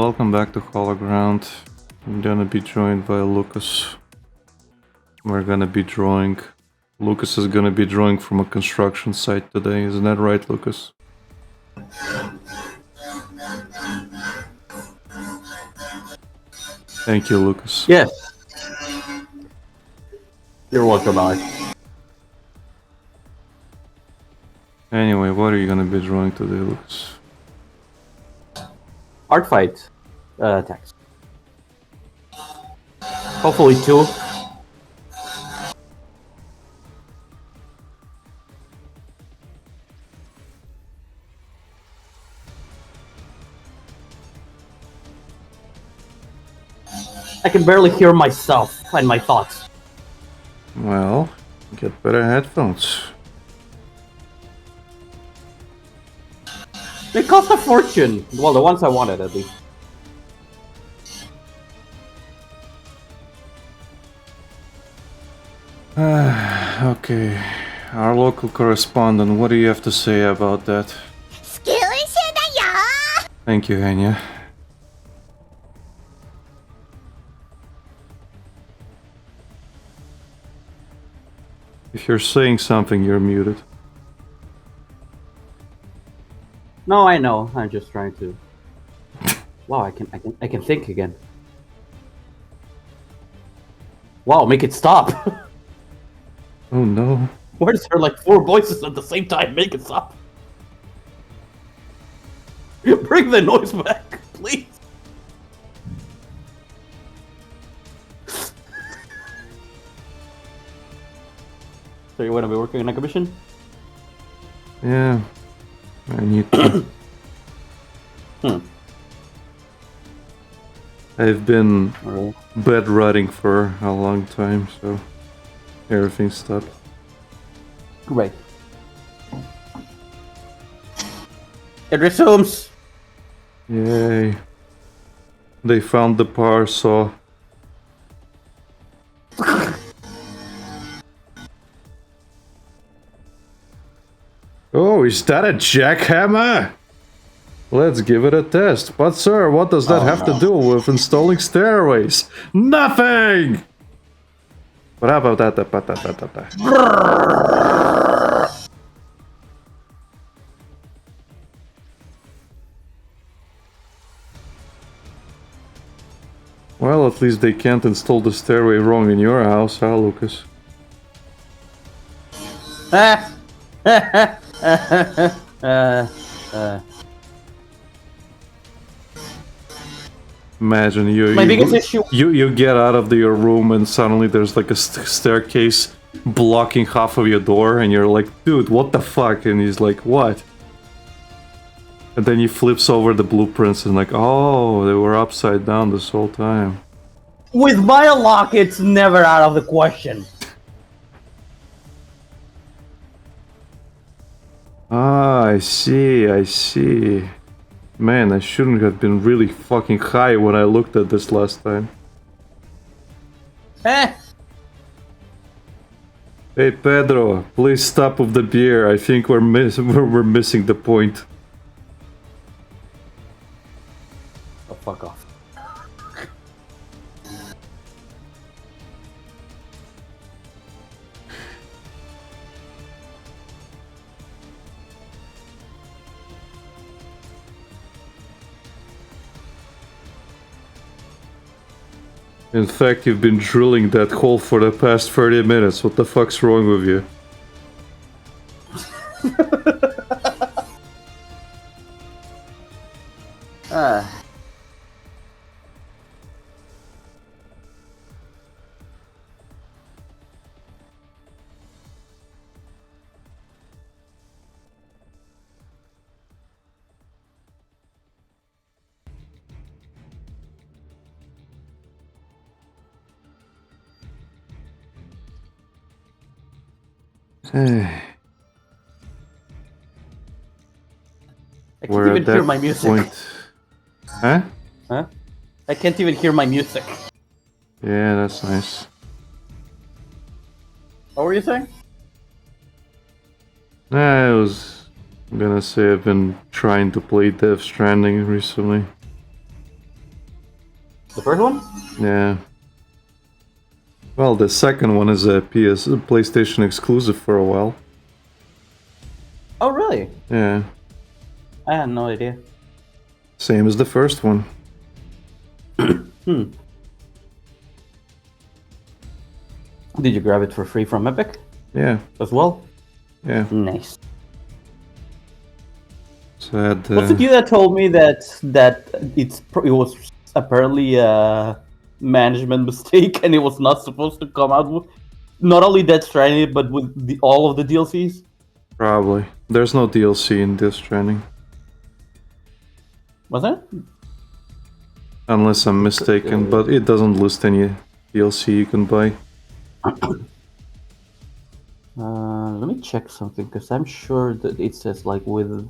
welcome back to Hologround. I'm gonna be joined by Lucas. We're gonna be drawing. Lucas is gonna be drawing from a construction site today, isn't that right, Lucas? Thank you, Lucas. Yes. You're welcome, Alex. Anyway, what are you gonna be drawing today, Lucas? Art fight text. Hopefully 2. I can barely hear myself and my thoughts. Well, get better headphones. They cost a fortune. Well, the ones I wanted, at least. Okay. Our local correspondent, what do you have to say about that? Thank you, Hanya. If you're saying something, you're muted. No, I know. I'm just trying to. Wow, I can think again. Wow, make it stop. Oh no. Why is there like 4 voices at the same time? Make it stop. Bring the noise back, please. So you want to be working on a commission? Yeah. I need to. I've been bed rotting for a long time, so everything stopped. Right. It resumes. Yay. They found the power saw. Oh, is that a jackhammer? Let's give it a test. But sir, what does that have to do with installing stairways? Nothing! Well, at least they can't install the stairway wrong in your house, huh, Lucas? Imagine you get out of your room and suddenly there's like a staircase blocking half of your door and you're like, dude, what the fuck? And he's like, what? And then he flips over the blueprints and like, oh, they were upside down this whole time. With my lock, it's never out of the question. Ah, I see. Man, I shouldn't have been really fucking high when I looked at this last time. Hey Pedro, please stop with the beer. I think we're missing the point. Oh, fuck off. In fact, you've been drilling that hole for the past 30 minutes. What the fuck's wrong with you? I can't even hear my music. Point. Huh? I can't even hear my music. Yeah, that's nice. What were you saying? I was gonna say I've been trying to play Death Stranding recently. The first one? Yeah. Well, the second one is a PlayStation exclusive for a while. Oh, really? Yeah. I had no idea. Same as the first one. Did you grab it for free from Epic Yeah. as well? Yeah. Nice. So I had. Was it you that told me that it was apparently a management mistake and it was not supposed to come out with not only Death Stranding but with all of the DLCs? Probably. There's no DLC in Death Stranding. Was it? Unless I'm mistaken, but it doesn't list any DLC you can buy. Let me check something because I'm sure that it says like with.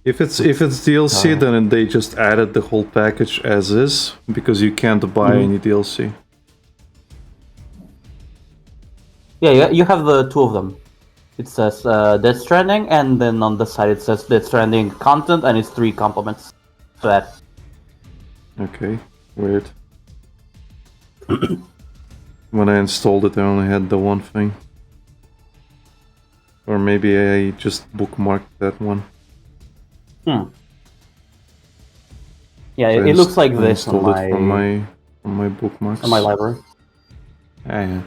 If it's DLC, then they just added the whole package as is because you can't buy any DLC. Yeah, you have the two of them. It says Death Stranding, and then on the side it says Death Stranding content, and it's 3 compliments to that. Okay, weird. When I installed it, I only had the one thing. Or maybe I just bookmarked that one. Yeah, it looks like this on it from my bookmarks. on my library. Yeah.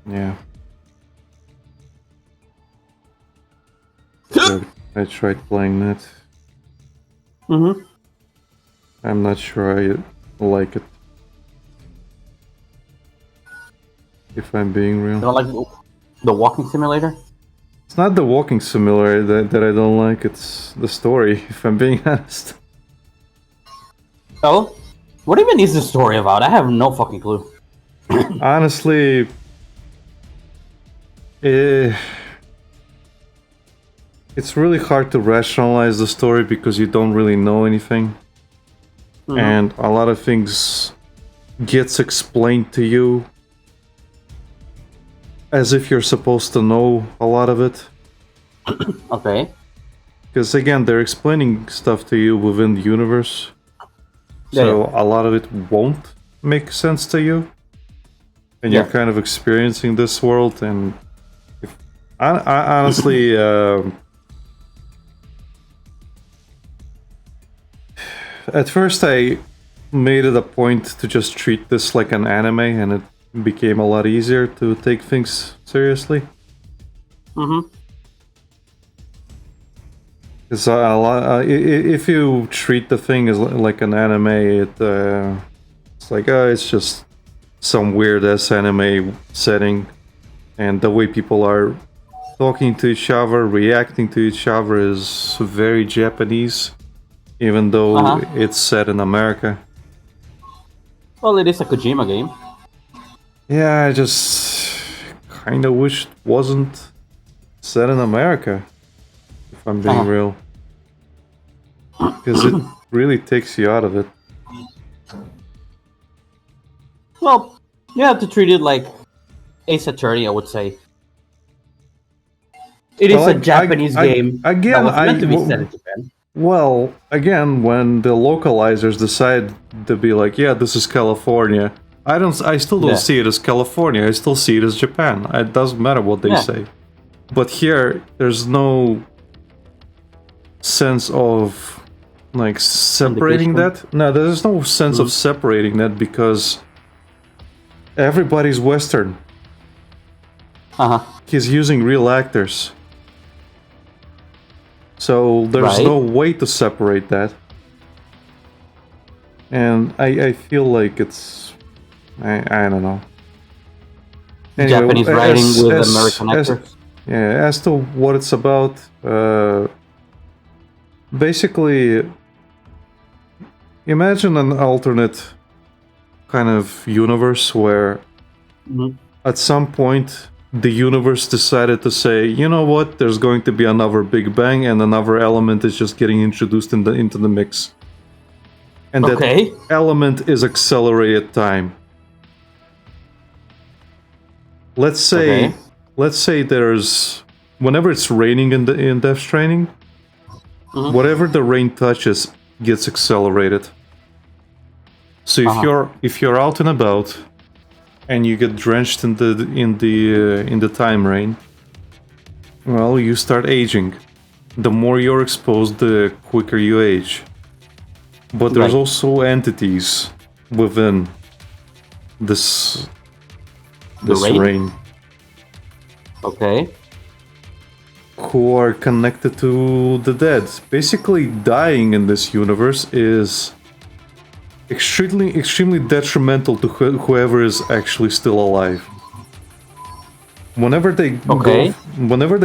Yeah. I tried playing that. I'm not sure I like it. If I'm being real. You don't like the walking simulator? It's not the walking simulator that I don't like, it's the story, if I'm being honest. Oh? What even is the story about? I have no fucking clue. Honestly, it's really hard to rationalize the story because you don't really know anything. And a lot of things gets explained to you as if you're supposed to know a lot of it. Okay. Because again, they're explaining stuff to you within the universe. So a lot of it won't make sense to you. And you're kind of experiencing this world, and I honestly, at first I made it a point to just treat this like an anime, and it became a lot easier to take things seriously. Because if you treat the thing as like an anime, it's like, it's just some weird-ass anime setting, and the way people are talking to each other, reacting to each other is very Japanese, even though it's set in America. Well, it is a Kojima game. Yeah, I just kind of wish it wasn't set in America, if I'm being real. Because it really takes you out of it. Well, you have to treat it like Ace Attorney, I would say. It is a Japanese game again, that was meant to be set in Japan. Well, again, when the localizers decide to be like, yeah, this is California, I still don't see it as California. I still see it as Japan. It doesn't matter what they say. But here, there's no sense of like separating that. No, there's no sense of separating that because everybody's Western. He's using real actors. So there's no way to separate that. And I feel like it's... I don't know. Anyway, Japanese writing with American actors. As to what it's about, basically, imagine an alternate kind of universe where at some point the universe decided to say, you know what, there's going to be another Big Bang and another element is just getting introduced into the mix. And that element is accelerated time. Let's say there's, whenever it's raining in Death Stranding, whatever the rain touches gets accelerated. So if you're out and about and you get drenched in the time rain, well, you start aging. The more you're exposed, the quicker you age. But there's also entities within this rain. Okay. Who are connected to the dead. Basically, dying in this universe is extremely detrimental to whoever is actually still alive. Whenever they whenever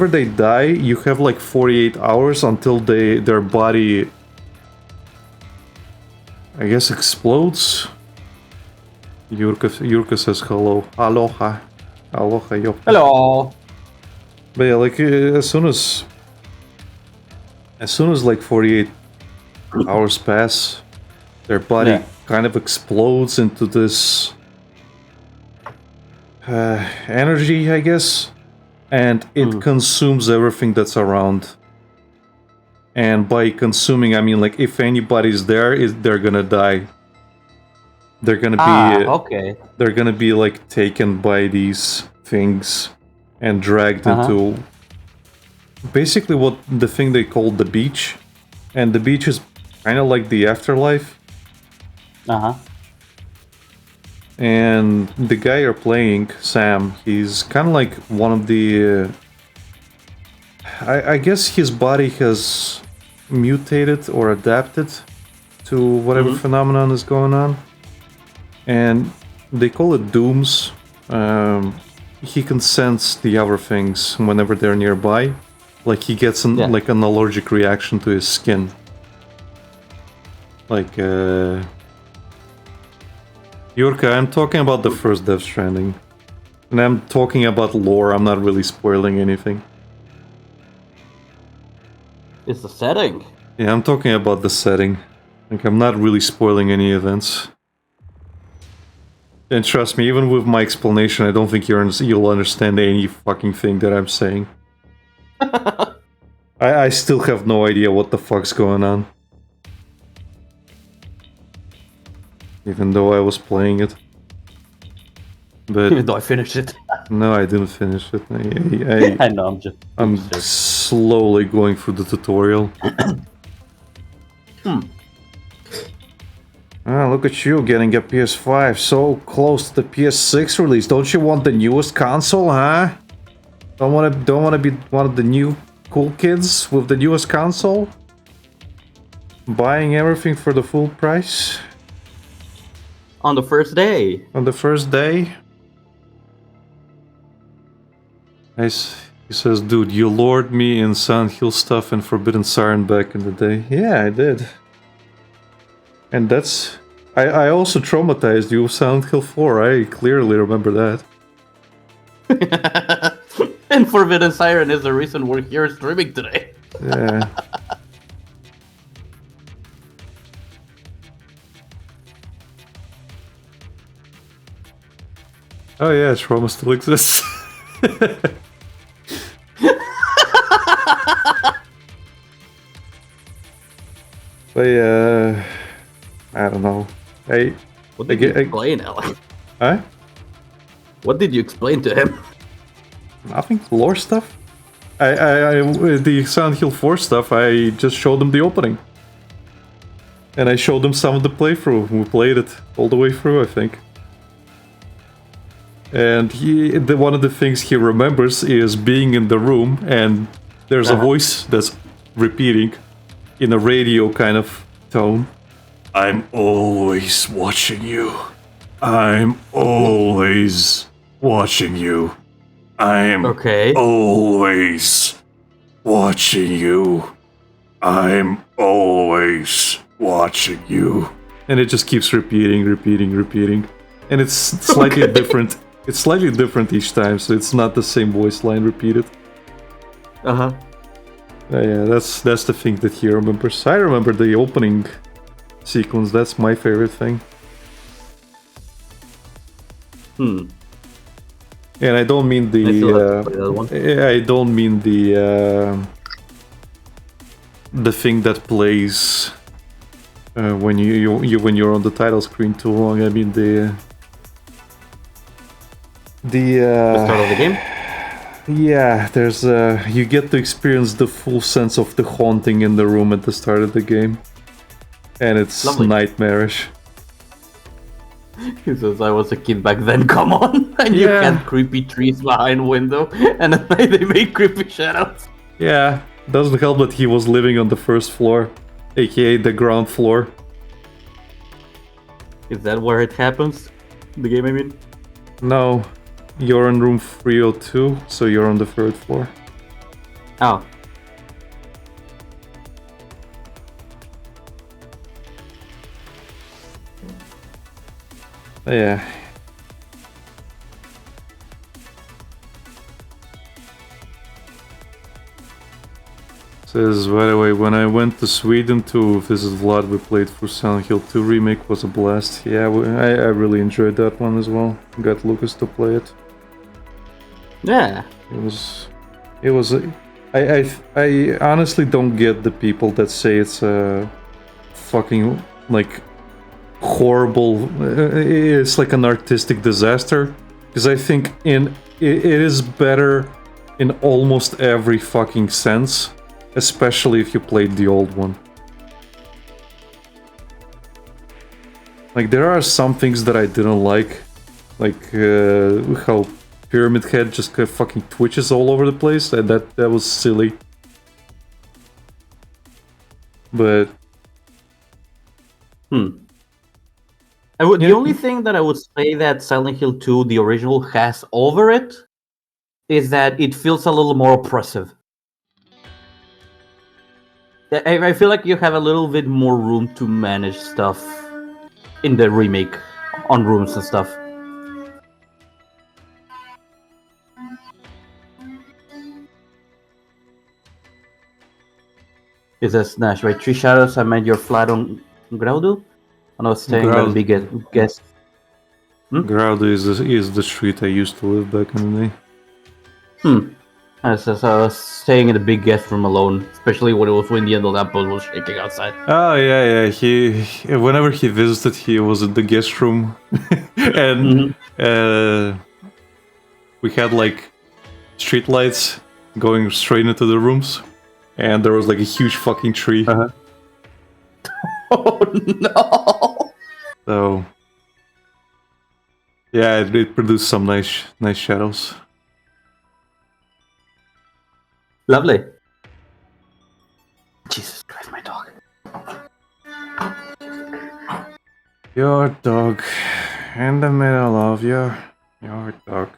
they die, you have like 48 hours until their body, I guess, explodes. Yurka says hello. Aloha. Aloha, yo. Hello. But yeah, like as soon as like 48 hours pass, their body kind of explodes into this energy, I guess, and it consumes everything that's around. And by consuming, I mean like if anybody's there, they're gonna die. They're gonna be They're gonna be like taken by these things and dragged into basically what the thing they call the beach, and the beach is kind of like the afterlife. And the guy you're playing, Sam, he's kind of like one of the. I guess his body has mutated or adapted to whatever phenomenon is going on, and they call it dooms. He can sense the other things whenever they're nearby. Like he gets like an allergic reaction to his skin. Like, Yurka, I'm talking about the first Death Stranding. And I'm talking about lore, I'm not really spoiling anything. It's the setting. Yeah, I'm talking about the setting. Like, I'm not really spoiling any events. And trust me, even with my explanation, I don't think you'll understand any fucking thing that I'm saying. I still have no idea what the fuck's going on. Even though I was playing it. But even though I finished it. No, I didn't finish it. I know, I'm slowly going through the tutorial. Ah, look at you getting a PS5, so close to the PS6 release. Don't you want the newest console, huh? Don't want to be one of the new cool kids with the newest console? Buying everything for the full price? On the first day. On the first day? He says, dude, you lured me in Silent Hill stuff and Forbidden Siren back in the day. Yeah, I did. And that's... I also traumatized you with Silent Hill 4. I clearly remember that. And Forbidden Siren is the reason we're here streaming today. Yeah. Oh yeah, trauma still exists. But yeah, I don't know. What did you explain, Alex? Huh? What did you explain to him? Nothing. Lore stuff. The Silent Hill 4 stuff, I just showed him the opening. And I showed him some of the playthrough. We played it all the way through, I think. And one of the things he remembers is being in the room and there's a voice that's repeating in a radio kind of tone. I'm always watching you. I'm always watching you. I'm always watching you. I'm always watching you. And it just keeps repeating. And it's slightly different. It's slightly different each time, so it's not the same voice line repeated. Yeah, that's the thing that he remembers. I remember the opening sequence. That's my favorite thing. And I don't mean the the thing that plays when when you're on the title screen too long. I mean the start of the game. Yeah, there's you get to experience the full sense of the haunting in the room at the start of the game, and it's Lovely. nightmarish. He says, I was a kid back then, come on. And you Yeah. had creepy trees behind window, and at night they make creepy shadows. Yeah, doesn't help that he was living on the first floor, aka the ground floor. Is that where it happens? The game, I mean? No, you're in room 302, so you're on the third floor. Oh. Yeah. Says, by the way, when I went to Sweden to visit Vlad, we played through Silent Hill 2 remake, was a blast. Yeah, I really enjoyed that one as well. Got Lucas to play it. Yeah. It was. I honestly don't get the people that say it's a fucking like horrible. It's like an artistic disaster, because I think it is better in almost every fucking sense, especially if you played the old one. Like there are some things that I didn't like how Pyramid Head just kind of fucking twitches all over the place. That was silly. But The only thing that I would say that Silent Hill 2, the original, has over it is that it feels a little more oppressive. I feel like you have a little bit more room to manage stuff in the remake on rooms and stuff. It says Nash, right? 3 shadows, I meant you're flat on Graudu? And I was saying that would be guess. Graudu is the street I used to live back in the day. I was staying in the big guest room alone, especially when it was windy and the lamppost was shaking outside. Oh yeah. He whenever he visited, he was in the guest room, and we had like street lights going straight into the rooms, and there was like a huge fucking tree. Oh no! So yeah, it produced some nice shadows. Lovely. Jesus Christ, my dog. Your dog in the middle of your dog.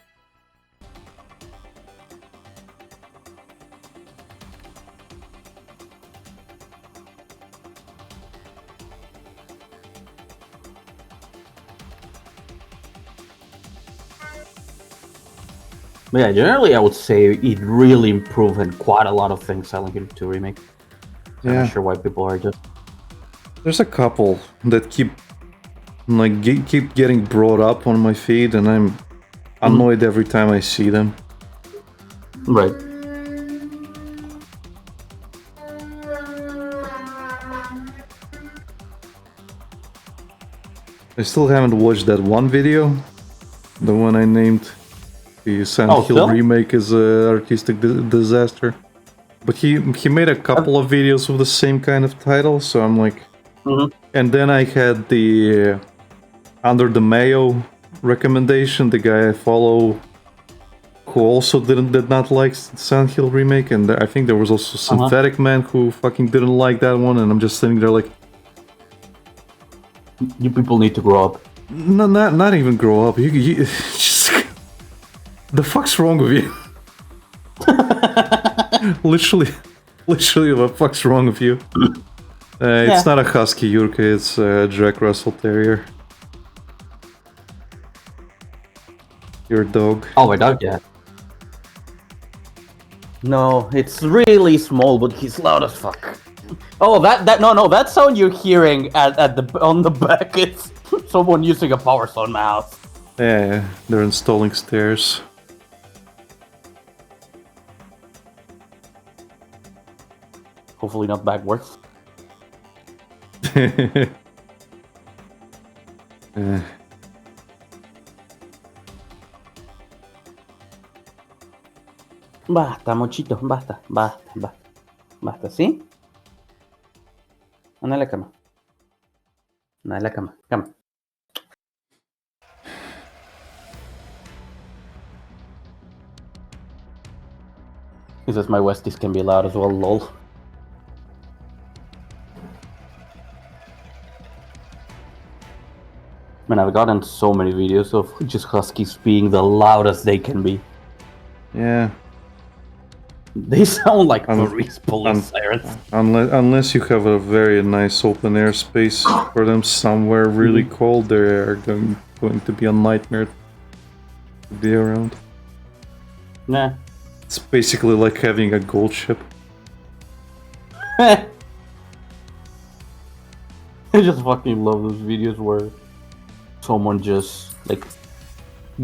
But yeah, generally I would say it really improved in quite a lot of things Silent Hill 2 remake. I'm not sure why people are just... There's a couple that keep getting brought up on my feed, and I'm annoyed every time I see them. Right. I still haven't watched that one video, the one I named the Silent Hill remake is an artistic disaster. But he made a couple of videos with the same kind of title, so I'm like... And then I had the Under the Mayo recommendation, the guy I follow, who also did not like Silent Hill remake, and I think there was also Synthetic Man who fucking didn't like that one, and I'm just sitting there like... You people need to grow up. No, not even grow up. You just... The fuck's wrong with you? Literally, what the fuck's wrong with you? It's not a Husky Yurka, it's a Jack Russell Terrier. Your dog. Oh, my dog, yeah. No, it's really small, but he's loud as fuck. Oh, that sound you're hearing on the back is someone using a Power Stone mouse. Yeah, they're installing stairs. Hopefully not backwards. Basta, mochito, basta. Basta, ¿sí? Anda a la cama. Anda a la cama. He says my Westies can be loud as well, lol. Man, I've gotten so many videos of just Huskies being the loudest they can be. Yeah. They sound like police sirens. Unless you have a very nice open air space for them somewhere really cold, they are going to be a nightmare to be around. Nah. It's basically like having a gold ship. I just fucking love those videos where someone just like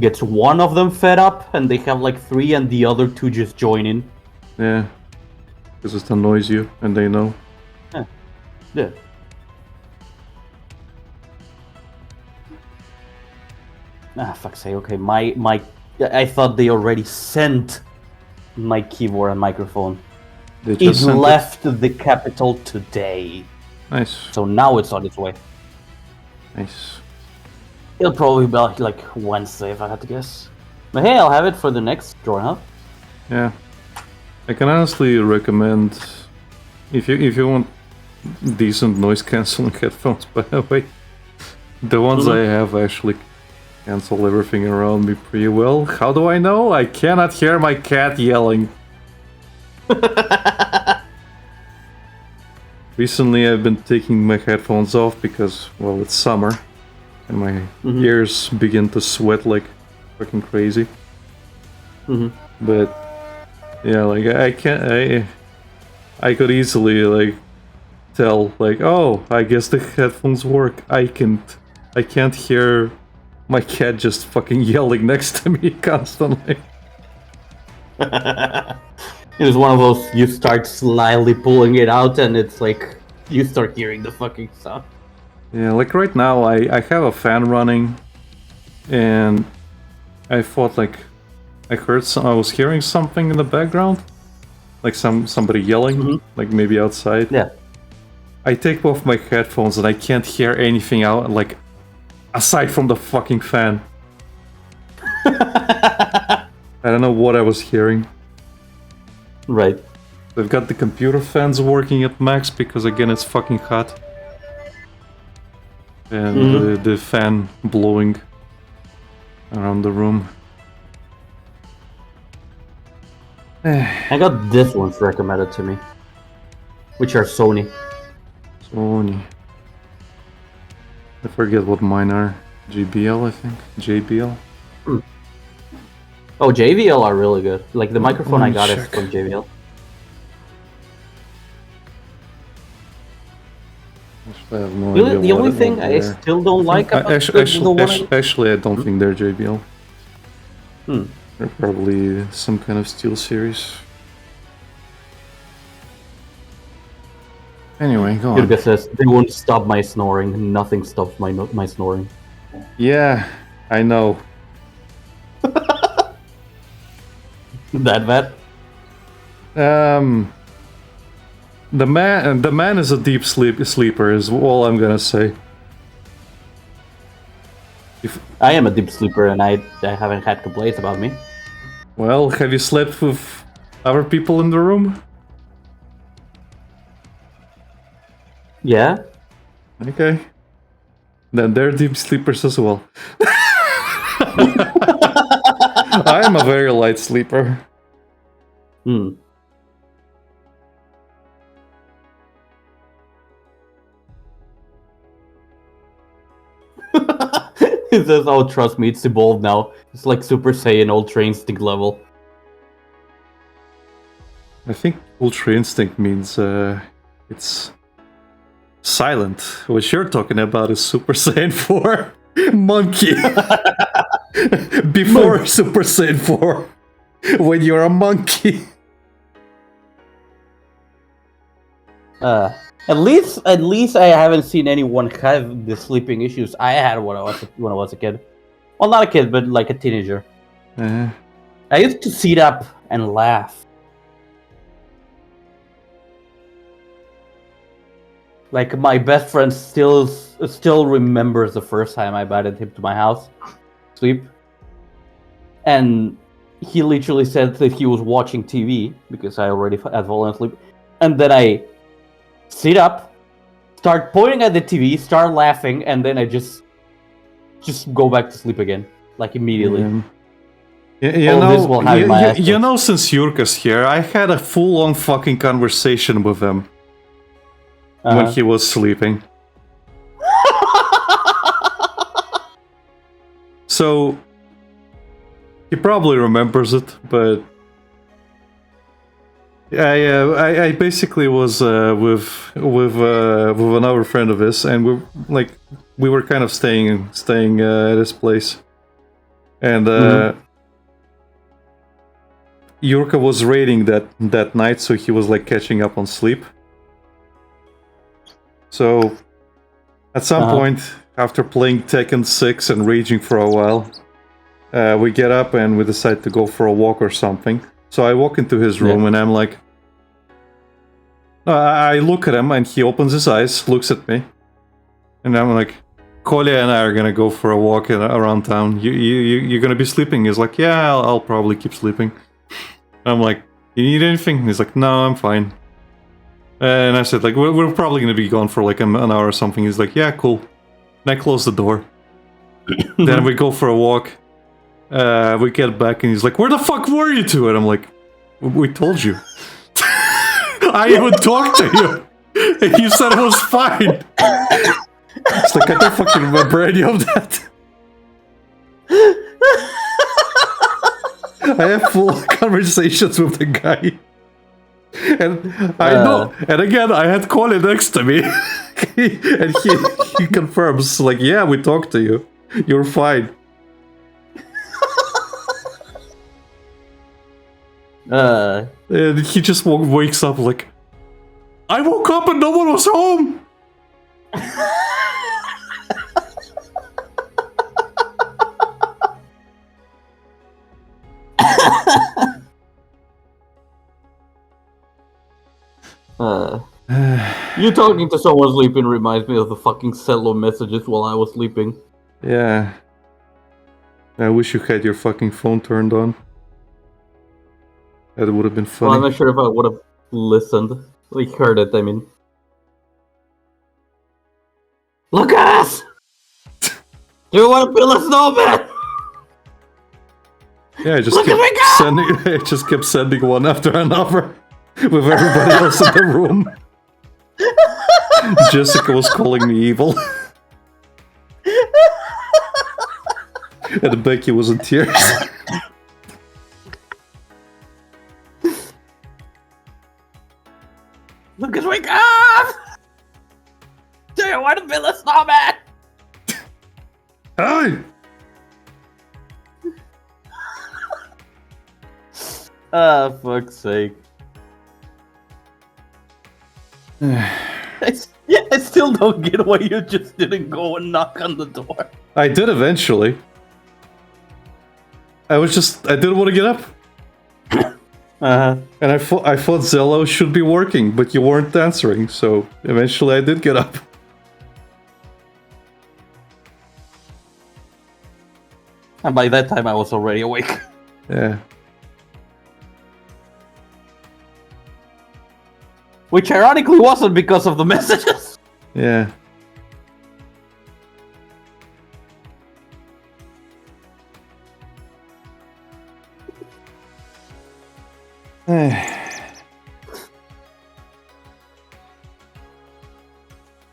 gets one of them fed up and they have like 3 and the other 2 just join in. Yeah, because it annoys you and they know. Yeah. Fuck's sake. Okay, my I thought they already sent my keyboard and microphone. It left the capital today. Nice. So now it's on its way. Nice. It'll probably be like Wednesday if I had to guess. But hey, I'll have it for the next Drawing Hub. Yeah. I can honestly recommend, if you want decent noise cancelling headphones, by the way, the ones I have actually cancel everything around me pretty well. How do I know? I cannot hear my cat yelling. Recently I've been taking my headphones off because, well, it's summer and my ears begin to sweat like fucking crazy. But yeah, like I could easily like tell like, oh, I guess the headphones work. I can't hear my cat just fucking yelling next to me constantly. It was one of those, you start slyly pulling it out and it's like you start hearing the fucking sound. Yeah, like right now I have a fan running and I thought like I was hearing something in the background, like somebody yelling, like maybe outside. Yeah. I take off my headphones and I can't hear anything out, like aside from the fucking fan. I don't know what I was hearing. Right. I've got the computer fans working at max because again it's fucking hot. And the fan blowing around the room. I got this one's recommended to me, which are Sony. Sony. I forget what mine are. JBL, I think. JBL. Oh, JBL are really good. Like the microphone I got is from JBL. I have no idea the only thing I still don't like about actually, I don't think they're JBL. They're probably some kind of Steel Series. Anyway, go on. Yurga says, they won't stop my snoring. Nothing stops my snoring. Yeah, I know. That bad? The man is a deep sleeper is all I'm gonna say. I am a deep sleeper and I haven't had complaints about me. Well, have you slept with other people in the room? Yeah. Okay. Then they're deep sleepers as well. I am a very light sleeper. He says, oh, trust me, it's evolved now. It's like Super Saiyan Ultra Instinct level. I think Ultra Instinct means it's silent. What you're talking about is Super Saiyan 4 Monkey. Before Super Saiyan 4. When you're a monkey. At least I haven't seen anyone have the sleeping issues I had when I was a kid. Well, not a kid, but like a teenager. Uh, I used to sit up and laugh. Like my best friend still remembers the first time I invited him to my house, sleep, and he literally said that he was watching TV because I already had fallen asleep, and then I sit up, start pointing at the TV, start laughing, and then I just go back to sleep again, like immediately. You know, since Jurka's here, I had a full-on fucking conversation with him when he was sleeping. So he probably remembers it, but I basically was with another friend of his, and we were kind of staying at his place, and Jurka was raiding that night, so he was like catching up on sleep. So at some point, after playing Tekken 6 and raging for a while, we get up and we decide to go for a walk or something. So I walk into his room and I'm like, I look at him and he opens his eyes, looks at me, and I'm like, Kolya and I are gonna go for a walk around town. You're gonna be sleeping? He's like, yeah, I'll probably keep sleeping. I'm like, you need anything? And he's like, no, I'm fine. And I said, like, we're probably gonna be gone for like an hour or something. He's like, yeah, cool. And I close the door. Then we go for a walk. We get back and he's like, where the fuck were you two? And I'm like, we told you. I even talked to you. And you said it was fine. It's like, I don't fucking remember any of that. I have full conversations with the guy. And I know. And again, I had Colin next to me. And he confirms, like, yeah, we talked to you. You're fine. And he just wakes up like, I woke up and no one was home. You talking to someone sleeping reminds me of the fucking cello messages while I was sleeping. Yeah. I wish you had your fucking phone turned on. That would have been funny. Well, I'm not sure if I would have listened. Like, heard it, I mean. Look at us! Do you want to build a snowman? Yeah, I just kept sending one after another with everybody else in the room. Jessica was calling me evil. And Becky was in tears. Lucas, wake up! Do you want to build a snowman? Hey! Fuck's sake. I still don't get why you just didn't go and knock on the door. I did eventually. I didn't want to get up. And I thought Zello should be working, but you weren't answering, so eventually I did get up. And by that time I was already awake. Yeah. Which ironically wasn't because of the messages. Yeah.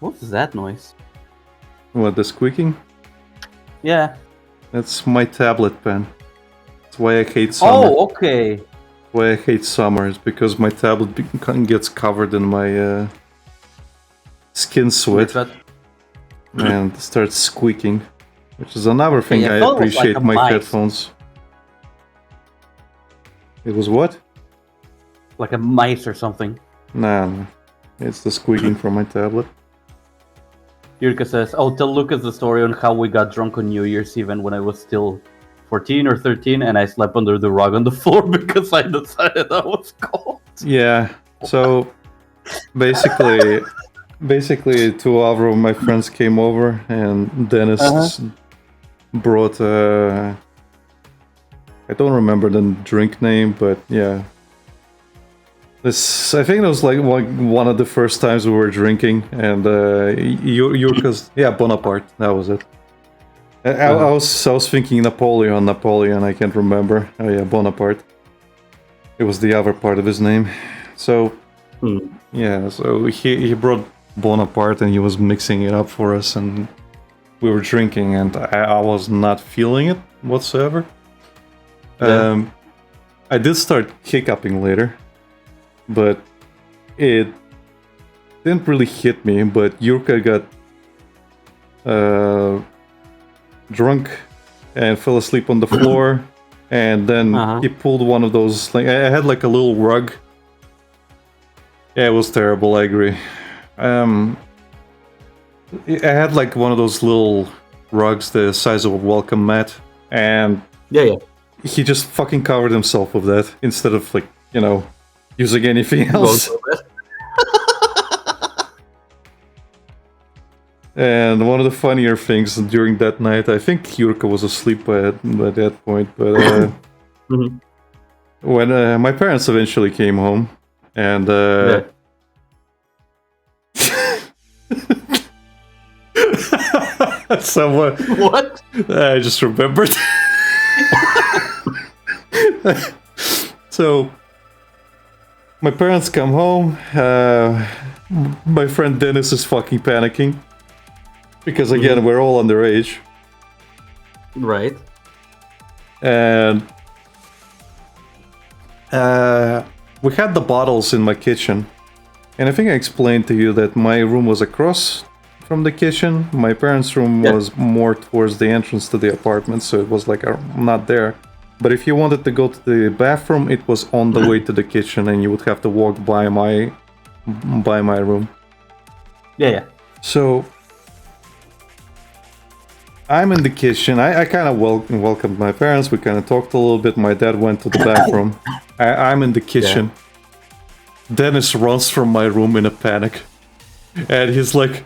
What is that noise? What, the squeaking? Yeah. That's my tablet pen. That's why I hate summer. Oh, okay. Why I hate summer is because my tablet gets covered in my skin sweat and starts squeaking, which is another thing I appreciate my headphones. It was what? Like a mice or something. Nah. It's the squeaking from my tablet. Yurka says, "Oh, tell Lucas the story on how we got drunk on New Year's Eve when I was still 14 or 13 and I slept under the rug on the floor because I decided I was cold." Yeah. So basically, two of my friends came over, and Dennis brought I don't remember the drink name, but yeah. I think it was like one of the first times we were drinking, and Yurka's Bonaparte. That was it. I was thinking Napoleon. I can't remember. Oh yeah, Bonaparte. It was the other part of his name. So yeah, so he brought Bonaparte and he was mixing it up for us, and we were drinking, and I was not feeling it whatsoever. Yeah. I did start hiccuping later, but it didn't really hit me. But Yurka got drunk and fell asleep on the floor, and then he pulled one of those. Like I had like a little rug. Yeah, it was terrible. I agree. I had like one of those little rugs the size of a welcome mat, and he just fucking covered himself with that instead of like, you know, using anything else. And one of the funnier things during that night, I think Yurka was asleep by that point, but when my parents eventually came home, and someone... What? I just remembered. So, my parents come home. My friend Dennis is fucking panicking. Because again, we're all underage. Right. And we had the bottles in my kitchen. And I think I explained to you that my room was across from the kitchen. My parents' room was more towards the entrance to the apartment, so it was like not there. But if you wanted to go to the bathroom, it was on the way to the kitchen, and you would have to walk by my room. Yeah. So I'm in the kitchen. I kind of welcomed my parents. We kind of talked a little bit. My dad went to the bathroom. I'm in the kitchen. Yeah. Dennis runs from my room in a panic. And he's like...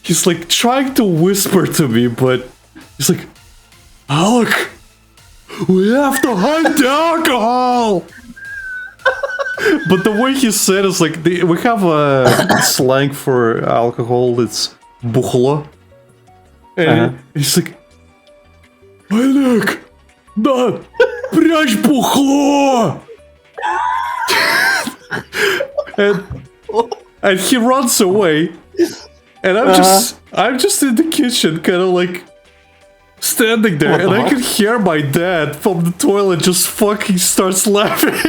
He's like trying to whisper to me, but he's like, "Alec, we have to hide the alcohol!" But the way he said is like, we have a slang for alcohol, it's buchla. And he's like, "Alec, да, прячь бухло!" And he runs away. And I'm just in the kitchen, kind of like standing there, and I can hear my dad from the toilet just fucking starts laughing.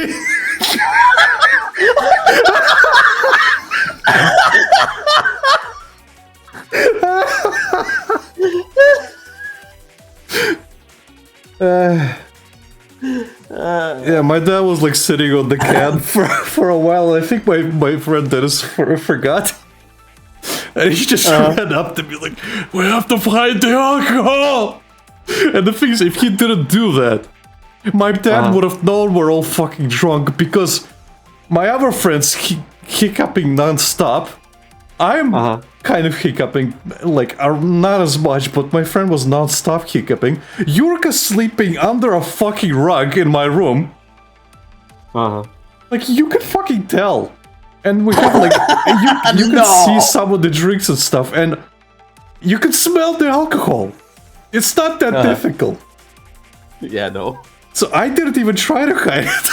Yeah, my dad was like sitting on the can for a while. I think my friend Dennis forgot. And he just ran up to me like, "We have to find the alcohol!" And the thing is, if he didn't do that, my dad would have known we're all fucking drunk, because my other friends hiccuping non-stop. I'm kind of hiccuping, like, not as much, but my friend was non-stop hiccuping. Yurka sleeping under a fucking rug in my room. Like, you can fucking tell. And we have like, you can see some of the drinks and stuff, and you can smell the alcohol. It's not that difficult. Yeah, no. So I didn't even try to hide it.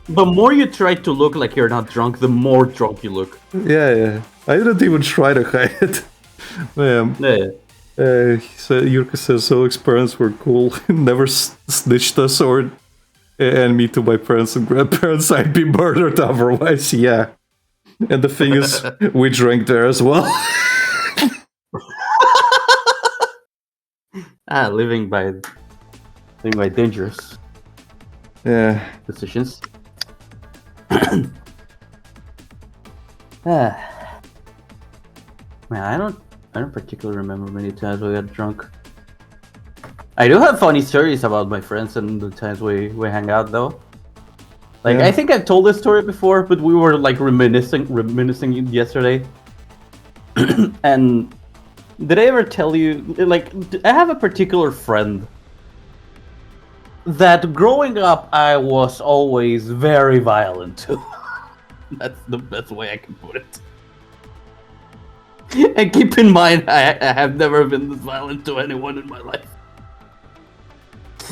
The more you try to look like you're not drunk, the more drunk you look. Yeah. I didn't even try to hide it. Yurka says, "So experiments were cool. Never snitched us and me to my parents and grandparents. I'd be murdered otherwise." Yeah. And the thing is, we drank there as well. Living by dangerous. Yeah. decisions. Man, I don't particularly remember many times we got drunk. I do have funny stories about my friends and the times we hang out though. Like Yeah. I think I've told this story before, but we were like reminiscing yesterday. And did I ever tell you, like, I have a particular friend that growing up I was always very violent to. That's the best way I can put it. And keep in mind, I have never been this violent to anyone in my life.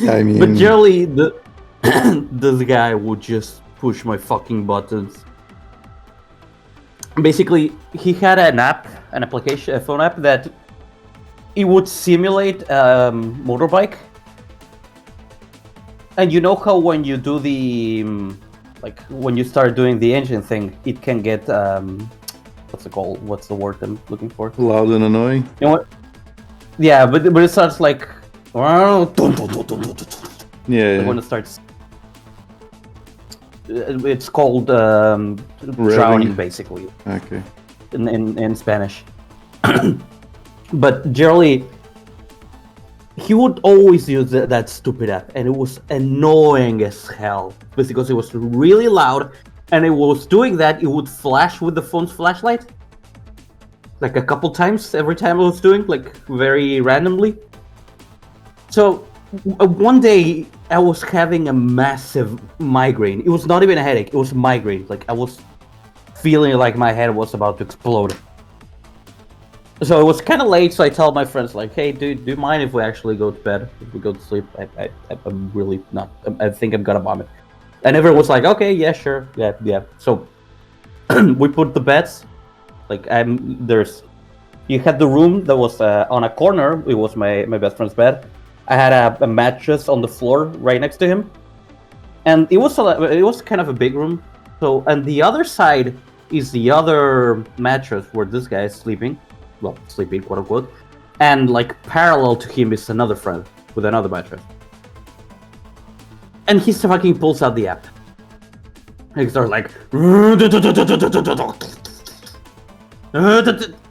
I mean, But generally, this guy would just push my fucking buttons. Basically, he had an application, a phone app that it would simulate a motorbike. And you know how when you do the, like when you start doing the engine thing, it can get, what's it called? What's the word I'm looking for? loud and annoying. You know what? Yeah, but it starts like, Yeah. when it starts. It's called drowning, basically, Okay. in Spanish. But generally, he would always use that stupid app, and it was annoying as hell because it was really loud, and it was doing that. It would flash with the phone's flashlight, like a couple times every time I was doing, like very randomly. So one day I was having a massive migraine. It was not even a headache; it was a migraine. Like I was feeling like my head was about to explode. So it was kind of late, so I tell my friends like, "Hey, dude, do you mind if we actually go to bed? If we go to sleep? I'm really not. I think I'm gonna vomit." And everyone was like, "Okay, yeah, sure, yeah." So we put the beds. Like you had the room that was on a corner. It was my best friend's bed. I had a mattress on the floor right next to him, and it was kind of a big room. So and the other side is the other mattress where this guy is sleeping. Well, sleeping, quote unquote, and like parallel to him is another friend with another mattress. And he fucking pulls out the app. And he starts like,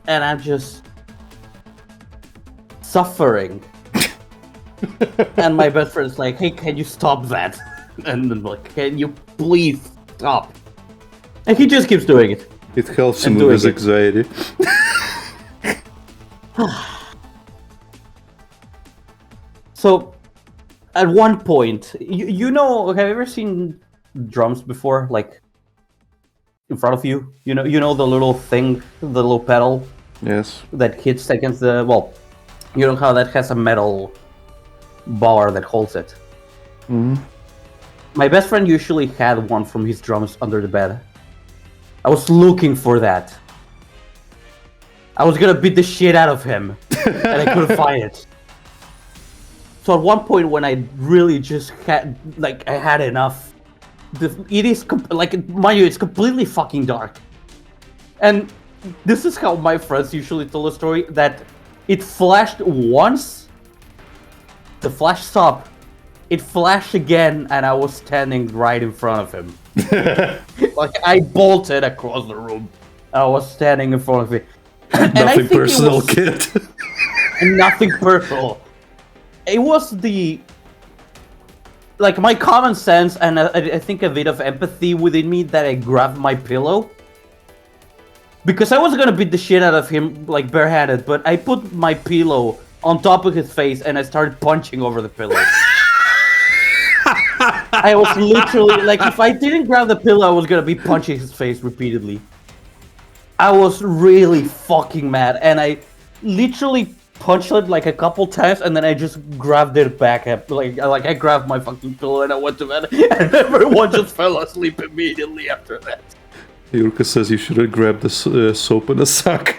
and I'm just suffering. And my best friend's like, "Hey, can you stop that?" And I'm like, "Can you please stop?" And he just keeps doing it. It helps him And with his doing it. anxiety. So, at one point, you know, have you ever seen drums before, like in front of you? You know the little thing, the little pedal Yes. that hits against the well. You know how that has a metal bar that holds it. Mhm. My best friend usually had one from his drums under the bed. I was looking for that. I was gonna beat the shit out of him, and I couldn't find it. So at one point, when I really just had, like, I had enough. It is mind you, it's completely fucking dark, and this is how my friends usually tell the story. That it flashed once, the flash stopped, it flashed again, and I was standing right in front of him. Like I bolted across the room. I was standing in front of it. And I Nothing think it personal, was- kid. Nothing personal. It was like my common sense and I think a bit of empathy within me that I grabbed my pillow. Because I was gonna beat the shit out of him like barehanded, but I put my pillow on top of his face and I started punching over the pillow. I was literally like, if I didn't grab the pillow, I was gonna be punching his face repeatedly. I was really fucking mad, and I literally punched it like a couple times, and then I just grabbed it back up. Like I grabbed my fucking pillow and I went to bed, and everyone just fell asleep immediately after that. Yurka says you should have grabbed the soap in a sock.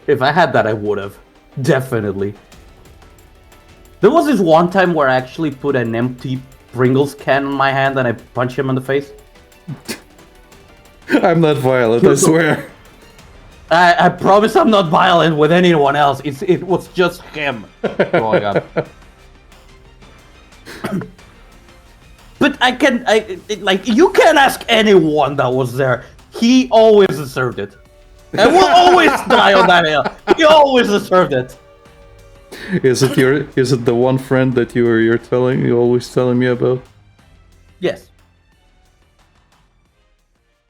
If I had that, I would have. Definitely. There was this one time where I actually put an empty Pringles can in my hand and I punched him in the face. I'm not violent, I swear. I promise I'm not violent with anyone else. It was just him growing up. But you can ask anyone that was there. He always deserved it. And we'll always die on that hill. He always deserved it. Is it the one friend that you're always telling me about? Yes.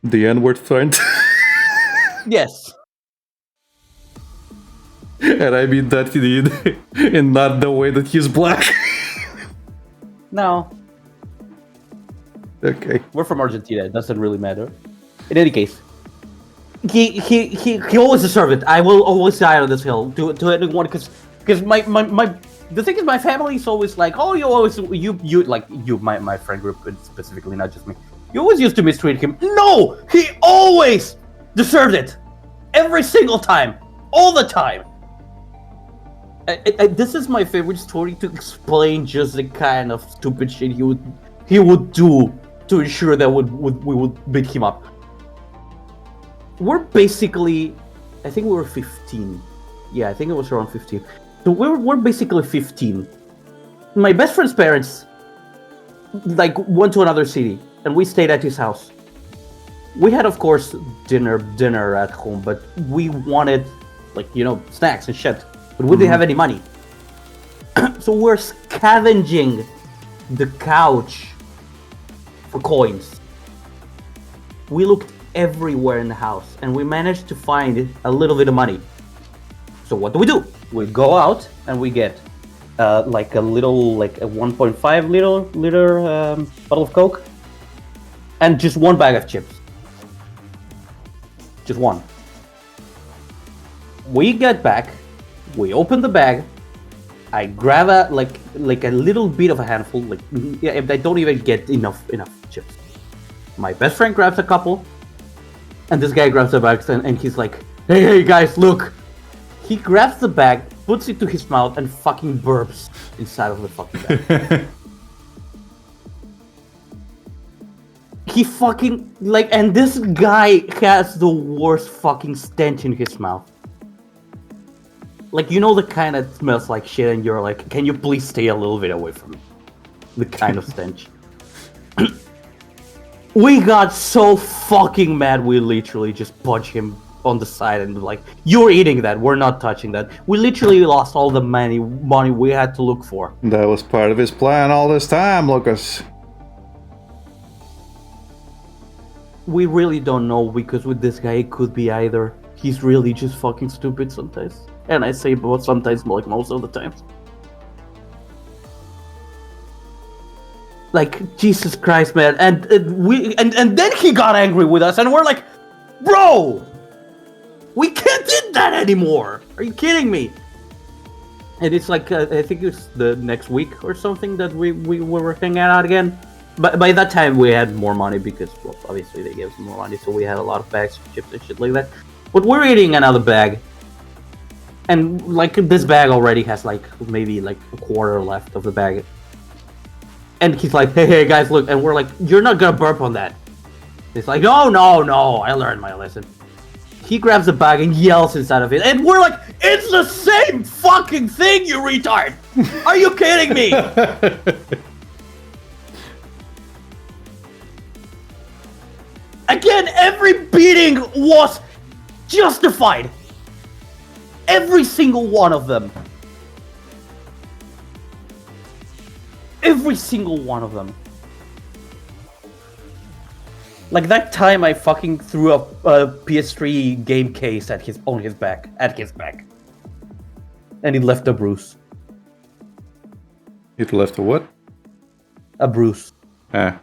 The N-word friend? Yes. And I mean that in not the way that he's black. No. Okay. We're from Argentina. It doesn't really matter. In any case, he always deserved it. I will always die on this hill to anyone because my the thing is my family is always like, oh, my friend group specifically, not just me. You always used to mistreat him. No, he always deserved it. Every single time, all the time. This is my favorite story to explain just the kind of stupid shit he would do to ensure that we would beat him up. We're basically, I think we were 15. Yeah, I think it was around 15. So we're basically 15. My best friend's parents went to another city, and we stayed at his house. We had, of course, dinner at home, but we wanted, snacks and shit. But we didn't have any money. So we're scavenging the couch for coins. We looked everywhere in the house, and we managed to find a little bit of money. So what do? We go out, and we get a 1.5 liter bottle of Coke, and just one bag of chips. Just one. We get back, we open the bag, I grab a little bit of a handful, I don't even get enough chips. My best friend grabs a couple, and this guy grabs the bags and he's like, hey guys, look! He grabs the bag, puts it to his mouth, and fucking burps inside of the fucking bag. He fucking, and this guy has the worst fucking stench in his mouth. The kind that smells like shit and you're like, can you please stay a little bit away from me? The kind of stench. We got so fucking mad, we literally just punched him on the side and you're eating that, we're not touching that. We literally lost all the money we had to look for. That was part of his plan all this time, Lucas. We really don't know, because with this guy it could be either he's really just fucking stupid sometimes. And I say both sometimes, most of the time. Jesus Christ, man. And then he got angry with us, and we're like, bro! We can't do that anymore! Are you kidding me? And it's I think it's the next week or something that we were hanging out again. But by that time we had more money because, well, obviously they gave us more money, so we had a lot of bags of chips and shit like that. But we're eating another bag. And this bag already has maybe a quarter left of the bag. And he's like, hey guys, look, and we're like, you're not gonna burp on that. It's like, no, I learned my lesson. He grabs the bag and yells inside of it, and we're like, it's the same fucking thing, you retard! Are you kidding me? Again, every beating was justified. Every single one of them. Every single one of them. That time I fucking threw a PS3 game case at his back. And it left a bruise. It left a what? A bruise. Ah.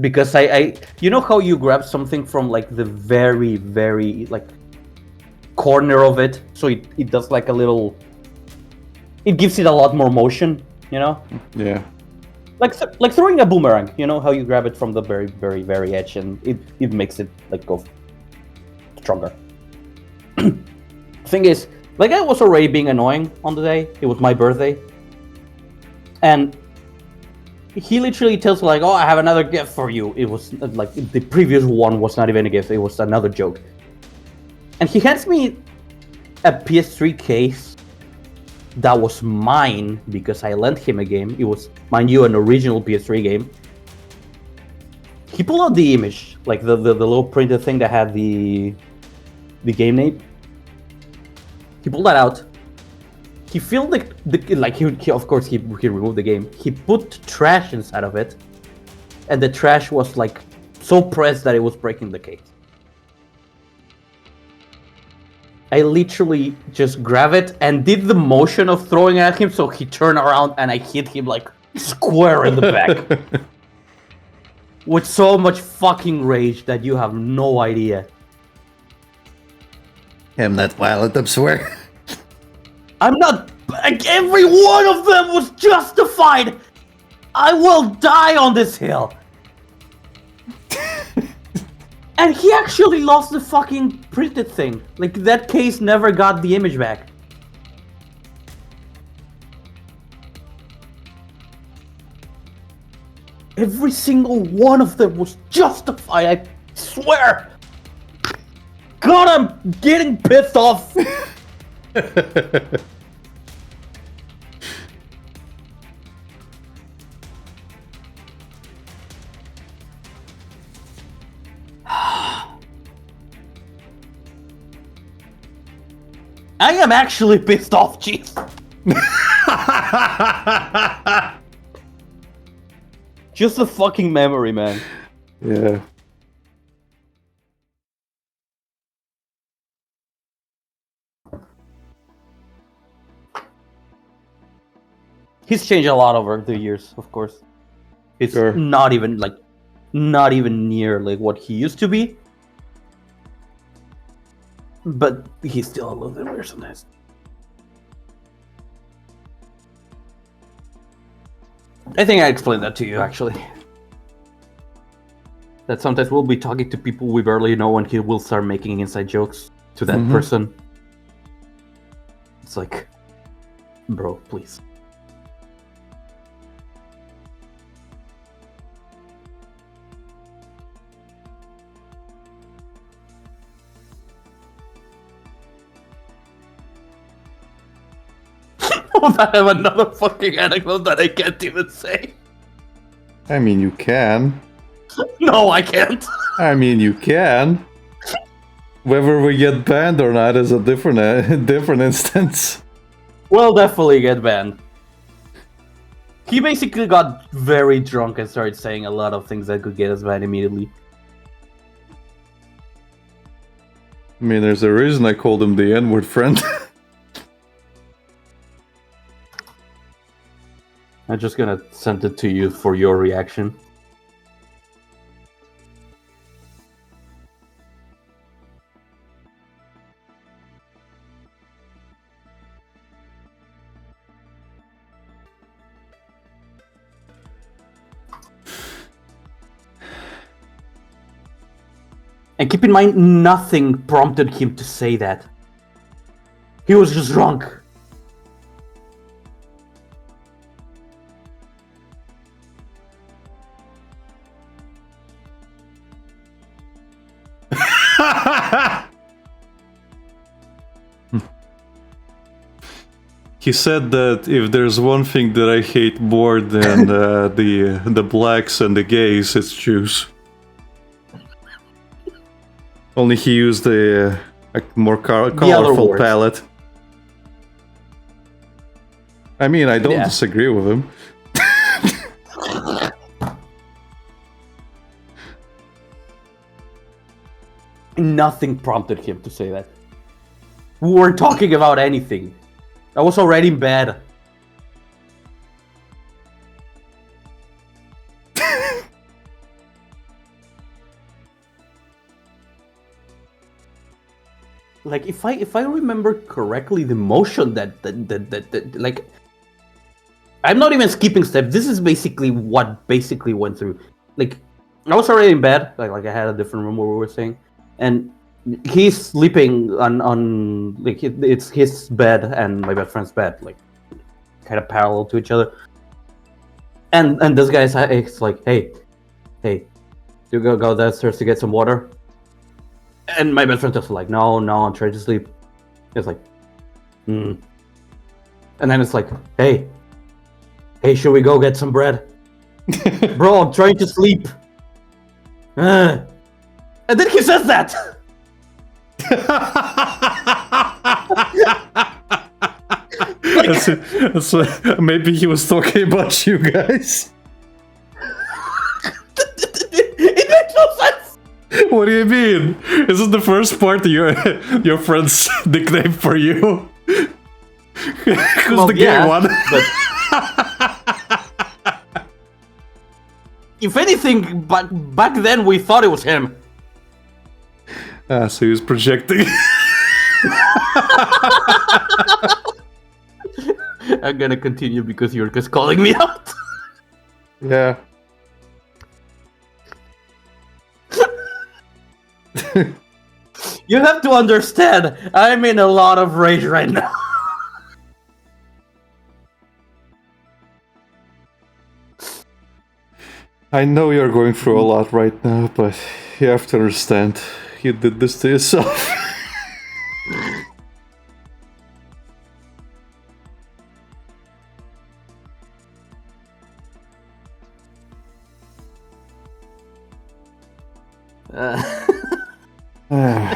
Because I you know how you grab something from the very, very corner of it, so it does a little, it gives it a lot more motion, Yeah. Like throwing a boomerang, how you grab it from the very, very, very edge and it makes it go stronger. Thing is, I was already being annoying on the day. It was my birthday, and he literally tells me oh, I have another gift for you. It was the previous one was not even a gift, it was another joke. And he hands me a PS3 case that was mine because I lent him a game. It was, mind you, an original PS3 game. He pulled out the image, like the little printed thing that had the game name. He pulled that out. He filled he of course he removed the game. He put trash inside of it, and the trash was like so pressed that it was breaking the case. I literally just grabbed it and did the motion of throwing at him, so he turned around and I hit him like square in the back. With so much fucking rage that you have no idea. I'm not violent, I swear. I'm not... Like, every one of them was justified! I will die on this hill! And he actually lost the fucking printed thing. Like, that case never got the image back. Every single one of them was justified, I swear! God, I'm getting pissed off! I am actually pissed off, jeez. Just a fucking memory, man. Yeah. He's changed a lot over the years, of course. It's Sure. not even near like what he used to be. But he's still a little bit weird sometimes. I think I explained that to you, actually. That sometimes we'll be talking to people we barely know and he will start making inside jokes to that person. It's like, bro, please. I have another fucking anecdote that I can't even say. I mean, you can. No, I can't. I mean, you can. Whether we get banned or not is a different instance. We'll definitely get banned. He basically got very drunk and started saying a lot of things that could get us banned immediately. I mean, there's a reason I called him the N-word friend. I'm just gonna send it to you for your reaction. And keep in mind, nothing prompted him to say that. He was just drunk. He said that if there's one thing that I hate more than the blacks and the gays, it's Jews. Only he used a more colorful palette. I mean, I don't disagree with him. Nothing prompted him to say that. We weren't talking about anything. I was already in bed. Like if I remember correctly, the motion that like, I'm not even skipping steps. This is basically what basically went through. Like, I was already in bed. Like I had a different room where we were staying, and he's sleeping on like it's his bed and my best friend's bed, like kind of parallel to each other. And this guy's like, hey, you go downstairs to get some water. And my best friend just like, no, I'm trying to sleep. It's like, And then it's like, hey, should we go get some bread? Bro, I'm trying to sleep. And then he says that. Maybe he was talking about you guys. It makes no sense. What do you mean? Isn't the first part your friend's nickname for you? Who's the gay one? But if anything, back then we thought it was him. Ah, so he was projecting. I'm gonna continue because you're just calling me out. Yeah. You have to understand, I'm in a lot of rage right now. I know you're going through a lot right now, but you have to understand, you did this to yourself.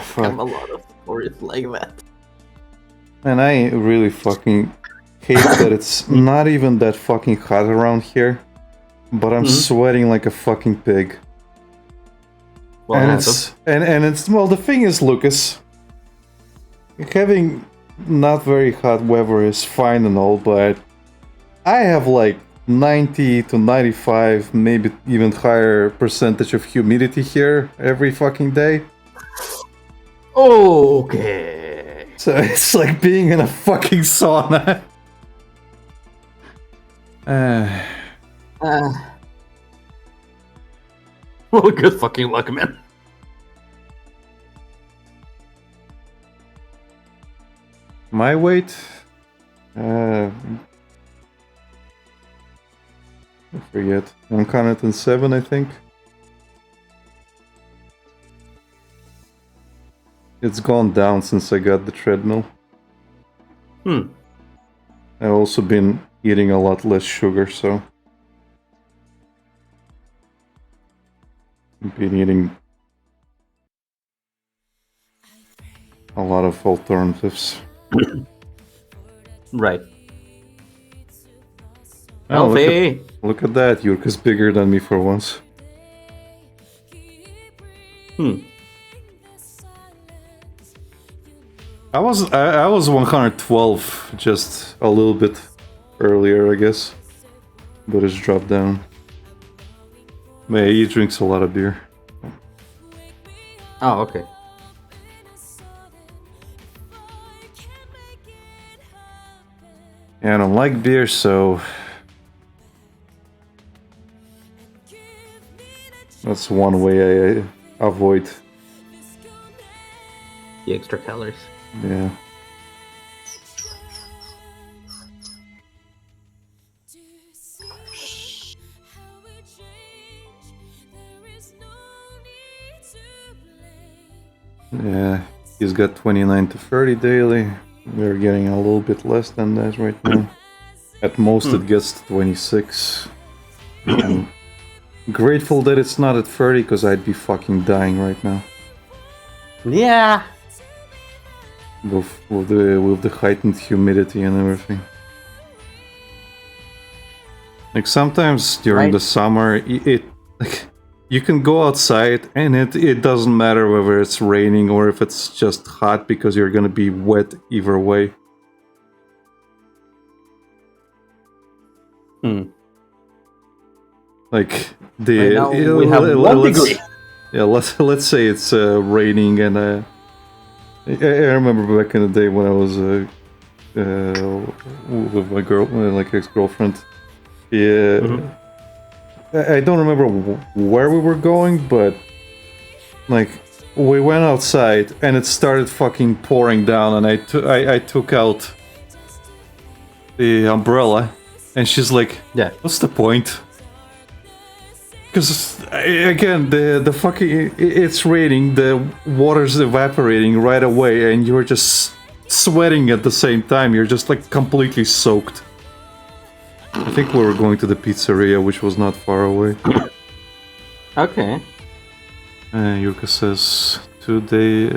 Fuck. I'm a lot of stories like that. And I really fucking hate that it's not even that fucking hot around here, but I'm sweating like a fucking pig. Well, and it's well, the thing is, Lucas, having not very hot weather is fine and all, but I have like 90 to 95, maybe even higher percentage of humidity here every fucking day. Okay. So it's like being in a fucking sauna. Well, good fucking luck, man. My weight? I forget. 107, I think. It's gone down since I got the treadmill. I've also been eating a lot less sugar, so... I've been eating a lot of alternatives. Right. Oh, Healthy. look at that, Yurka's bigger than me for once. I was 112 just a little bit earlier, I guess, but it's dropped down. Yeah, he drinks a lot of beer. Oh, okay. Yeah, I don't like beer, so that's one way I avoid. The extra calories. Yeah. Yeah, he's got 29 to 30 daily. We're getting a little bit less than that right now. At most it gets to 26. I'm grateful that it's not at 30 because I'd be fucking dying right now. Yeah. With the heightened humidity and everything. Like sometimes during the summer, it like you can go outside and it doesn't matter whether it's raining or if it's just hot because you're gonna be wet either way. Like Right now we have 1 degree. Yeah, let's say it's raining and I remember back in the day when I was with my girl, like ex-girlfriend. Yeah, I don't remember where we were going, but like we went outside and it started fucking pouring down, and I took out the umbrella, and she's like, Yeah. "What's the point?" Because again, the fucking it's raining, the water's evaporating right away, and you're just sweating at the same time. You're just like completely soaked. I think we were going to the pizzeria, which was not far away. Okay. Yurka says, today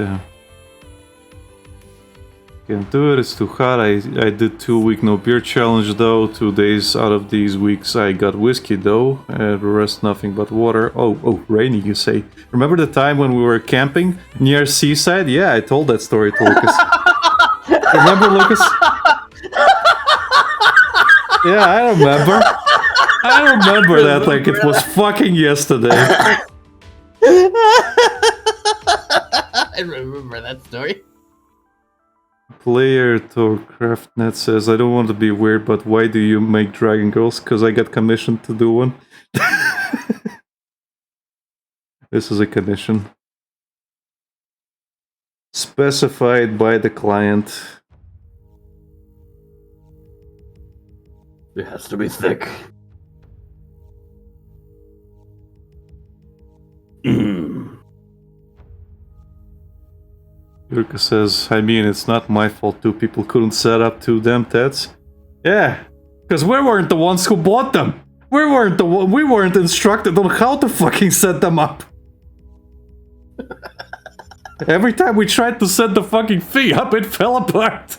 can't do it, it's too hot. I did 2-week no beer challenge though. 2 days out of these weeks I got whiskey though. The rest nothing but water. Oh, rainy you say. Remember the time when we were camping near seaside? Yeah, I told that story to Lucas. Remember, Lucas? Yeah, I remember. I remember that like it was fucking yesterday. I remember that story. Player to CraftNet says, I don't want to be weird, but why do you make Dragon Girls? Because I got commissioned to do one. This is a commission. Specified by the client. It has to be thick. Yurka says, I mean, it's not my fault 2 people couldn't set up 2 damn Teds. Yeah, because we weren't the ones who bought them. We weren't instructed on how to fucking set them up. Every time we tried to set the fucking thing up, it fell apart.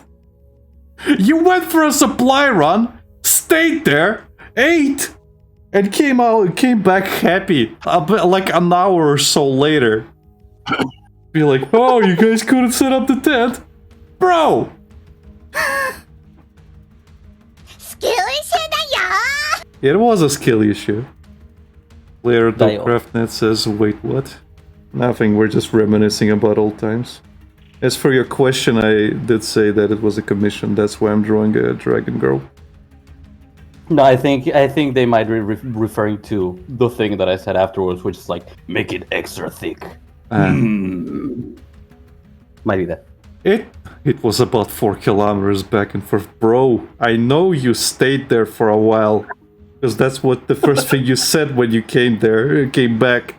You went for a supply run, stayed there, ate, and came back happy. Like an hour or so later. Be like, oh, you guys couldn't set up the tent? Bro! It was a skill issue. Player CraftNet says, wait, what? Nothing, we're just reminiscing about old times. As for your question, I did say that it was a commission, that's why I'm drawing a Dragon Girl. No, I think they might be referring to the thing that I said afterwards, which is like, make it extra thick. Might be that. It was about 4 kilometers back and forth. Bro, I know you stayed there for a while. Because that's what the first thing you said when you came back.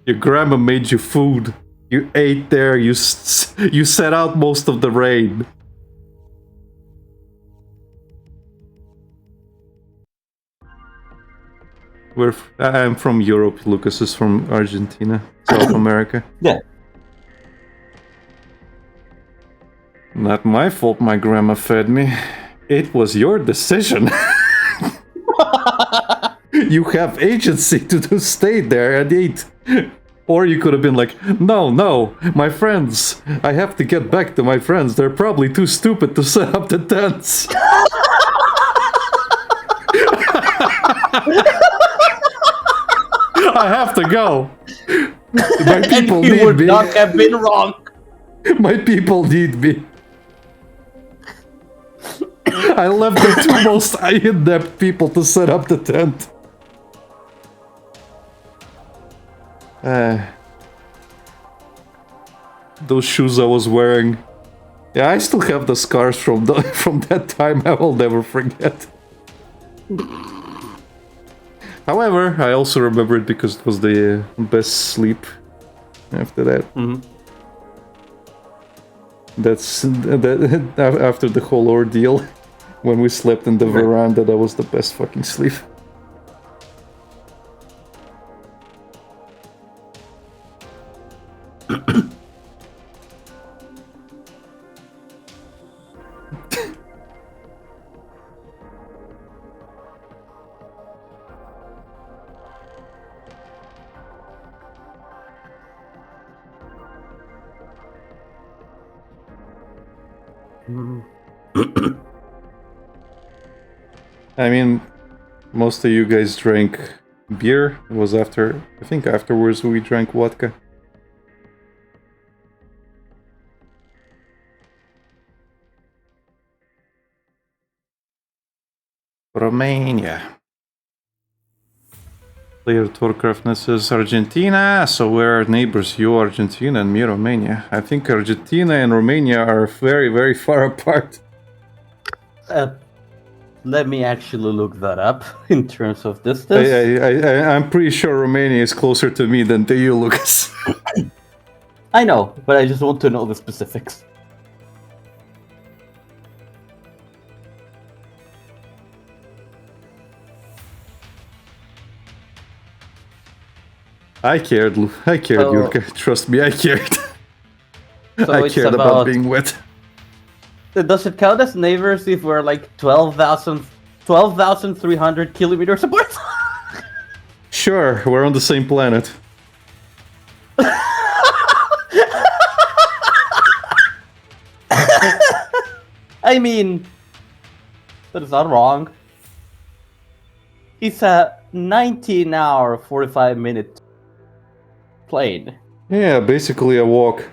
Your grandma made you food. You ate there, you set out most of the rain. I'm from Europe, Lucas is from Argentina, South America. Yeah. Not my fault my grandma fed me. It was your decision. You have agency to stay there and eat. Or you could have been like, no, my friends. I have to get back to my friends. They're probably too stupid to set up the tents. I have to go. My people and need would me. not have been wrong. My people need me. I left the 2 most in-depth people to set up the tent. Those shoes I was wearing. Yeah, I still have the scars from that time. I will never forget. However, I also remember it because it was the best sleep after that. Mm-hmm. After the whole ordeal, when we slept in the veranda, that was the best fucking sleep. I mean, most of you guys drank beer. It was I think afterwards we drank vodka. Romania. Player Torcraftness says Argentina, so we're neighbors, you Argentina and me Romania. I think Argentina and Romania are very, very far apart. Let me actually look that up in terms of distance. I'm pretty sure Romania is closer to me than to you, Lucas. I know, but I just want to know the specifics. I cared, So- Yurka. Trust me, I cared. So I it's cared about being wet. Does it count as neighbors if we're like 12,300 kilometers apart? Sure, we're on the same planet. I mean, that is not wrong. It's a 19-hour, 45-minute plane. Yeah, basically a walk.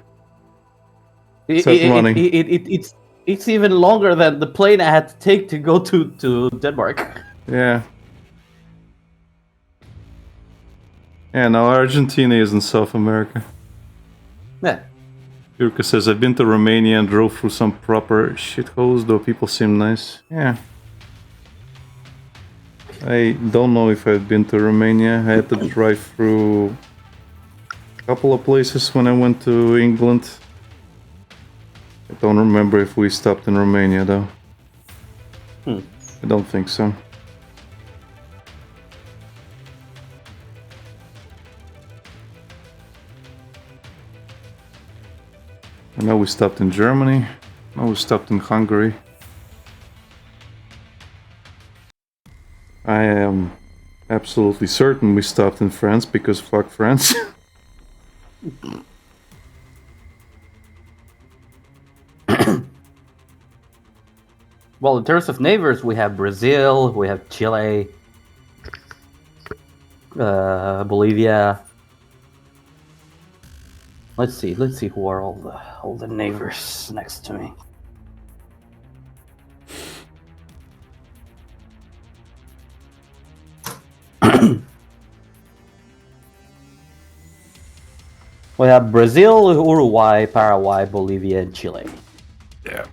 It- Set it- running. it's even longer than the plane I had to take to go to Denmark. Yeah. Yeah, no, Argentina is in South America. Yeah. Yurka says, I've been to Romania and drove through some proper shitholes, though people seem nice. Yeah. I don't know if I've been to Romania. I had to drive through a couple of places when I went to England. I don't remember if we stopped in Romania, though. I don't think so. I know we stopped in Germany. I know we stopped in Hungary. I am absolutely certain we stopped in France because fuck France. Well, in terms of neighbors, we have Brazil, we have Chile, Bolivia. Let's see who are all the neighbors next to me. We have Brazil, Uruguay, Paraguay, Bolivia, and Chile. Yeah.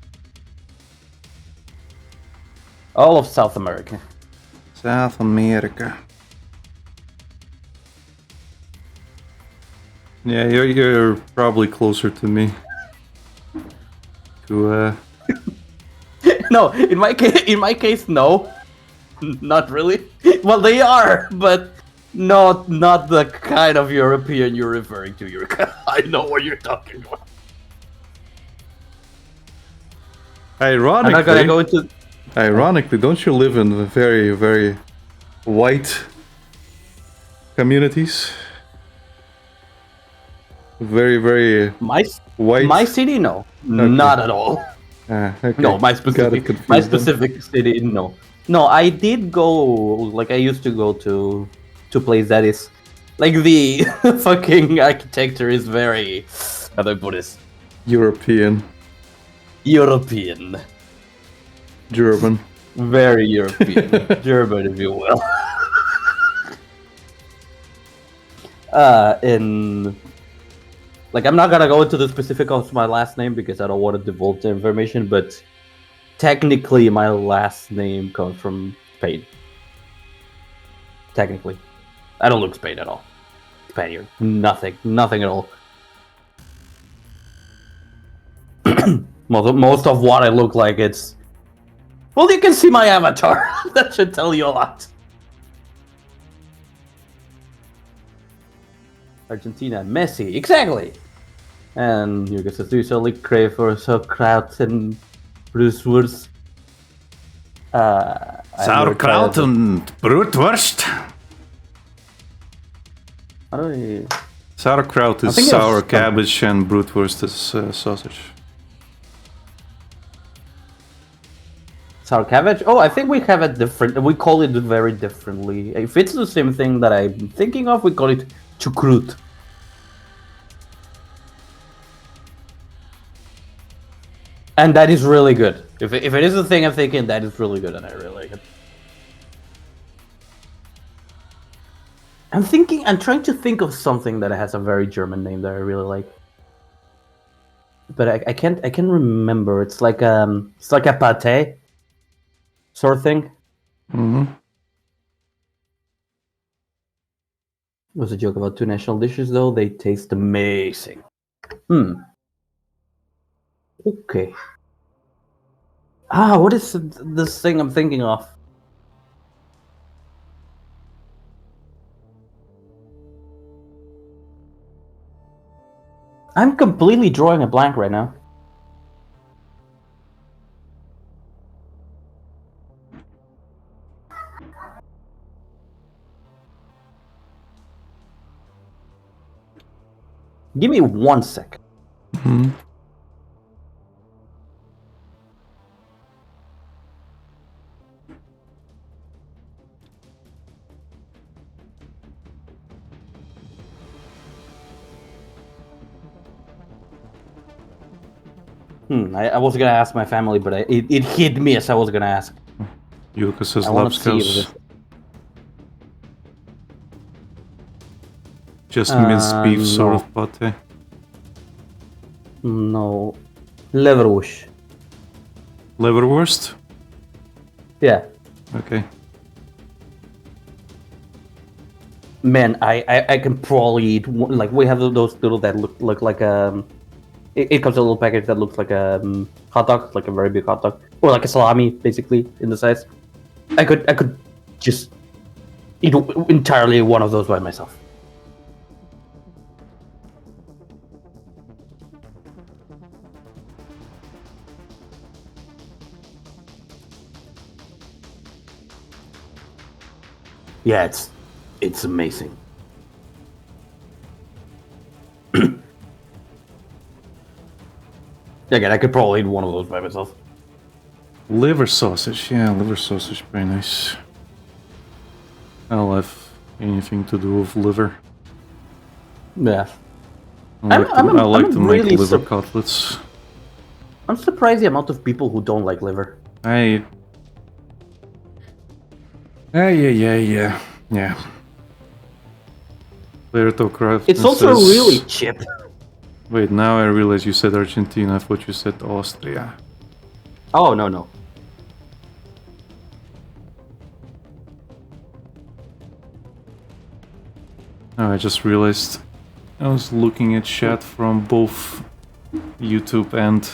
All of South America. South America. Yeah, you're probably closer to me. No, in my case, no, not really. Well, they are, but not the kind of European you're referring to. I know what you're talking about. Ironically, I'm not gonna go into. Ironically, don't you live in very, very white communities? Very, very white. My city, no, not at all. Okay. No, my Got it confused then. specific city, no. No, I did go. Like I used to go to place that is like the fucking architecture is very. How do I put this? European. European. German. Very European. German, if you will. In like I'm not gonna go into the specific of my last name because I don't want to divulge the information, but technically my last name comes from Spain. Technically. I don't look Spain at all. Spaniard. Nothing at all. Most of what I look like, it's... Well, you can see my avatar. That should tell you a lot. Argentina, Messi, exactly. And you guys do so like Krafer, Sauerkraut, and Bratwurst. Sauerkraut and Bratwurst. How do I... Sauerkraut I is think it was sour just- cabbage and Bratwurst is sausage. Sour cabbage? Oh, I think we have it different. We call it very differently. If it's the same thing that I'm thinking of, we call it chucrut. And that is really good. If it is the thing I'm thinking, that is really good, and I really like it. I'm trying to think of something that has a very German name that I really like. But I can't remember. It's like a pate sort of thing. Mm-hmm. It was a joke about two national dishes, though. They taste amazing. Okay. What is this thing I'm thinking of? I'm completely drawing a blank right now. Give me 1 sec. Hmm. I was gonna ask my family, but it hit me as I was gonna ask. Yurka says I want to see if lapskaus. it- Just minced beef sort no. of pate. No. Leverwurst. Liverwurst? Yeah. Okay. Man, I can probably eat like we have those little that look like it comes in a little package that looks like a hot dog, like a very big hot dog, or like a salami, basically in the size. I could just eat entirely one of those by myself. Yeah, it's amazing. Again, I could probably eat one of those by myself. Liver sausage. Yeah, liver sausage. Very nice. I'll have anything to do with liver. Yeah. I like to make really liver cutlets. I'm surprised the amount of people who don't like liver. Yeah. Craft. It's also really cheap. Wait, now I realize you said Argentina. I thought you said Austria. Oh, no. Oh, I just realized I was looking at chat from both YouTube and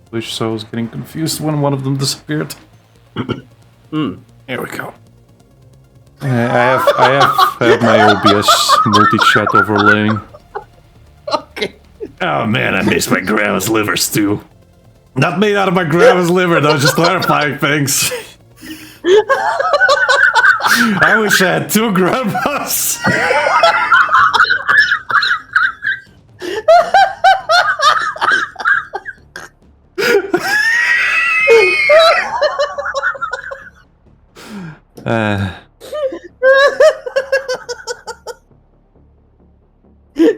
Twitch, so I was getting confused when one of them disappeared. Here we go. I have my OBS multi-chat overlaying. Okay. Oh man, I miss my grandma's liver stew. Not made out of my grandma's liver, though, just clarifying things. I wish I had 2 grandmas.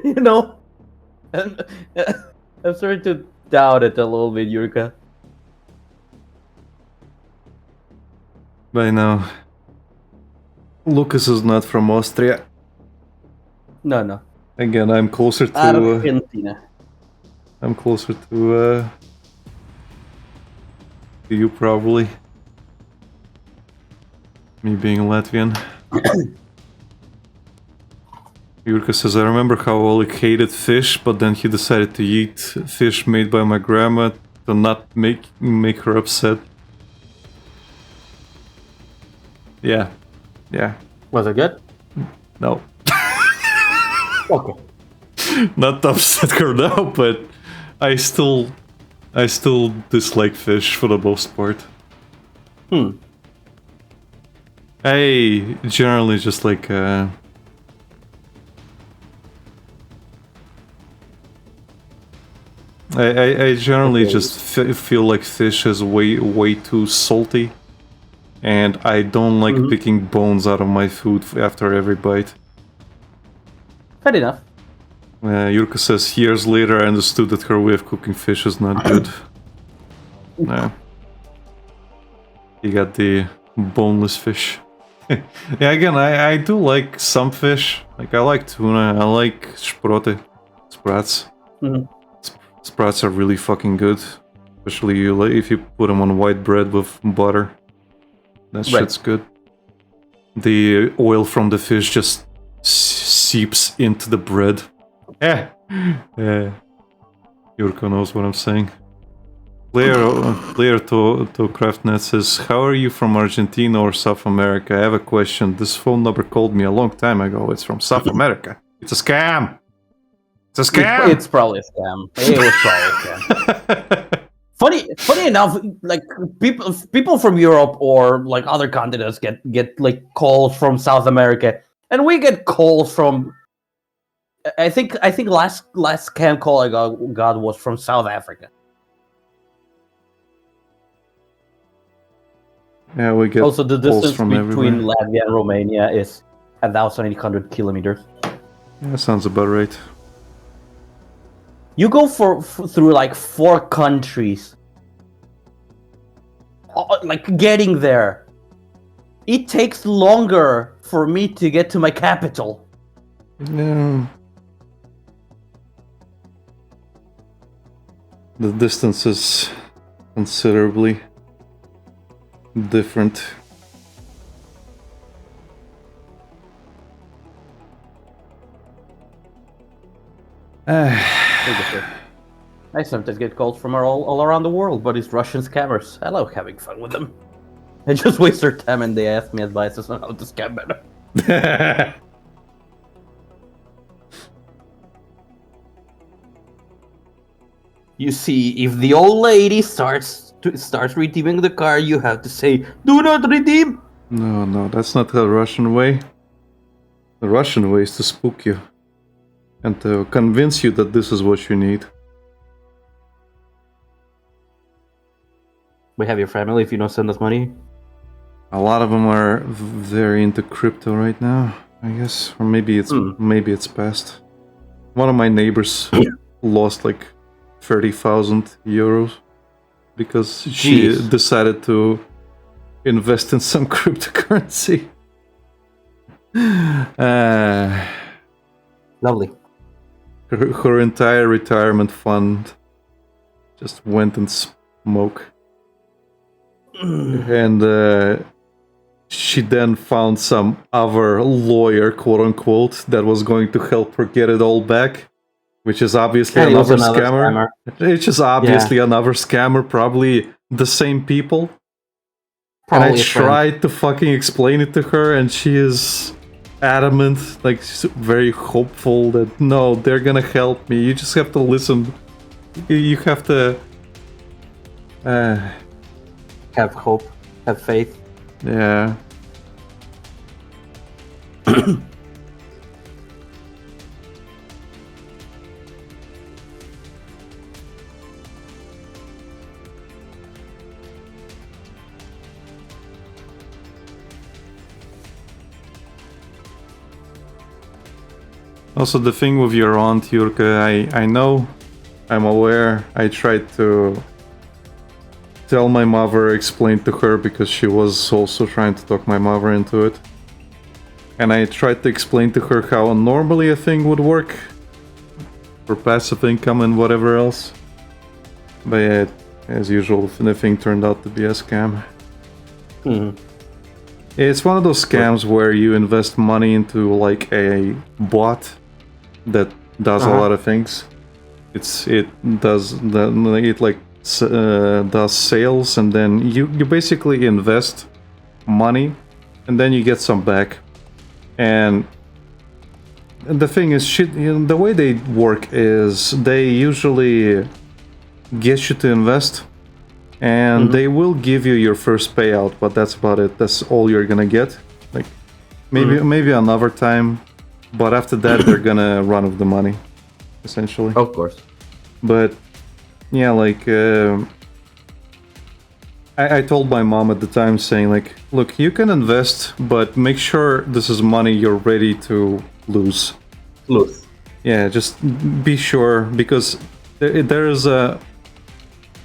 You know, and, I'm starting to doubt it a little bit, Yurka. By now, Lucas is not from Austria. No. Again, I'm closer to. Argentina. I'm closer to you probably. Me being Latvian. Yurka says, I remember how Oleg hated fish, but then he decided to eat fish made by my grandma to not make her upset. Yeah. Was it good? No. Okay. Not to upset her now, but I still dislike fish for the most part. I generally just like I generally just feel like fish is way too salty, and I don't like picking bones out of my food after every bite. Fair enough. Yurka says, years later I understood that her way of cooking fish is not good. No. You got the boneless fish. Yeah, again, I do like some fish. Like, I like tuna, I like sprote, sprats. Sprats are really fucking good. Especially if you put them on white bread with butter. That shit's good. The oil from the fish just seeps into the bread. Yeah. Yurko knows what I'm saying. Player to Craftnet says, how are you from Argentina or South America? I have a question. This phone number called me a long time ago. It's from South America. It's a scam! It's a scam. It's probably a scam. It was probably a scam. Funny enough, like people from Europe or like other continents get like calls from South America, and we get calls from. I think last scam call I got was from South Africa. Yeah, we get also the calls distance from between everywhere. Latvia and Romania is 1,800 kilometers. Yeah, sounds about right. You go through like 4 countries. Like getting there, it takes longer for me to get to my capital. Yeah. The distance is considerably different. I sometimes get calls from all around the world, but it's Russian scammers. I love having fun with them. I just waste their time and they ask me advices on how to scam better. You see, if the old lady starts redeeming the car, you have to say, "Do not redeem." No, that's not the Russian way. The Russian way is to spook you and to convince you that this is what you need. We have your family if you don't send us money. A lot of them are very into crypto right now, I guess, or maybe it's past. One of my neighbors lost like 30,000 euros because she decided to invest in some cryptocurrency. Lovely. Her entire retirement fund just went in smoke. And she then found some other lawyer, quote unquote, that was going to help her get it all back, which is obviously another scammer. It's just obviously another scammer, probably the same people. Probably and I tried to fucking explain it to her, and she is adamant, like she's very hopeful that no, they're gonna help me. You just have to listen. You have to have hope, have faith. Yeah. Also, the thing with your aunt, Jurka, I know, I'm aware, I tried to tell my mother, explain to her, because she was also trying to talk my mother into it. And I tried to explain to her how normally a thing would work for passive income and whatever else. But yeah, as usual, the thing turned out to be a scam. It's one of those scams where you invest money into like a bot that does a lot of things. It does sales, and then you basically invest money and then you get some back. And the thing is, the way they work is they usually get you to invest, and they will give you your first payout, but that's about it. That's all you're gonna get. Like maybe another time, but after that they're gonna run with the money, essentially. Of course. But yeah, like I told my mom at the time, saying like, look, you can invest, but make sure this is money you're ready to lose. Yeah, just be sure, because there is a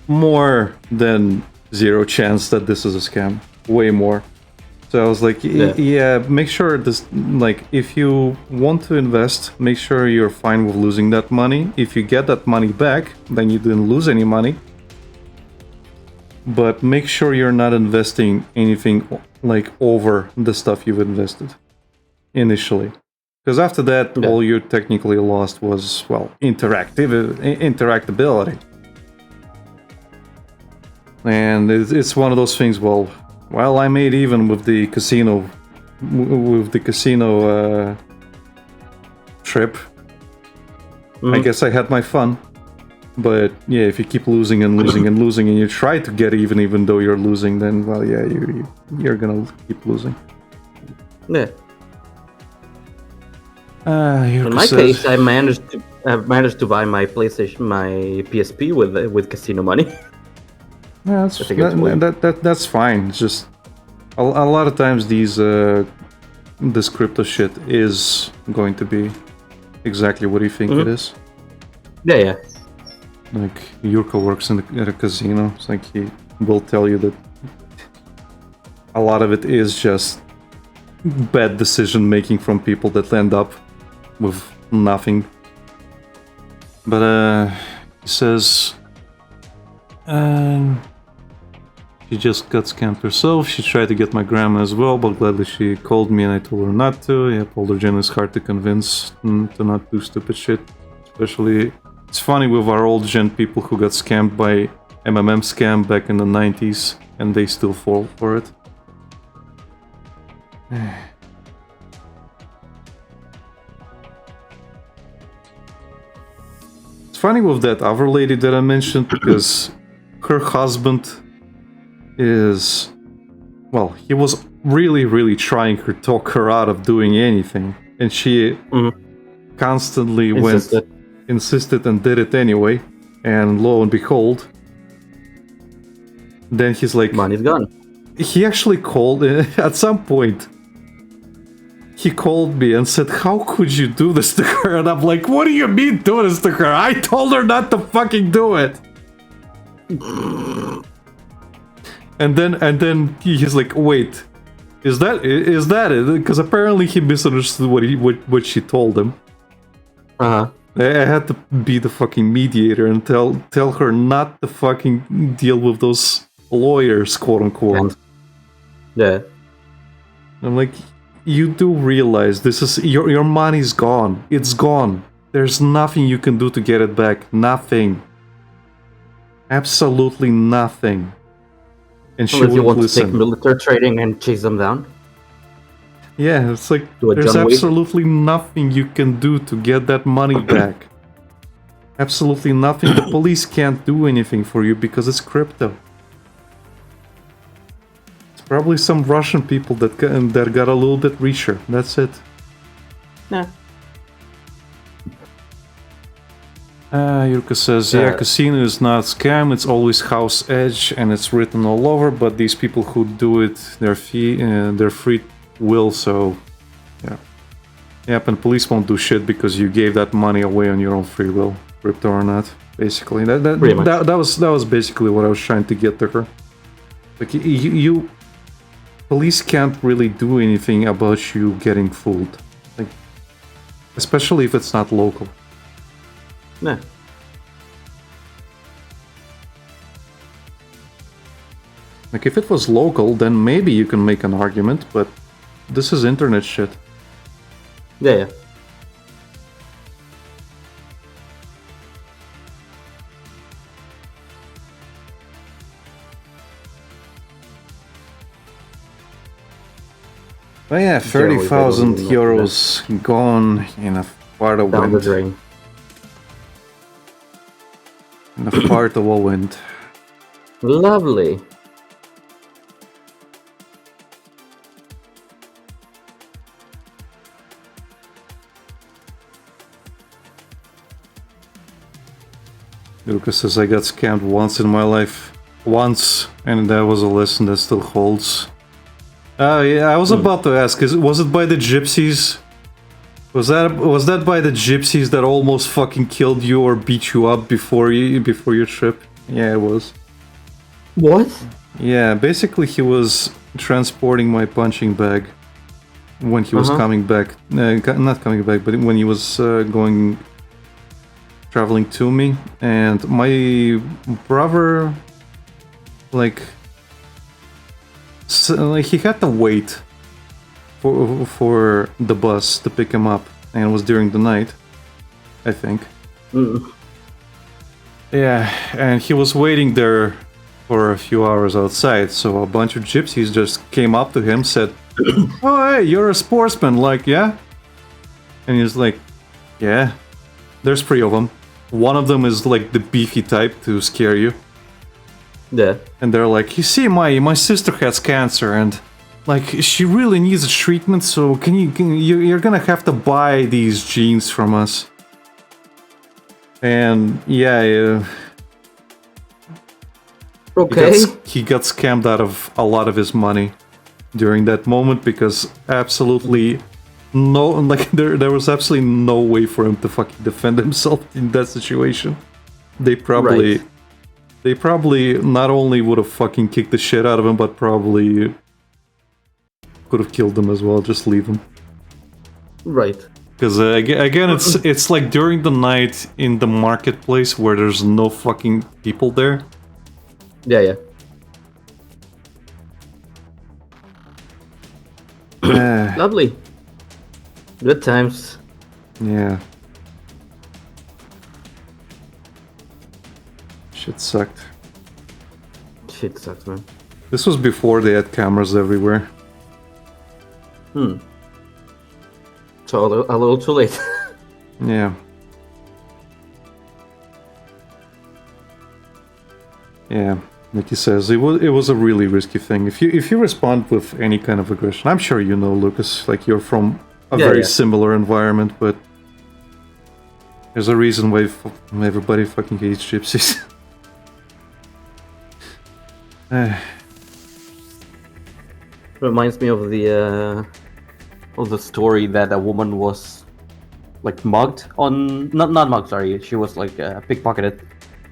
more than zero chance that this is a scam. Way more. So I was like, yeah, make sure this, like, if you want to invest, make sure you're fine with losing that money. If you get that money back, then you didn't lose any money. But make sure you're not investing anything like over the stuff you've invested initially. Because after that, all you technically lost was, well, interactability. And it's one of those things, well, I made even with the casino, trip. I guess I had my fun. But yeah, if you keep losing and losing and losing, and you try to get even though you're losing, then well, yeah, you're gonna keep losing. Yeah. In my case, I managed to buy my PlayStation, my PSP with casino money. Yeah, that's fine. It's just a lot of times this crypto shit is going to be exactly what you think it is. Yeah. Like Yurko works at a casino. It's like he will tell you that a lot of it is just bad decision making from people that end up with nothing. But he says she just got scammed herself. She tried to get my grandma as well, but gladly she called me and I told her not to. Yep, older gen is hard to convince to not do stupid shit. Especially, it's funny with our old gen people who got scammed by MMM scam back in the 90s and they still fall for it. It's funny with that other lady that I mentioned because her husband is, well, he was really trying to talk her out of doing anything, and she constantly insisted and did it anyway, and lo and behold, then he's like, money's gone. He actually called at some point. He called me and said, "How could you do this to her?" And I'm like, "What do you mean do this to her? I told her not to fucking do it." And then he's like, "Wait, is that it?" Because apparently he misunderstood what she told him. I had to be the fucking mediator and tell her not to fucking deal with those lawyers, quote unquote. Yeah. I'm like, you do realize this is your money's gone. It's gone. There's nothing you can do to get it back. Nothing. Absolutely nothing. And she Unless you wouldn't want listen. to take military trading and chase them down. Yeah, it's like there's absolutely nothing you can do to get that money back. Absolutely nothing. The police can't do anything for you because it's crypto. It's probably some Russian people that got a little bit richer. That's it. Yeah. Yurka says, yeah, casino is not scam, it's always house edge and it's written all over, but these people who do it, they're free will, so yeah. Yep, and police won't do shit because you gave that money away on your own free will, crypto or not, basically. That was basically what I was trying to get to her. Like, you police can't really do anything about you getting fooled. Like, especially if it's not local. Yeah. Like, if it was local, then maybe you can make an argument, but this is internet shit. Yeah. But yeah, 30,000 euros gone in a fart of down wind. the drain. In a fart of a wind. Lovely. Lucas says, I got scammed once in my life. Once, and that was a lesson that still holds. Yeah, I was about to ask, was it by the gypsies? Was that by the gypsies that almost fucking killed you or beat you up before your trip? Yeah, it was. What? Yeah, basically he was transporting my punching bag when he was coming back. Not coming back, but when he was traveling to me, and my brother, like he had to wait for the bus to pick him up, and it was during the night, I think. Yeah, and he was waiting there for a few hours outside, so a bunch of gypsies just came up to him, said, "Oh, hey, you're a sportsman, like, yeah?" And he was like, "Yeah." There's 3 of them. One of them is like the beefy type to scare you. Yeah. And they're like, you see, my sister has cancer, and like she really needs a treatment. So you're gonna have to buy these genes from us. And yeah, Okay. he got scammed out of a lot of his money during that moment because absolutely no, like there was absolutely no way for him to fucking defend himself in that situation. They probably not only would have fucking kicked the shit out of him, but probably could have killed him as well. Just leave him. Right. Because again, it's like during the night in the marketplace where there's no fucking people there. Yeah. Lovely. Good times. Yeah. Shit sucked. Shit sucks, man. This was before they had cameras everywhere. So a little too late. Yeah. Yeah, like he says, it was a really risky thing. If you respond with any kind of aggression, I'm sure you know, Lucas, like you're from a very similar environment, but there's a reason why everybody fucking hates gypsies. Reminds me of the story that a woman was like mugged on not mugged, sorry, she was like pickpocketed.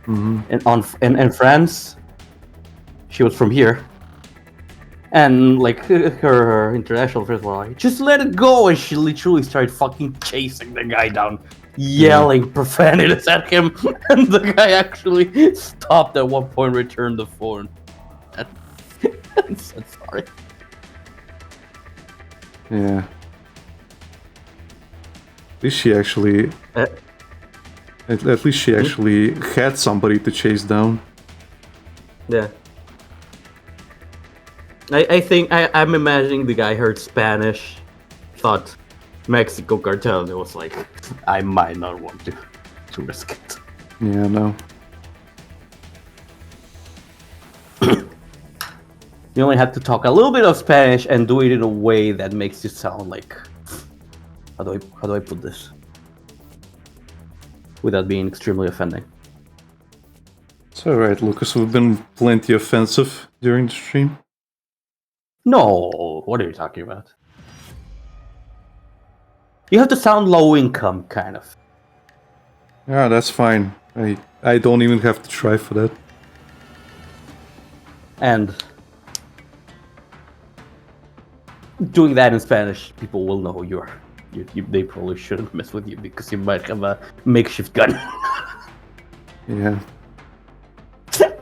In France. She was from here, and like her international friends were like, "Just let it go!" And she literally started fucking chasing the guy down, yelling profanities at him, and the guy actually stopped at one point, returned the phone, and said sorry. Yeah. At least she actually. At least she actually had somebody to chase down. Yeah. I think I'm imagining the guy heard Spanish, thought Mexico cartel, and it was like, I might not want to risk it. Yeah, no. You only have to talk a little bit of Spanish and do it in a way that makes you sound like, how do I put this without being extremely offending? It's alright, Lucas, we've been plenty offensive during the stream. No, what are you talking about? You have to sound low income, kind of. Yeah, that's fine. I don't even have to try for that. And doing that in Spanish, people will know who you are. They probably shouldn't mess with you because you might have a makeshift gun. Yeah.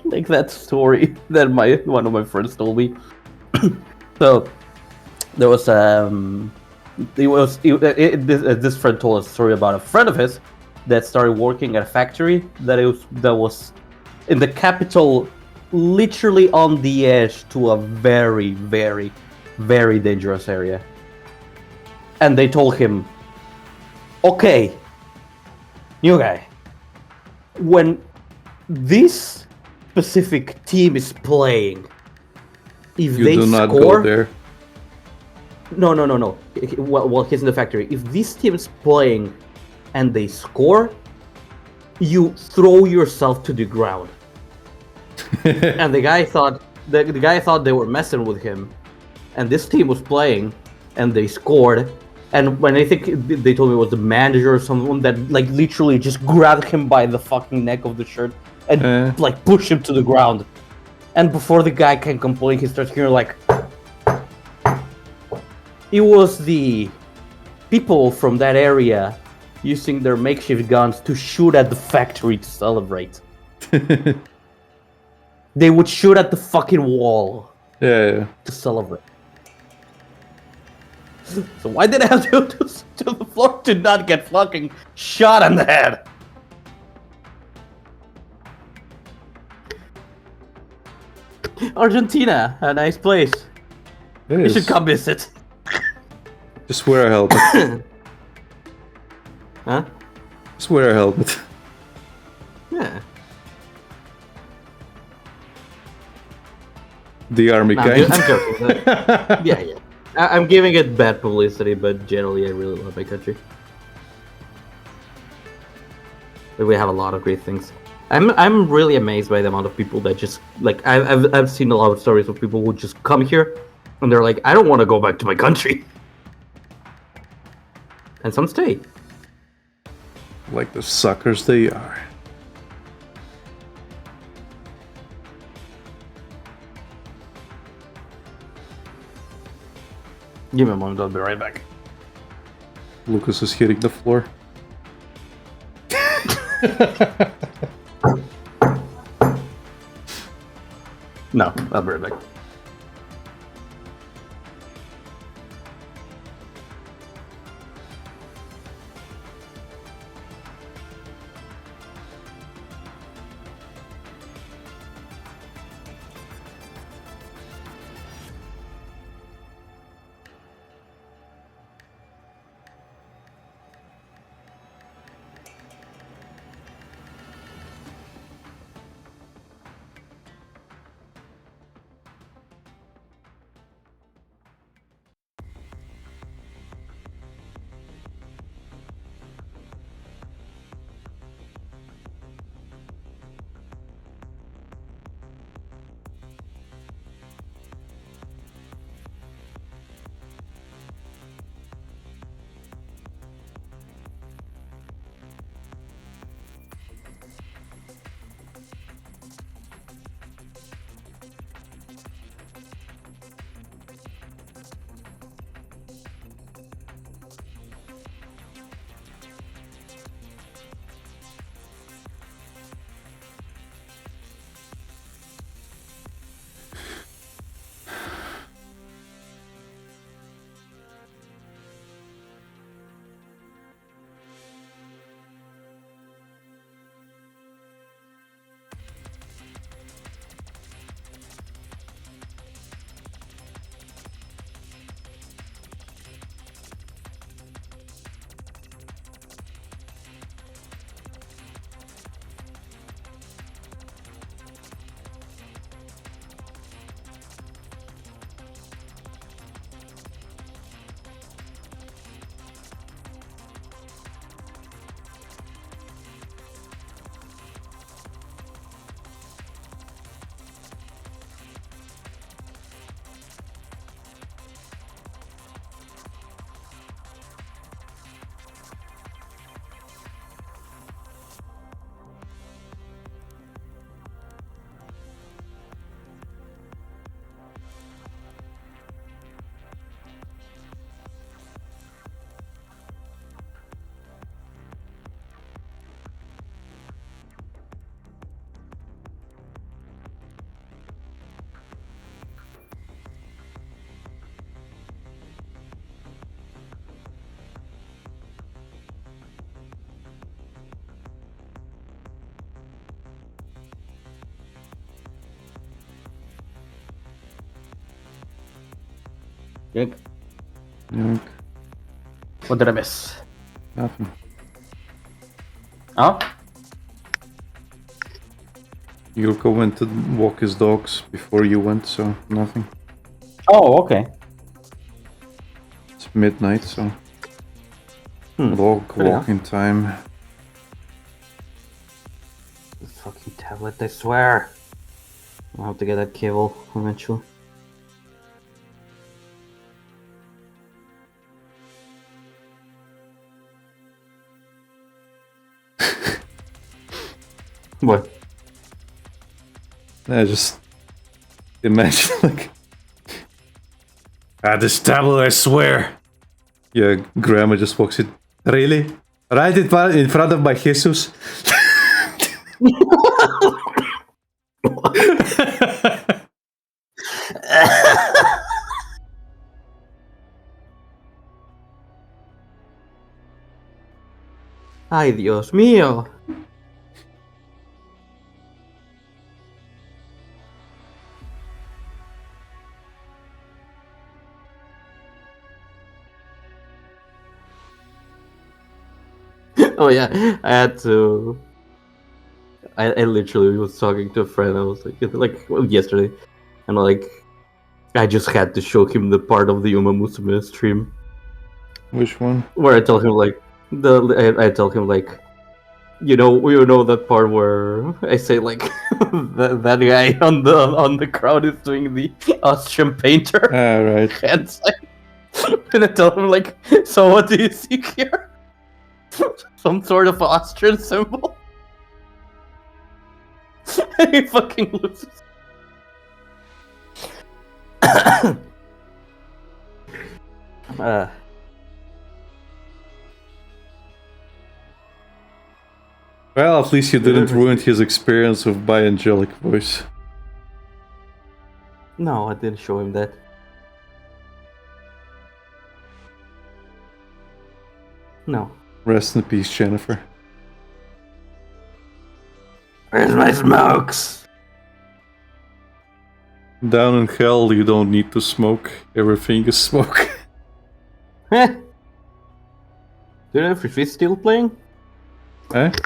Like that story that one of my friends told me. So there was this friend told us a story about a friend of his that started working at a factory that was in the capital, literally on the edge to a very, very, very dangerous area. And they told him, okay, new guy, when this specific team is playing, if You they do not score, go there. No. Well, he's in the factory. If this team is playing and they score, you throw yourself to the ground. And the guy thought they were messing with him, and this team was playing, and they scored. And when I think they told me it was the manager or someone that like literally just grabbed him by the fucking neck of the shirt and like pushed him to the ground. And before the guy can complain, he starts hearing like, it was the people from that area using their makeshift guns to shoot at the factory to celebrate. They would shoot at the fucking wall. Yeah. To celebrate. So why did I have to go to the floor to not get fucking shot in the head? Argentina, a nice place. You should come visit. Just wear a helmet. Huh? Just wear a helmet. Yeah. The army No, kind. I'm joking. Yeah. I'm giving it bad publicity, but generally I really love my country. But we have a lot of great things. I'm really amazed by the amount of people that just like I've seen a lot of stories of people who just come here and they're like, I don't want to go back to my country. And some stay. Like the suckers they are. Give me a moment, I'll be right back. Lucas is hitting the floor. No, I'll be right back. Yank. Yoink. What did I miss? Nothing. Oh? Yurko went to walk his dogs before you went, so nothing. Oh, okay. It's midnight, so Hmm. dog Fair enough. walking time. This fucking tablet, I swear. I'll have to get that cable eventually. What? I just imagine like this tablet, I swear. Yeah, grandma just walks in. Really? Right in front of my Jesus? Ay, Dios mío. Oh yeah, I had to. I literally was talking to a friend. I was well, yesterday, and like, I just had to show him the part of the Uma Musume stream Which one? where I tell him like I tell him like, you know that part where I say like that guy on the crowd is doing the Austrian painter Ah, right. hand sign, and I tell him like, so what do you see here? Some sort of Austrian symbol. He fucking loses. uh, Well, at least you didn't ruin his experience with bi-angelic voice. no, I didn't show him that. No. Rest in peace, Jennifer. Where's my smokes? Down in hell, you don't need to smoke. Everything is smoke. Heh. Do you know if Reese still playing? Eh? Do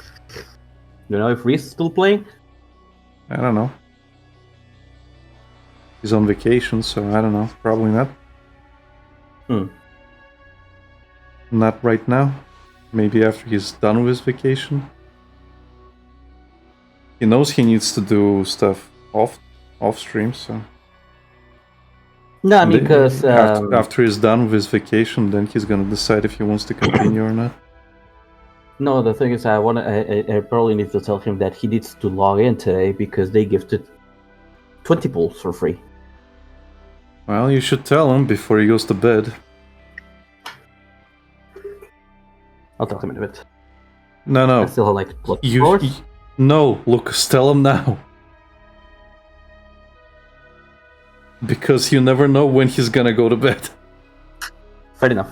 you know if Reese still playing? I don't know. He's on vacation, so I don't know. Probably not. Not right now. Maybe after he's done with his vacation. He knows he needs to do stuff off stream, so... No, I mean, because after he's done with his vacation, then he's gonna decide if he wants to continue or not. no, the thing is, I probably need to tell him that he needs to log in today because they gifted 20 pulls for free. Well, you should tell him before he goes to bed. I'll tell him in a bit. No. I still have like plus You, hours. no, Lucas, tell him now. Because you never know when he's gonna go to bed. Fair enough.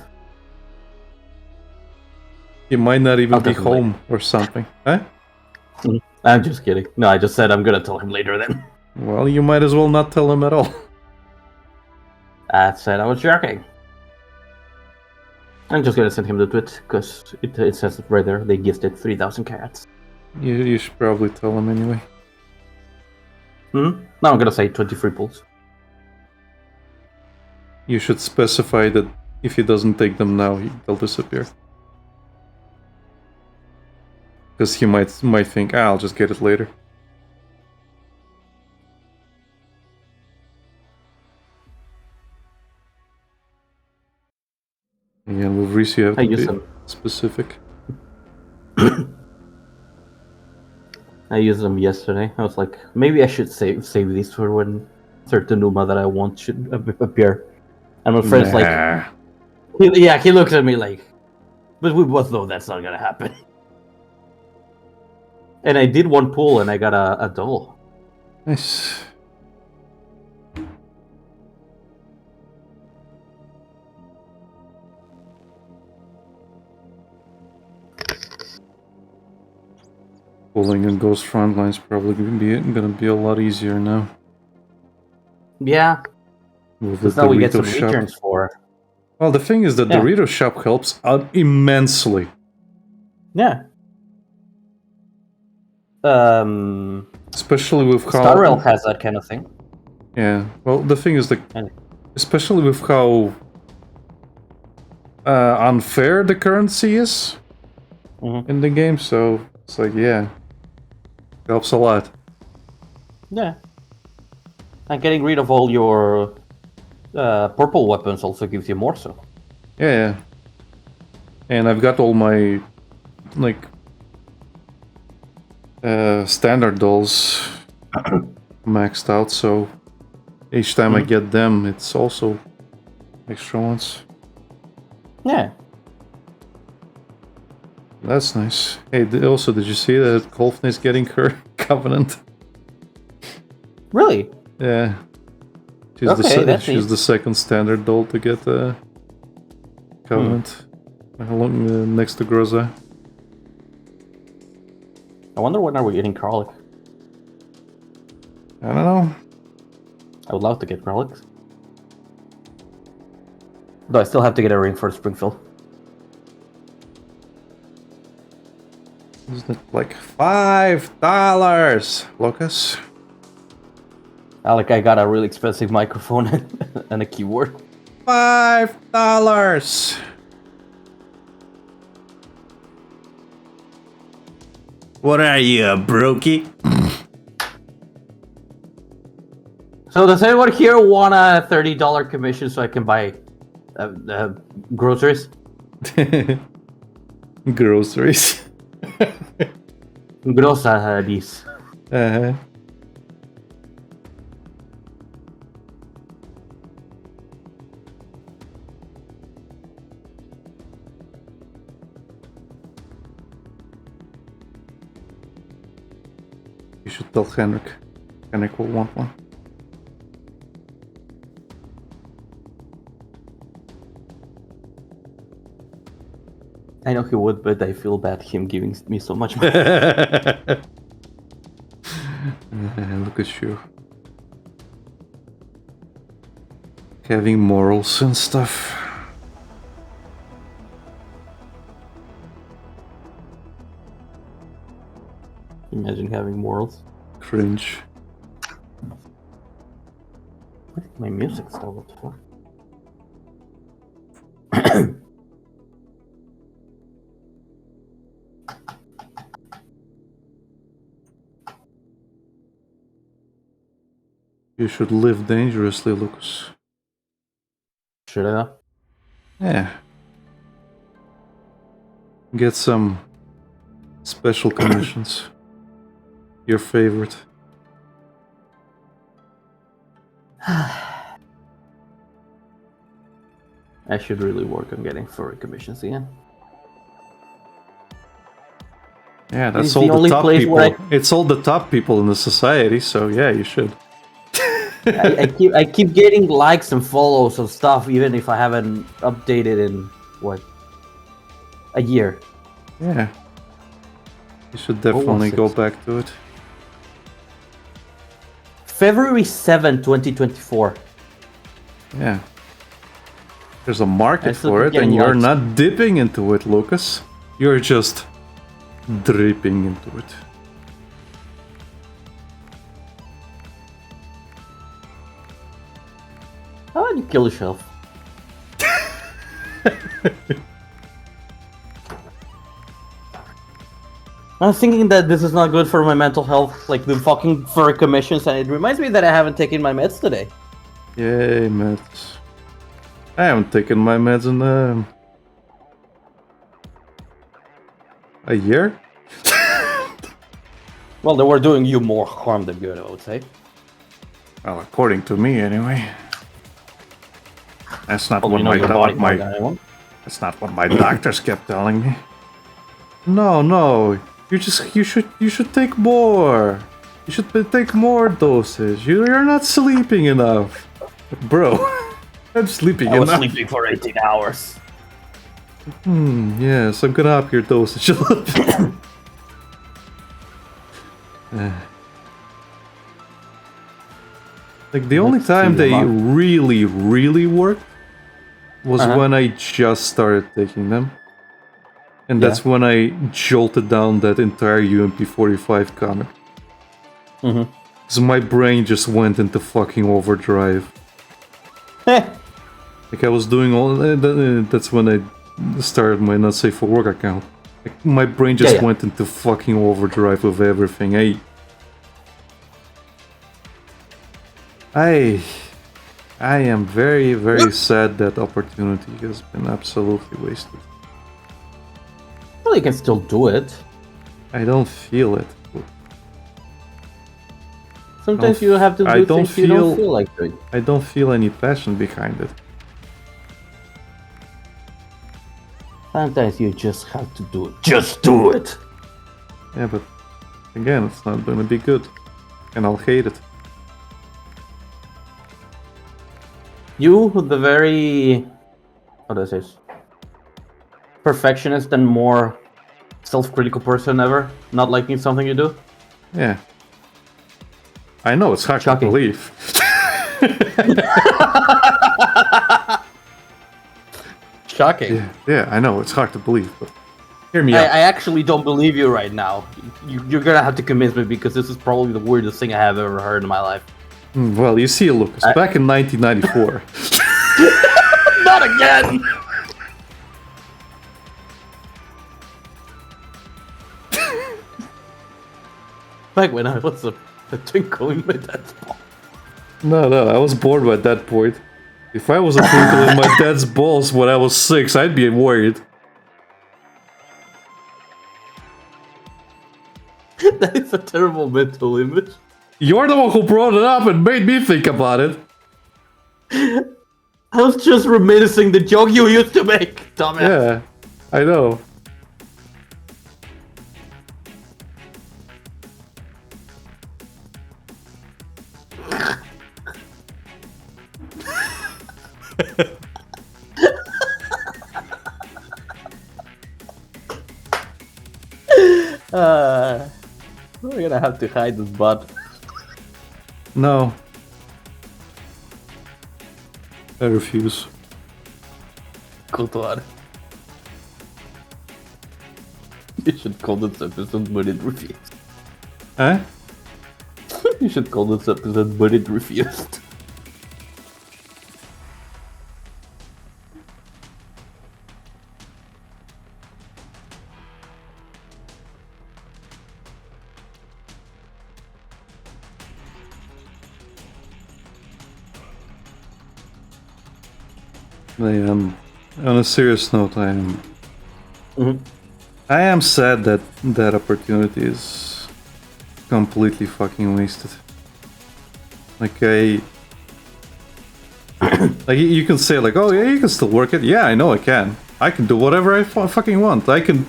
He might not even I'll be tell him home or something. Eh? I'm just kidding. No, I just said I'm gonna tell him later then. Well, you might as well not tell him at all. I said I was joking. I'm just gonna send him the tweet because it says it right there. They gifted 3,000 carats. You should probably tell him anyway. Now I'm gonna say 23 pulls. You should specify that if he doesn't take them now, they'll disappear. Because he might think, I'll just get it later. Again, with Reese, you have to be specific. I used them yesterday. I was like, maybe I should save these for when certain Uma that I want should appear. And my friend's like, he looks at me like, but we both know that's not gonna happen. And I did one pull and I got a double. Nice. Pulling in Ghost Frontline's probably gonna be a lot easier now. Yeah. Because now we get some returns for. Well, the thing is that the Dorito shop helps out immensely. Yeah. Especially with how Star Rail has that kind of thing. Yeah. Well, the thing is that, especially with how unfair the currency is in the game, so it's like, yeah, it helps a lot. Yeah. And getting rid of all your purple weapons also gives you more, so. Yeah. And I've got all my, like, standard dolls maxed out, so each time I get them, it's also extra ones. Yeah. That's nice. Hey, also, did you see that Golfney's getting her Covenant? Really? Yeah. She's the second standard doll to get a Covenant. Along next to Groza. I wonder when are we getting Kralik? I don't know. I would love to get Kralik. Though I still have to get a ring for Springfield. Isn't it like $5, Lucas? Alec, I got a really expensive microphone and a keyboard. $5. What are you, a brokey? So does anyone here want a $30 commission so I can buy groceries? Groceries. Groceries. Uh-huh. You should tell Henrik. Henrik will want one. I know he would, but I feel bad him giving me so much money. Look at you. Having morals and stuff. Imagine having morals. Cringe. Where did my music stop? What the fuck? You should live dangerously, Lucas. Should I? Yeah. Get some special commissions. Your favorite. I should really work on getting furry commissions again. Yeah, that's It's all the the only top place people. where It's all the top people in the society, so yeah, you should. I keep getting likes and follows of stuff, even if I haven't updated in what, a year. Yeah. You should definitely go back to it. February 7, 2024. Yeah. There's a market still for keep it, getting and you're likes. not dipping into it, Lucas. You're just dripping into it. How about you kill yourself? I was thinking that this is not good for my mental health, like the fucking furry commissions, and it reminds me that I haven't taken my meds today. Yay, meds. I haven't taken my meds in a year? Well, they were doing you more harm than good, I would say. Well, according to me, anyway. That's not Well, what you know my your body more than anyone. that's not what my doctors kept telling me. No, you should take more. You should take more dosage. You're not sleeping enough, bro. I'm sleeping I was enough. sleeping for 18 hours. Yes, I'm gonna up your dosage a little bit. Like the only Let's time see, they Lamar. really worked was Uh-huh. when I just started taking them. And Yeah. that's when I jolted down that entire UMP45 comic. Mm-hmm. So my brain just went into fucking overdrive. Like I was doing all that's when I started my Not Safe for Work account. Like my brain just Yeah. went into fucking overdrive with everything. I am very sad that opportunity has been absolutely wasted. Well, you can still do it. I don't feel it. Sometimes you have to do I don't things you don't feel- feel like doing. I don't feel any passion behind it. Sometimes you just have to do it. Just do it! Yeah, but again, it's not gonna be good. And I'll hate it. You, the very... What do I say? Perfectionist and more self-critical person ever, not liking something you do? Yeah. I know, it's hard Shocking. to believe. Shocking. Yeah, I know, it's hard to believe, but Hear me I out. actually don't believe you right now. You're gonna have to convince me because this is probably the weirdest thing I have ever heard in my life. Well, you see, Lucas, back in 1994. Not again! Back when I was a twinkle in my dad's ball. No, I was bored at that point. If I was a twinkle in my dad's balls when I was 6, I'd be worried. That is a terrible mental image. You're the one who brought it up and made me think about it. I was just reminiscing the joke you used to make, dumbass. Yeah, I know. We're gonna have to hide this butt. No. I refuse. Kultuar. You should call this episode But It Refused. Huh? You should call this episode But It Refused. On a serious note, I am. Mhm. I am sad that that opportunity is completely fucking wasted. Like like you can say like, oh yeah, you can still work it. Yeah, I know I can. I can do whatever I fucking want. I can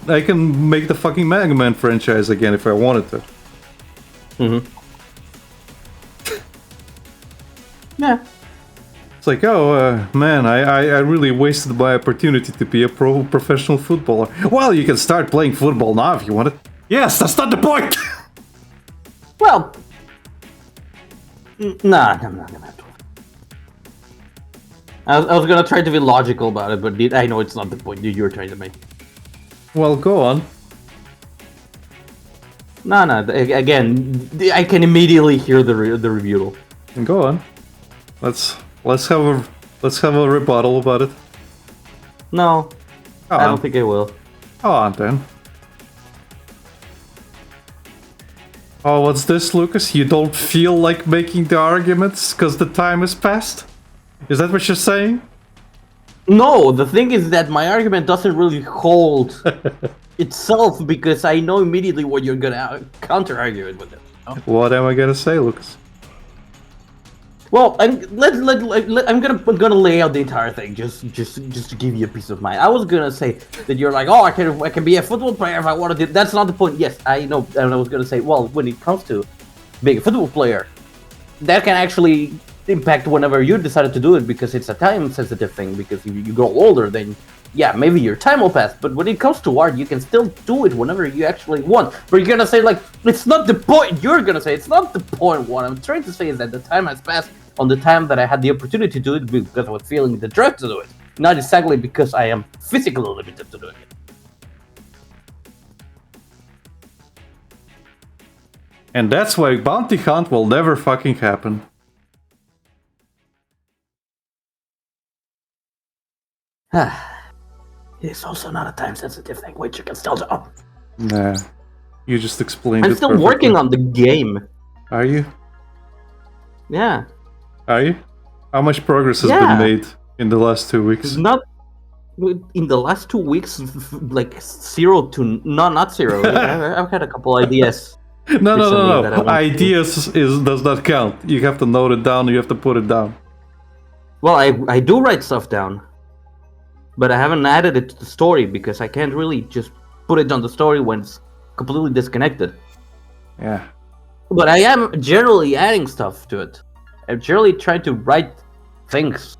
make the fucking Mega Man franchise again if I wanted to. Mm-hmm. Yeah. It's like, oh man, I really wasted my opportunity to be a professional footballer. Well, you can start playing football now if you want it. Yes, that's not the point. Well. Nah, I'm not gonna have to. I was gonna try to be logical about it, but I know it's not the point you were trying to make. Well, go on. No, again, I can immediately hear the rebuttal. Go on. Let's have a rebuttal about it. No, Go I on. don't think I will. Go on then. Oh, what's this, Lucas? You don't feel like making the arguments because the time has passed? Is that what you're saying? No, the thing is that my argument doesn't really hold itself because I know immediately what you're gonna counter argue it with it. What am I gonna say, Lucas? Well, I'm gonna lay out the entire thing just to give you a peace of mind. I was gonna say that you're like, oh, I can be a football player if I want to do. That's not the point. Yes, I know. And I was gonna say, well, when it comes to being a football player, that can actually impact whenever you decided to do it because it's a time sensitive thing. Because if you grow older, then yeah, maybe your time will pass. But when it comes to art, you can still do it whenever you actually want. But you're gonna say like, it's not the point. You're gonna say it's not the point. What I'm trying to say is that the time has passed on the time that I had the opportunity to do it because I was feeling the drive to do it, not exactly because I am physically limited to doing it. And that's why Bounty Hunt will never fucking happen. It's also not a time-sensitive thing, which you can still do. Nah. You just explained I'm it still perfectly. working on the game. Are you? Yeah. Are you? How much progress has Yeah. been made in the last 2 weeks? Not in the last 2 weeks, like 0 to not 0. I've had a couple ideas. No. that I want to Ideas does not count. You have to note it down. You have to put it down. Well, I do write stuff down, but I haven't added it to the story because I can't really just put it on the story when it's completely disconnected. Yeah. But I am generally adding stuff to it. I'm generally trying to write things.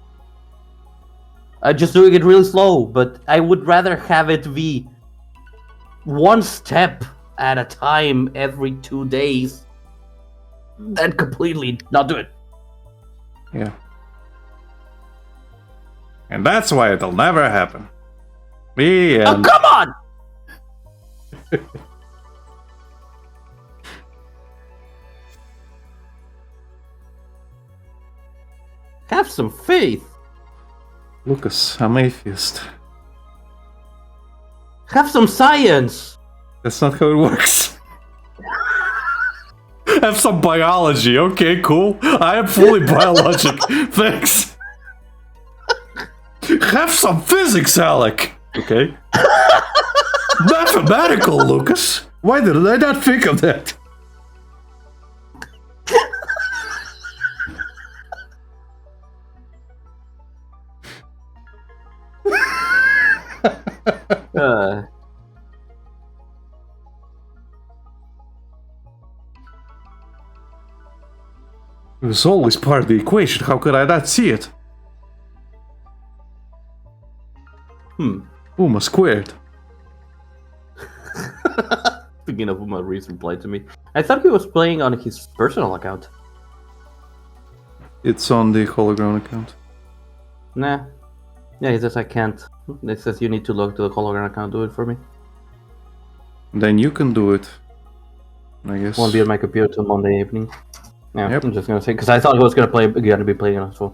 I'm just doing it really slow, but I would rather have it be one step at a time every 2 days than completely not do it. Yeah. And that's why it'll never happen. Me Oh, and come on! Have some faith. Lucas, I'm atheist. Have some science. That's not how it works. Have some biology. Okay, cool. I am fully biologic. Thanks. Have some physics, Alec. Okay. Mathematical, Lucas. Why did I not think of that? It was always part of the equation. How could I not see it? Uma squared. Speaking of Uma, Reese replied to me. I thought he was playing on his personal account. It's on the hologram account. Nah. Yeah, he says I can't. It says you need to log to the hologram account. Do it for me. Then you can do it. I guess. Won't be on my computer till Monday evening. Yeah, Yep. I'm just gonna say because I thought he was gonna be playing on so.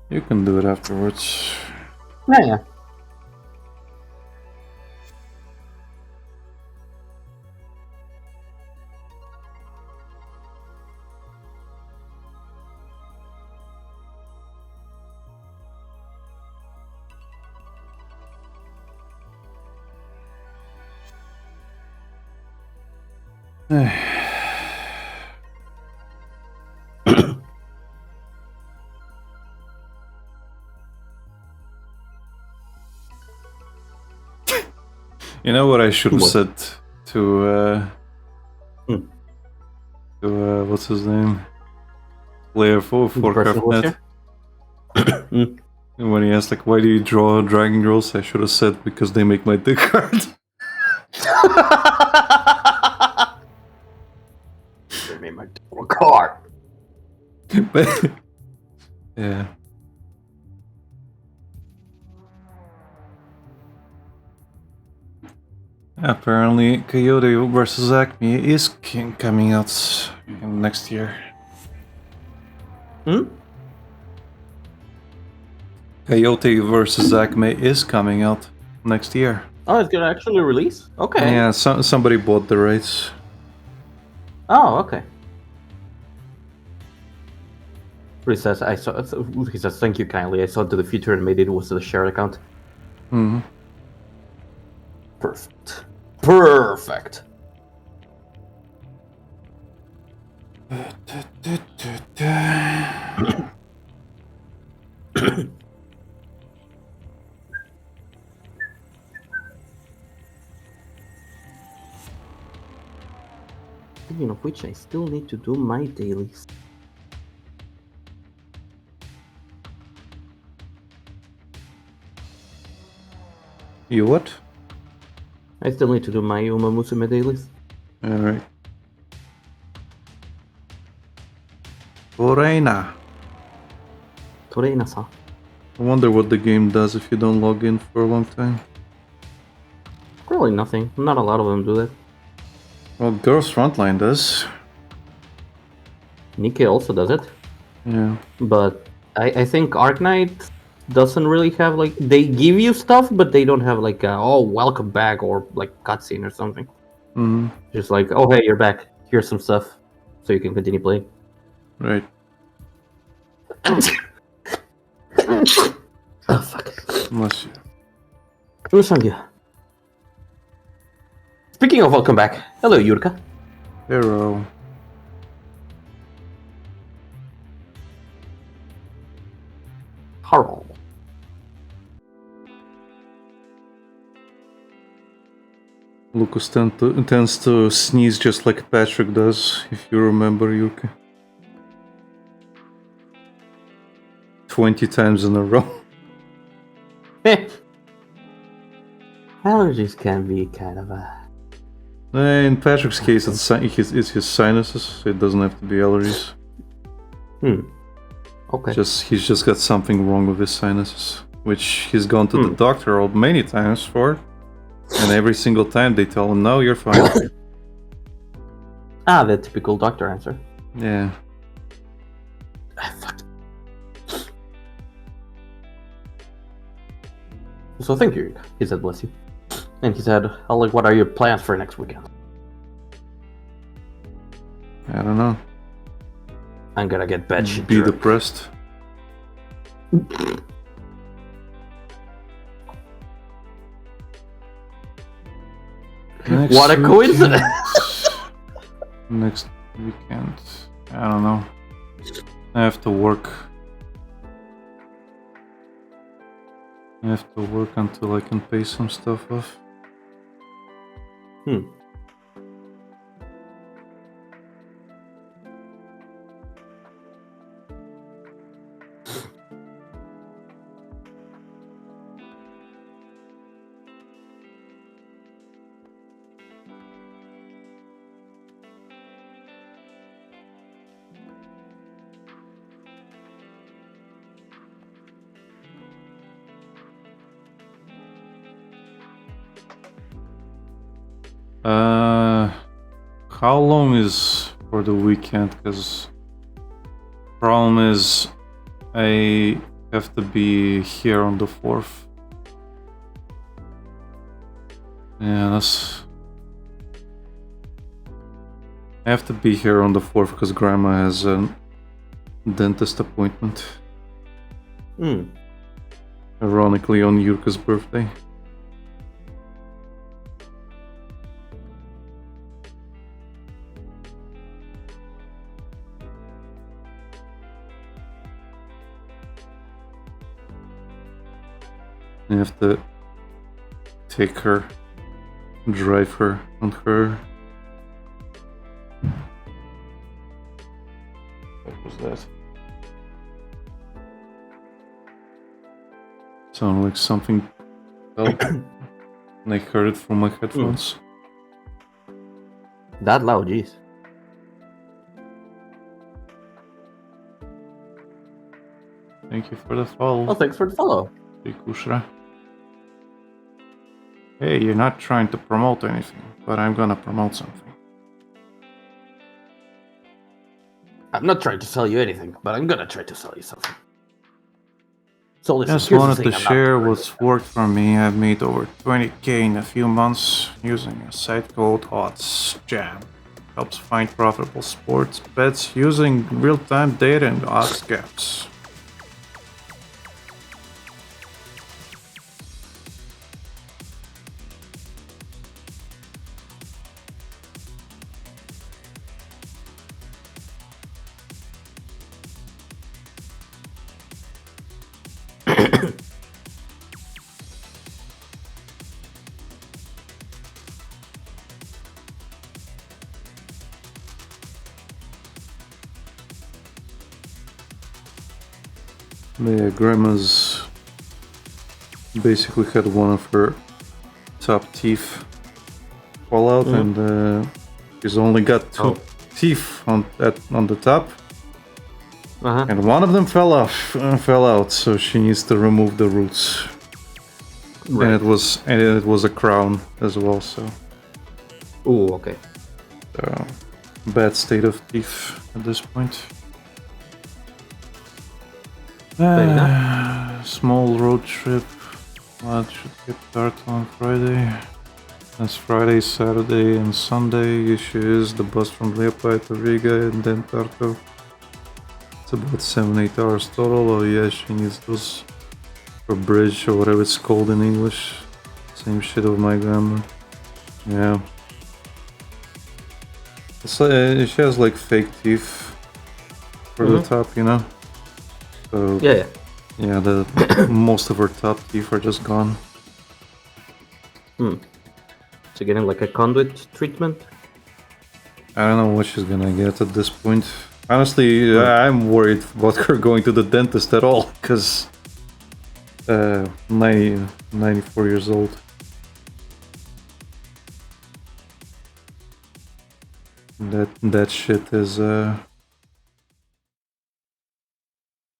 You can do it afterwards. Yeah. You know what I should have What? said to what's his name? Player for Warcraft.net. When he asked like, why do you draw dragon girls? I should have said because they make my dick hard. They made my car. Yeah. Apparently, Coyote vs. Acme is coming out next year. Coyote vs. Acme is coming out next year. Oh, it's gonna actually release? Okay. Yeah, somebody bought the rights. Oh, okay. He says, he says, thank you kindly. I saw into the future and made it was the shared account. Hmm. Perfect. Perfect. Speaking of which, I still need to do my dailies. You what? I still need to do my Uma Musume dailies. Alright. Orena. Toreina-san. I wonder what the game does if you don't log in for a long time. Probably nothing. Not a lot of them do that. Well, Girls Frontline does. Nikke also does it. Yeah. But I think Arknight doesn't really have like they give you stuff, but they don't have like oh welcome back or like cutscene or something. Mm-hmm. Just like oh hey you're back. Here's some stuff, so you can continue playing. Right. Oh fuck. Unless you... Lusangya. Speaking of welcome back, hello Yurka. Hero. Harl. Lucas tends to sneeze just like Patrick does, if you remember, Yuka. 20 times in a row. Allergies can be kind of a In Patrick's case, it's his sinuses, so it doesn't have to be allergies. Okay. He's just got something wrong with his sinuses, which he's gone to the doctor many times for, and every single time they tell him, "No, you're fine." The typical doctor answer. Yeah. Fuck. So thank you, he said, bless you. And he said, what are your plans for next weekend? I don't know. I'm gonna get bad shit Be drunk. depressed. What a coincidence! Next weekend, I don't know. I have to work. I have to work until I can pay some stuff off. How long is for the weekend? Because problem is I have to be here on the 4th. Yeah, I have to be here on the 4th because Grandma has a dentist appointment. Ironically on Yurka's birthday. I have to take her, drive her on her. What was that? Sounded like something fell, and I heard it from my headphones. That loud, jeez. Thank you for the follow. Oh, thanks for the follow. Kushra. Hey, you're not trying to promote anything, but I'm gonna promote something. I'm not trying to sell you anything, but I'm gonna try to sell you something. So listen, Just here's the wanted to thing, I'm share not- what's worked for me. I've made over 20k in a few months using a site called OddsJam. Helps find profitable sports bets using real-time data and odds gaps. Yeah, Grandma's basically had one of her top teeth fall out, and she's only got two teeth on the top, and one of them fell out. So she needs to remove the roots, Right. and it was a crown as well. So Ooh, okay. bad state of teeth at this point. Fair enough. Small road trip. That should get started on Friday. That's Friday, Saturday, and Sunday. Issue is the bus from Liepaja to Riga and then Tartu. It's about 7-8 hours total. Oh yeah, she needs those for bridge or whatever it's called in English. Same shit with my grandma. Yeah. It's she has like fake teeth for the top, you know. So Yeah. yeah, the most of her top teeth are just gone. So getting like a conduit treatment? I don't know what she's gonna get at this point. Honestly, I'm worried about her going to the dentist at all, because 94 years old. That shit is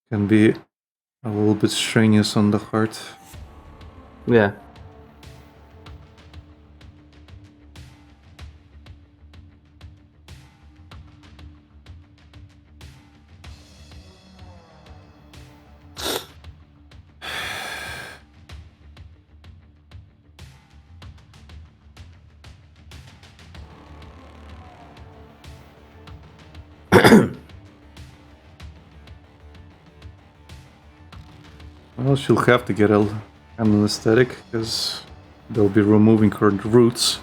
can be a little bit strenuous on the heart. Yeah. Well, she'll have to get an anesthetic because they'll be removing her roots.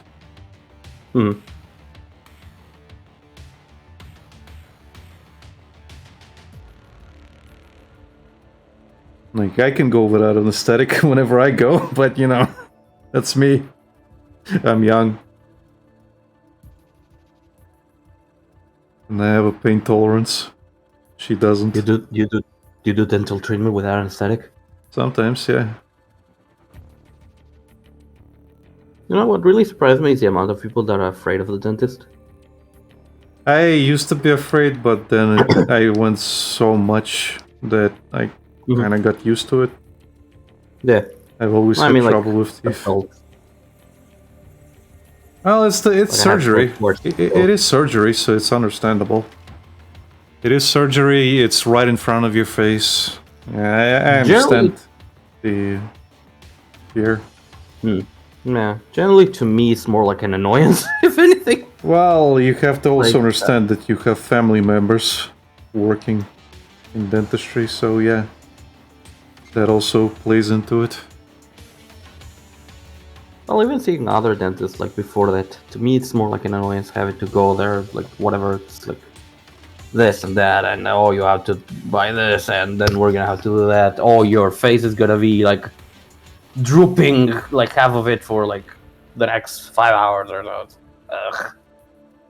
Hmm. Like, I can go without anesthetic whenever I go, but you know, that's me. I'm young. And I have a pain tolerance. She doesn't. You do dental treatment without anesthetic? Sometimes, yeah. You know what really surprised me is the amount of people that are afraid of the dentist. I used to be afraid, but then I went so much that I kind of got used to it. Yeah. I've always had trouble with teeth. Well, it's surgery. It is surgery, so it's understandable. It is surgery. It's right in front of your face. Yeah, I understand the fear. Yeah, generally to me it's more like an annoyance, if anything. Well, you have to also understand that you have family members working in dentistry, so yeah, that also plays into it. Well, even seeing other dentists like before that, to me it's more like an annoyance having to go there, like whatever, it's like this and that, and oh, you have to buy this, and then we're gonna have to do that. Oh, your face is gonna be like drooping, like half of it for like the next 5 hours or so. Ugh.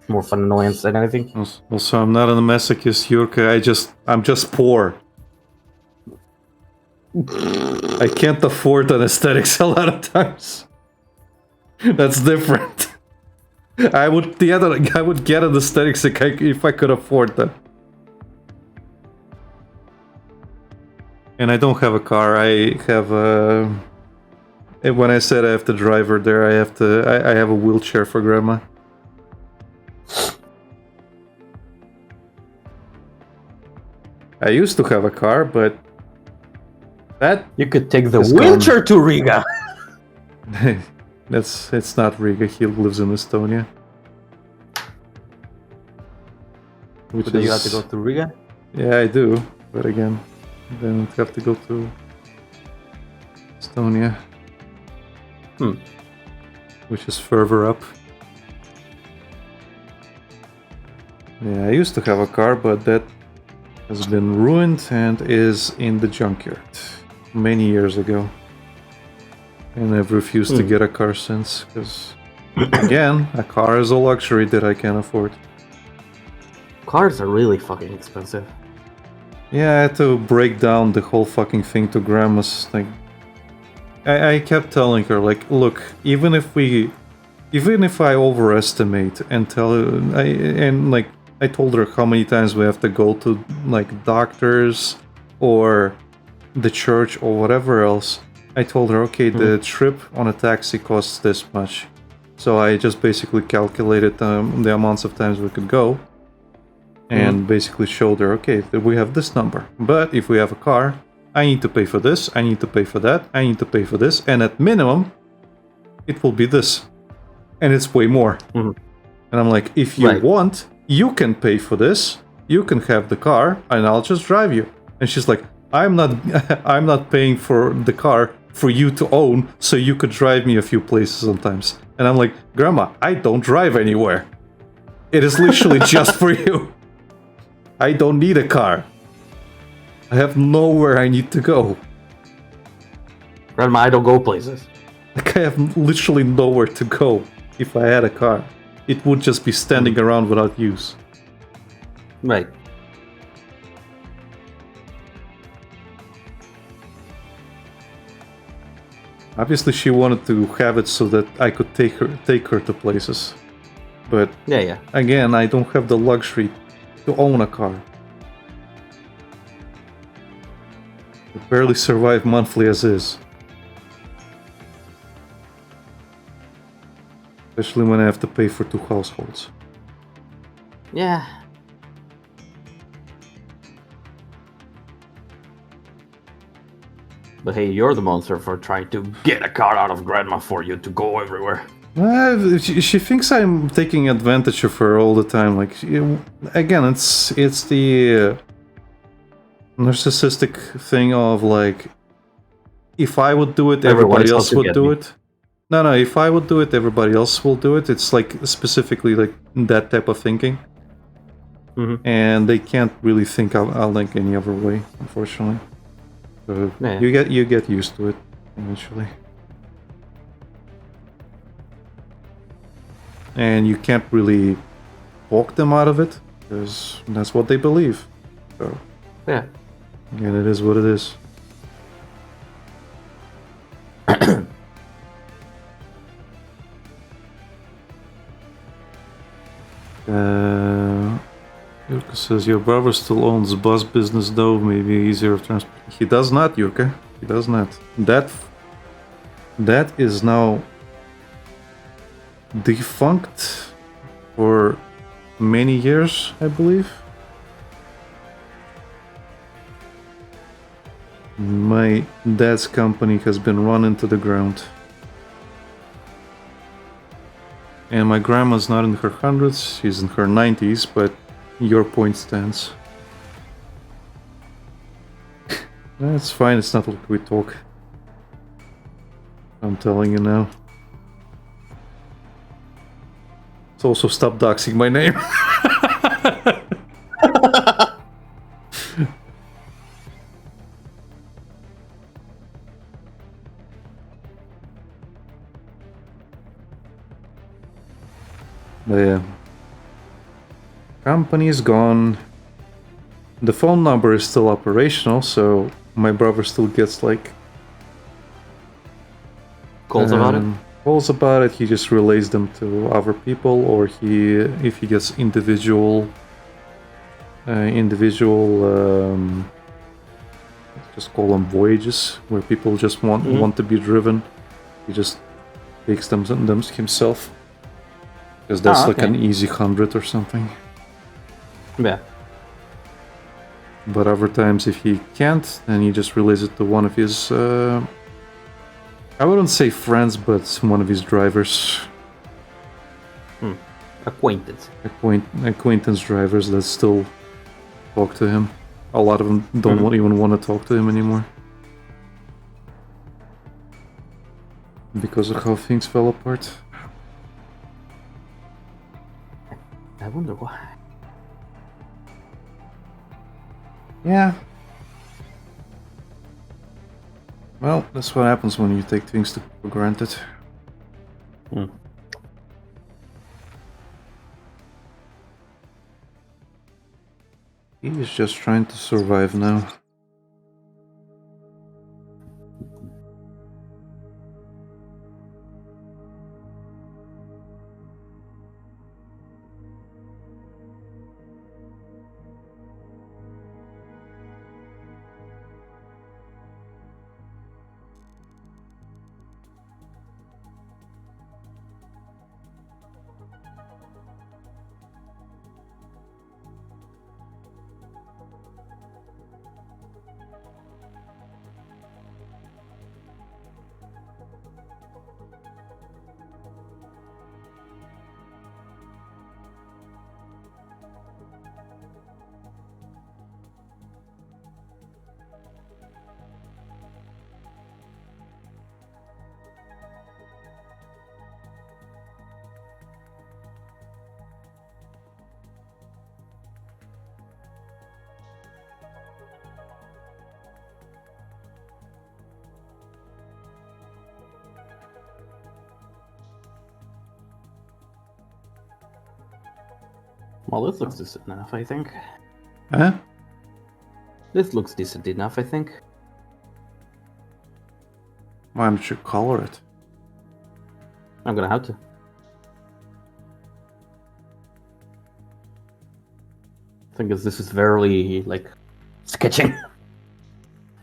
More fun annoyance than anything. Also, I'm not a masochist, Yurka. I'm just poor. I can't afford anesthetics a lot of times. That's different. I would get anesthetics if I could afford them. And I don't have a car. I have a. When I said I have to drive her there, I have a wheelchair for Grandma. I used to have a car, but that you could take the wheelchair to Riga. It's not Riga. He lives in Estonia. Which do you have to go to Riga? Yeah, I do. But again, then I have to go to Estonia. Which is further up. Yeah, I used to have a car, but that has been ruined and is in the junkyard many years ago. And I've refused to get a car since, because, again, a car is a luxury that I can't afford. Cars are really fucking expensive. Yeah, I had to break down the whole fucking thing to Grandma's thing. I kept telling her, like, look, even if I overestimate and I told her how many times we have to go to, like, doctors or the church or whatever else. I told her, okay, the trip on a taxi costs this much. So I just basically calculated the amounts of times we could go. And basically showed her, okay, we have this number. But if we have a car, I need to pay for this, I need to pay for that, I need to pay for this. And at minimum, it will be this. And it's way more. And I'm like, if you want, you can pay for this. You can have the car and I'll just drive you. And she's like, I'm not paying for the car for you to own so you could drive me a few places sometimes. And I'm like, Grandma, I don't drive anywhere. It is literally just for you. I don't need a car. I have nowhere I need to go. Grandma, I don't go places. Like, I have literally nowhere to go if I had a car. It would just be standing around without use. Right. Obviously, she wanted to have it so that I could take her to places. But Yeah. again, I don't have the luxury to own a car. I barely survive monthly as is. Especially when I have to pay for 2 households. Yeah. But hey, you're the monster for trying to get a car out of Grandma for you to go everywhere. She thinks I'm taking advantage of her all the time. Like, again, it's the narcissistic thing of like, if I would do it, everybody else would do it. No, if I would do it, everybody else will do it. It's like specifically like that type of thinking. Mm-hmm. And they can't really think I'll like any other way, unfortunately. So Yeah. you get used to it eventually. And you can't really talk them out of it, because that's what they believe. So Yeah. again, it is what it is. Yurka says your brother still owns bus business though, maybe easier of transport. He does not, Yurka. He does not. That is now defunct for many years, I believe. My dad's company has been run into the ground. And my grandma's not in her hundreds, she's in her 90s, but your point stands. That's fine, it's not what we talk. I'm telling you now. So also stop doxing my name. But yeah. Company is gone. The phone number is still operational, so my brother still gets like Calls about it? Calls about it. He just relays them to other people, or if he gets individual just call them voyages, where people just want to be driven. He just takes them himself, because that's like an easy 100 or something. Yeah. But other times, if he can't, then he just relays it to one of his I wouldn't say friends, but one of his drivers. Acquaintance drivers that still talk to him. A lot of them don't even want to talk to him anymore. Because of how things fell apart. I wonder why. Yeah. Well, that's what happens when you take things for granted. He is just trying to survive now. Well, this looks decent enough, I think. Huh? This looks decent enough, I think. Why don't you color it? I'm gonna have to. I think this is very like sketching.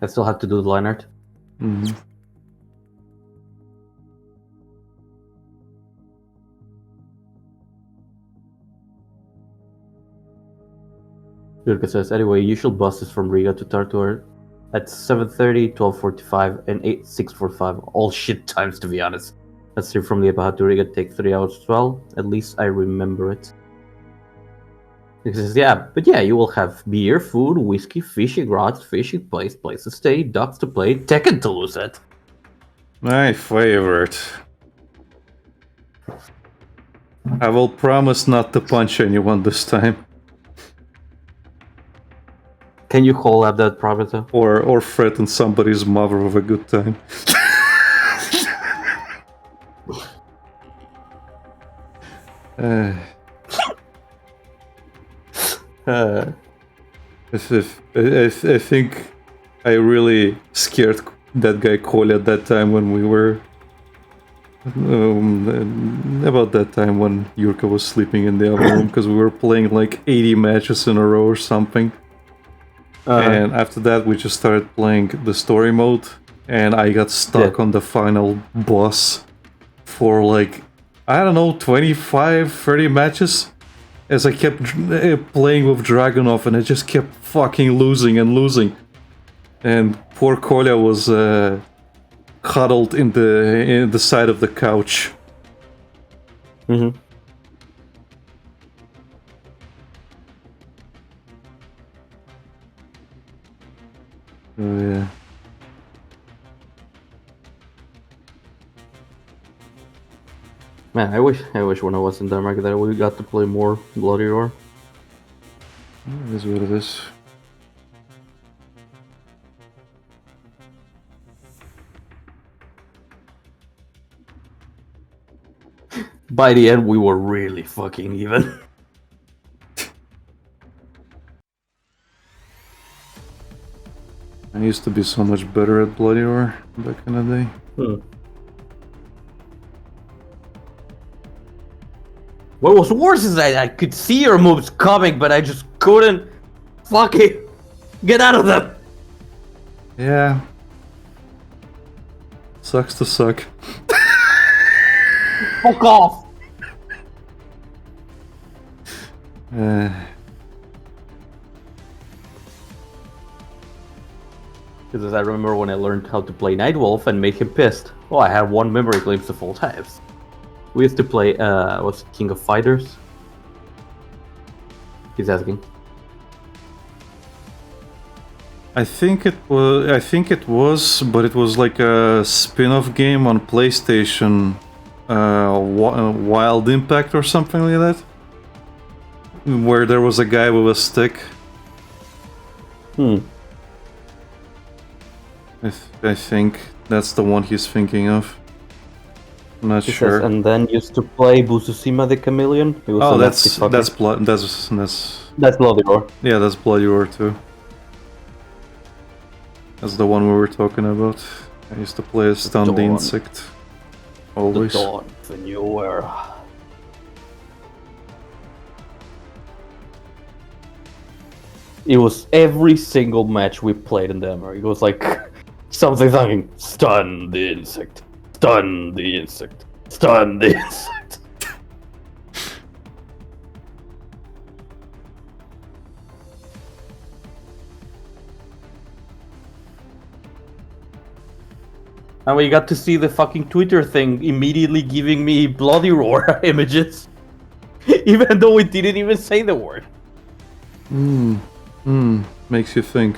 I still have to do the line art. Mhm. Jurka says, anyway, usual buses from Riga to Tartu at 7:30, 12:45, and 6:45. All shit times, to be honest. That's true. From Liepaja to Riga take 3 hours as well. At least I remember it. He says, yeah, but yeah, you will have beer, food, whiskey, fishing rods, fishing place to stay, ducks to play, Tekken to lose at. My favorite. I will promise not to punch anyone this time. Can you call up that province? Or threaten somebody's mother with a good time. I think I really scared that guy Kolya at that time when we were about that time when Yurka was sleeping in the other room because we were playing like 80 matches in a row or something. And after that we just started playing the story mode and I got stuck on the final boss for like, I don't know, 25, 30 matches as I kept playing with Dragunov and I just kept fucking losing and losing. And poor Kolya was huddled in the side of the couch. Mm-hmm. Oh yeah. Man, I wish when I was in Denmark that we got to play more Bloody Roar. It is what it is. By the end, we were really fucking even. I used to be so much better at Bloody Roar back in the day. What was worse is that I could see your moves coming, but I just couldn't fucking get out of them. Yeah. Sucks to suck. Fuck off. Because I remember when I learned how to play Nightwolf and made him pissed. Oh, I had one memory glimpse of all times. We used to play, what's it, King of Fighters? He's asking. I think it was, but it was like a spin-off game on PlayStation, Wild Impact or something like that, where there was a guy with a stick. I think that's the one he's thinking of. I'm not sure. Says, and then used to play Bususima the Chameleon. He was Oh, a that's Bloody Roar. Yeah, that's Bloody Roar too. That's the one we were talking about. I used to play as Stun the Insect. Always. The dawn of a new era. It was every single match we played in Denmark. It was like something stun the insect, stun the insect, stun the insect. And we got to see the fucking Twitter thing immediately giving me Bloody Roar images. Even though we didn't even say the word. Makes you think.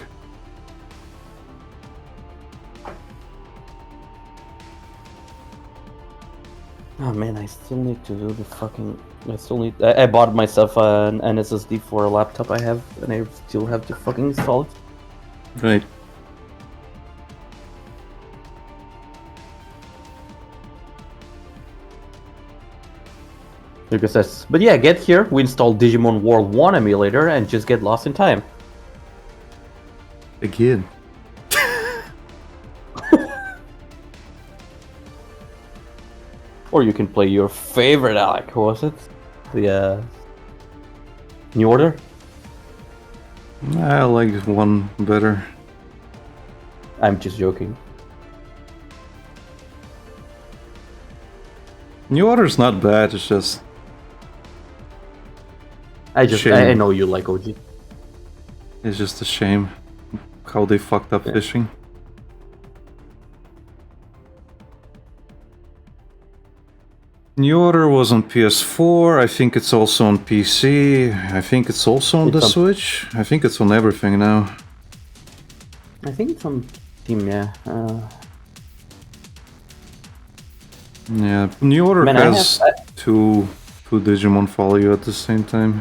Oh man, I still need to do the fucking... I bought myself an SSD for a laptop I have, and I still have to fucking install it. Right. Lucas says, but yeah, get here, we install Digimon World 1 emulator and just get lost in time. Again. Or you can play your favorite Alec, who was it? The New Order? I like one better. I'm just joking. New Order's not bad, it's just... I Shame. know you like OG. It's just a shame how they fucked up fishing. New Order was on PS4, I think it's also on PC, I think it's also on the Switch, I think it's on everything now. I think it's on Steam, yeah. Yeah, New Order Man, has two Digimon follow you at the same time.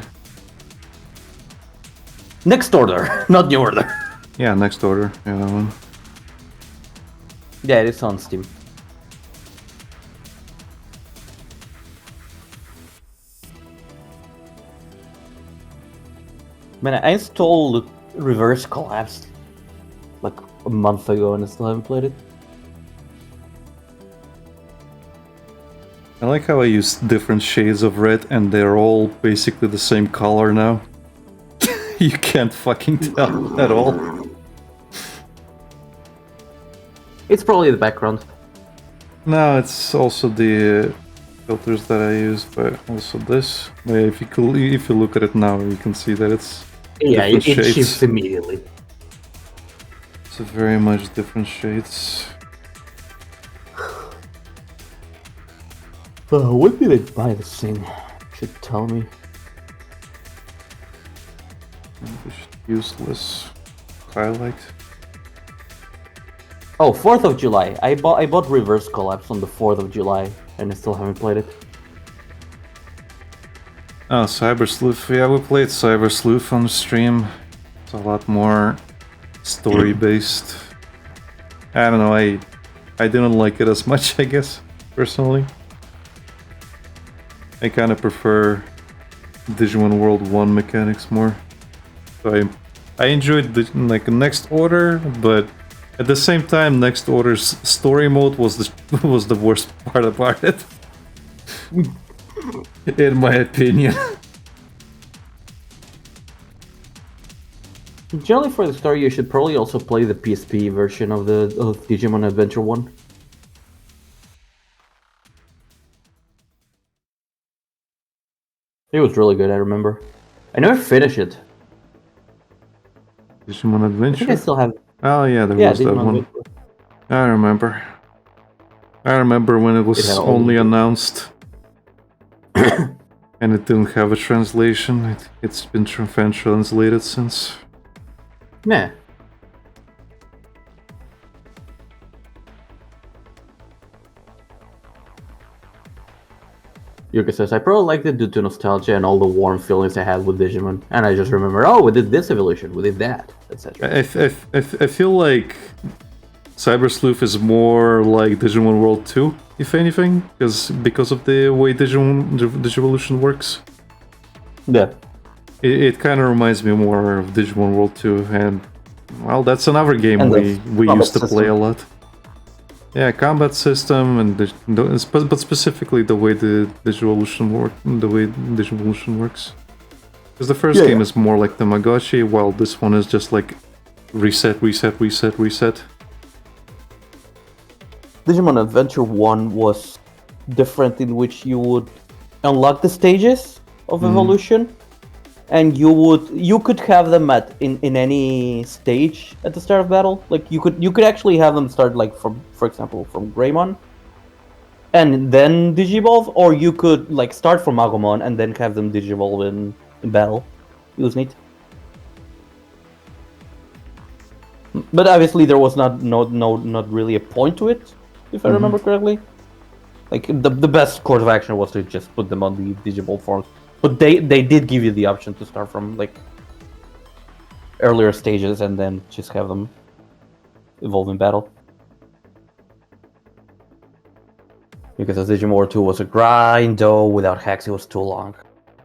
Next Order, not New Order. Yeah, Next Order, yeah, that one. Yeah, it's on Steam. Man, I installed Reverse Collapse like a month ago and I still haven't played it. I like how I use different shades of red and they're all basically the same color now. You can't fucking tell at all. It's probably the background. No, it's also the filters that I use, but also this. If you look at it now, you can see that it's different it shades. shifts immediately. It's very much different shades. When did I buy this thing? Should tell me. Useless highlight. Oh, 4th of July. I bought Reverse Collapse on the 4th of July and I still haven't played it. Oh, Cyber Sleuth. Yeah, we played Cyber Sleuth on the stream. It's a lot more story-based. I don't know, I didn't like it as much, I guess, personally. I kind of prefer Digimon World 1 mechanics more. So I enjoyed the Next Order, but at the same time, Next Order's story mode was the worst part about it. In my opinion. Generally, for the story, you should probably also play the PSP version of Digimon Adventure 1. It was really good, I remember. I never finished it. Digimon I Adventure? think I still have... Oh yeah, there was that Digimon one. Adventure. I remember. I remember when it was It had all only the- announced. And it didn't have a translation. It's been fan translated since. Meh. Yuka says, I probably liked it due to nostalgia and all the warm feelings I had with Digimon. And I just remember, oh, we did this evolution, we did that, etc. I feel like Cyber Sleuth is more like Digimon World 2, if anything, because of the way Digivolution works. Yeah. It kind of reminds me more of Digimon World 2, and well, that's another game And we combat used to play a system. lot. Yeah, combat system and but specifically the way the Digivolution works. Because the first game is more like Tamagotchi, while this one is just like reset, reset, reset, reset. Digimon Adventure 1 was different in which you would unlock the stages of evolution, and you could have them in any stage at the start of battle. Like you could actually have them start like for example from Greymon, and then Digivolve, or you could like start from Agumon and then have them Digivolve in battle. It was neat. But obviously there was not really a point to it, if I remember correctly. Like the best course of action was to just put them on the Digivolve forms. But they did give you the option to start from like earlier stages and then just have them evolve in battle. Because as Digimon War 2 was a grind, though without hacks it was too long.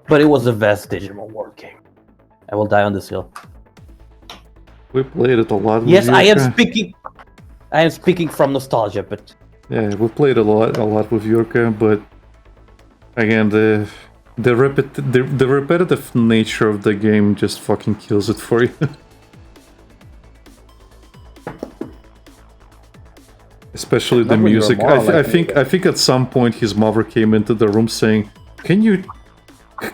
But it was the best Digimon War game. I will die on this hill. We played it a lot. With Yes, I am Yurka. speaking from nostalgia, but Yeah, we played a lot with Yurka, but again, The repetitive nature of the game just fucking kills it for you. Especially the Not when you're music. more like me. I think at some point his mother came into the room saying,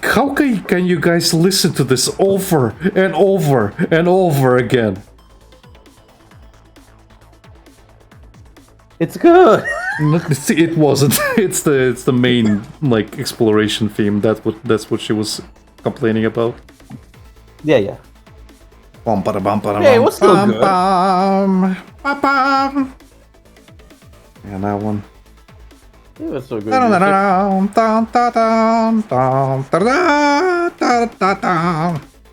how can you guys listen to this over and over and over again? It's good. It wasn't. It's the main like exploration theme. That's what she was complaining about. Yeah. Yeah, Yeah, it was still good. Yeah, that one. It was so good. Ironically,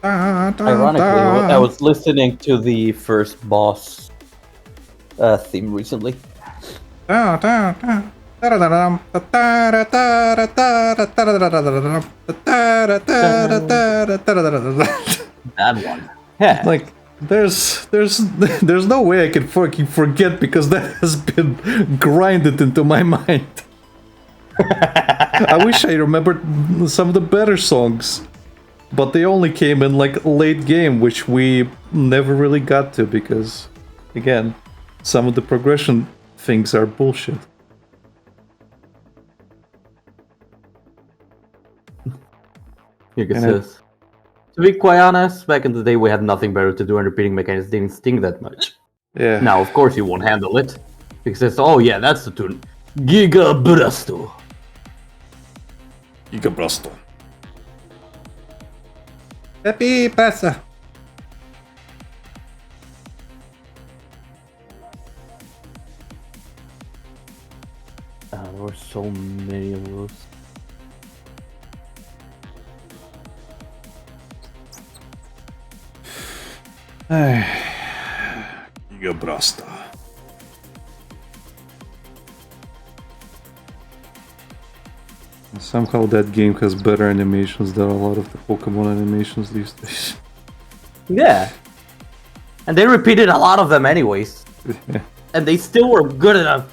I was listening to the first boss theme recently. That one. Yeah. Like there's no way I can fucking forget because that has been grinded into my mind. I wish I remembered some of the better songs, but they only came in like late game, which we never really got to because, again, some of the progression things are bullshit. Yuka says, to be quite honest, back in the day we had nothing better to do and repeating mechanics didn't sting that much. Yeah. Now, of course, you won't handle it. Because, oh yeah, that's the tune. Giga Brasto. Giga Brasto. Happy passa. There were so many of those. Giga Brasto. Somehow that game has better animations than a lot of the Pokemon animations these days. Yeah. And they repeated a lot of them anyways. Yeah. And they still were good enough.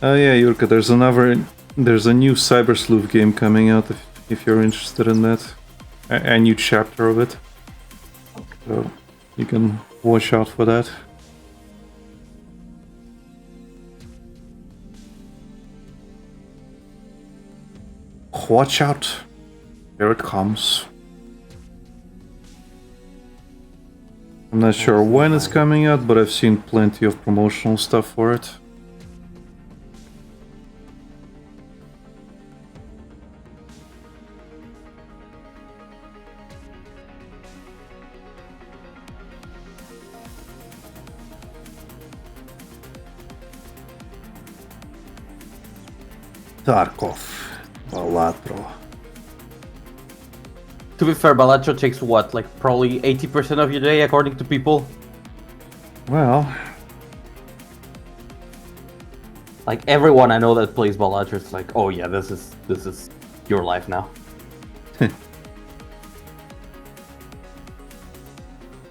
Oh yeah, Yurka, there's a new Cyber Sleuth game coming out if you're interested in that. A new chapter of it. So you can watch out for that. Watch out. Here it comes. I'm not sure when it's coming out, but I've seen plenty of promotional stuff for it. Tarkov. Balatro. To be fair, Balatro takes what, like probably 80% of your day, according to people. Well, Like everyone I know that plays Balatro is like, oh yeah, this is your life now.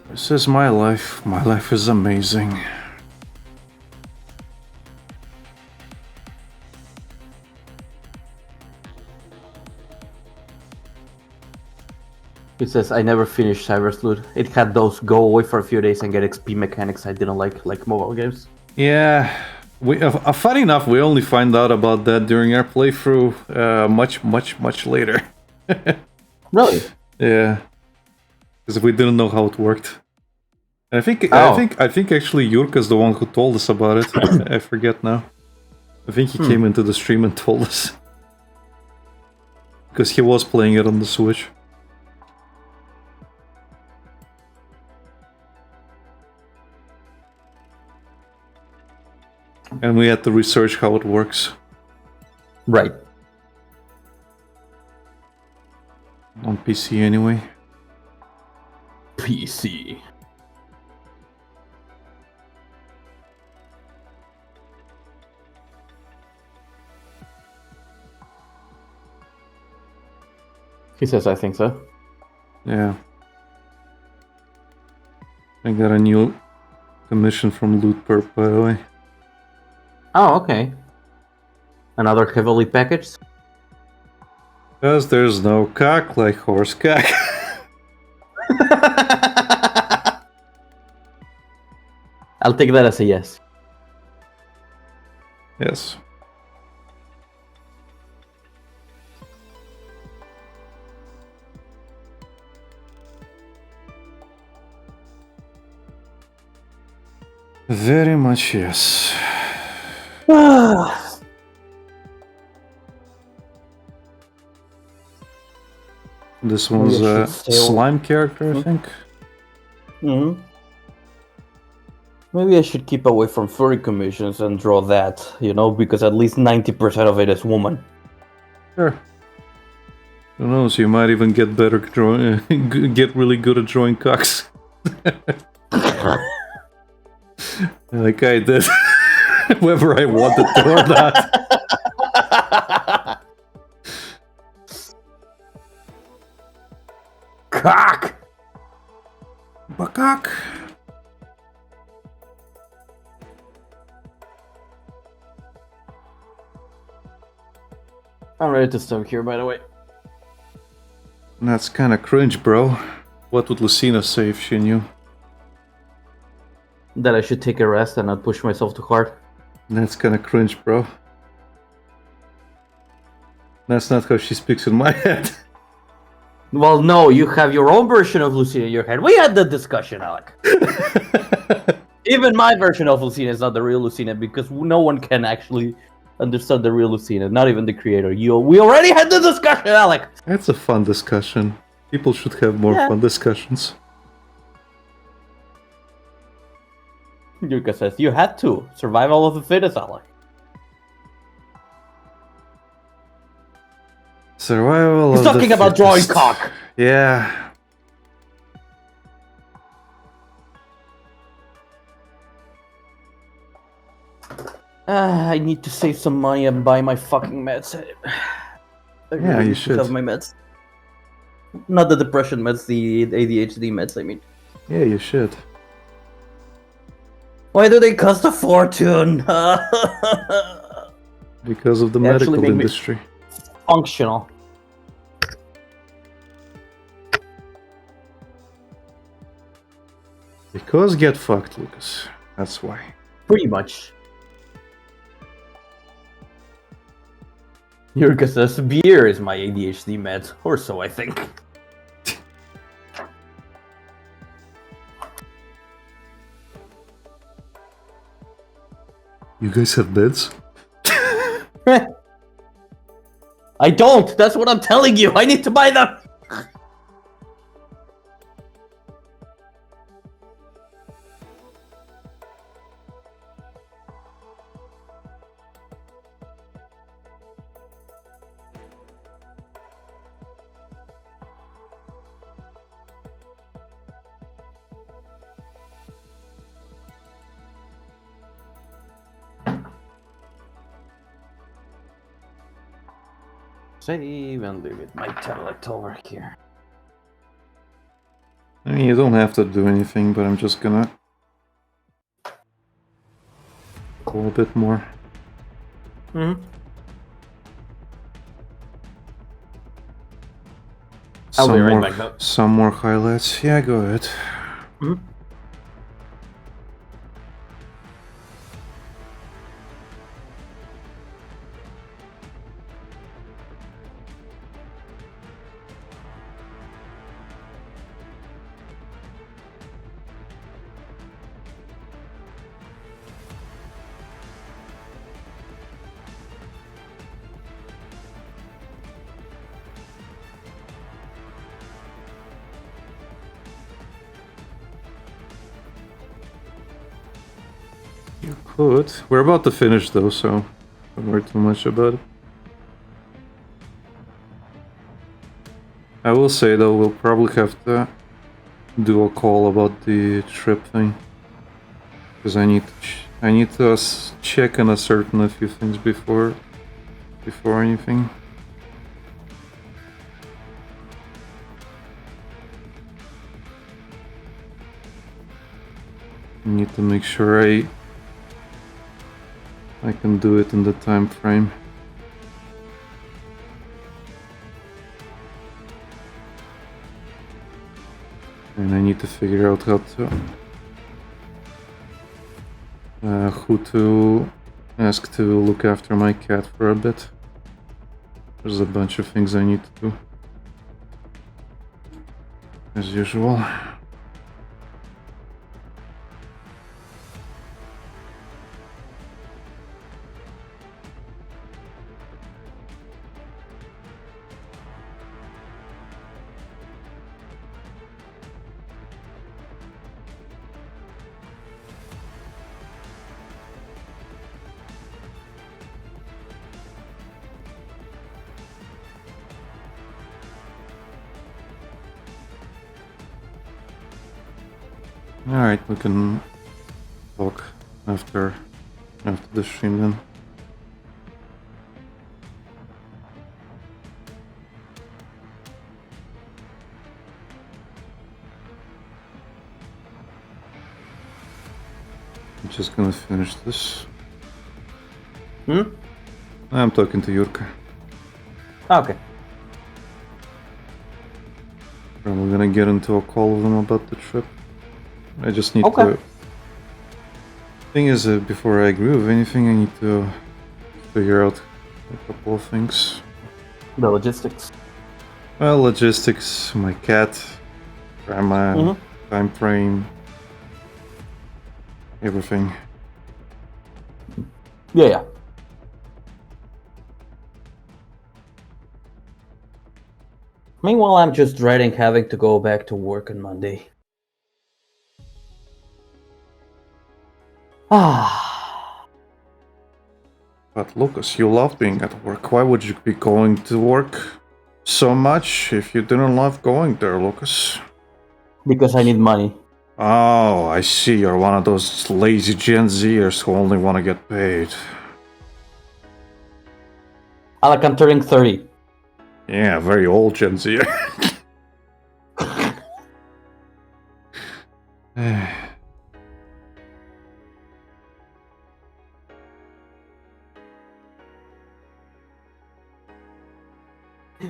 this is my life. My life is amazing. It says, I never finished Cyber Sleuth. It had those go away for a few days and get XP mechanics I didn't like mobile games. Yeah, we. Funny enough, we only find out about that during our playthrough much later. Really? Yeah, because we didn't know how it worked. And I think actually Yurka's the one who told us about it. I forget now. I think he came into the stream and told us because he was playing it on the Switch. And we had to research how it works. Right. On PC anyway. PC. He says, I think so. Yeah. I got a new commission from Loot Perp, by the way. Oh, okay. Another heavily packaged? Because there's no cock like horse cock. I'll take that as a yes. Yes. Very much yes. This one's a slime character, I think. Mm-hmm. Maybe I should keep away from furry commissions and draw that, because at least 90% of it is woman. Sure. Who knows? You might even get better drawing, get really good at drawing cocks. Like I did, whether I wanted to or not. Cock! Cock. I'm ready to stop here, by the way. That's kind of cringe, bro. What would Lucina say if she knew? That I should take a rest and not push myself too hard. That's kind of cringe, bro. That's not how she speaks in my head. Well, no, you have your own version of Lucina in your head. We had the discussion, Alec. Even my version of Lucina is not the real Lucina because no one can actually understand the real Lucina, not even the creator. We already had the discussion, Alec! That's a fun discussion. People should have more fun discussions. Yuka says, you had to. Survival of the fittest, Alec. Survival He's of the talking about drawing fittest. cock. Yeah. I need to save some money and buy my fucking meds. Yeah, you should. Have my meds. Not the depression meds, the ADHD meds, I mean. Yeah, you should. Why do they cost a fortune? Because of the They actually medical make me- industry. Functional. Because get fucked, Lucas. That's why. Pretty much. Yurka says, beer is my ADHD med, or so I think. You guys have beds? I don't! That's what I'm telling you! I need to buy them! Save and leave it. My tablet over here. I mean, you don't have to do anything, but I'm just gonna call a bit more. Mm-hmm. I'll Some be right more, back, though. some more highlights. Yeah, go ahead. Mm-hmm. You could. We're about to finish though, so don't worry too much about it. I will say though, we'll probably have to do a call about the trip thing. Because I need to check and ascertain a few things before anything. I need to make sure I can do it in the time frame. And I need to figure out how to... who to ask to look after my cat for a bit. There's a bunch of things I need to do. As usual. Alright, we can talk after the stream then. I'm just gonna finish this. I'm talking to Yurka. Okay. Probably gonna get into a call with them about the trip. I just need Okay. to... Thing is, before I agree with anything, I need to figure out a couple of things. The logistics. Well, logistics, my cat, grandma, time frame, everything. Yeah. Meanwhile, I'm just dreading having to go back to work on Monday. But Lucas, you love being at work. Why would you be going to work so much if you didn't love going there, Lucas? Because I need money. Oh, I see. You're one of those lazy Gen Zers who only want to get paid. I'm turning 30. Yeah, very old Gen Zer.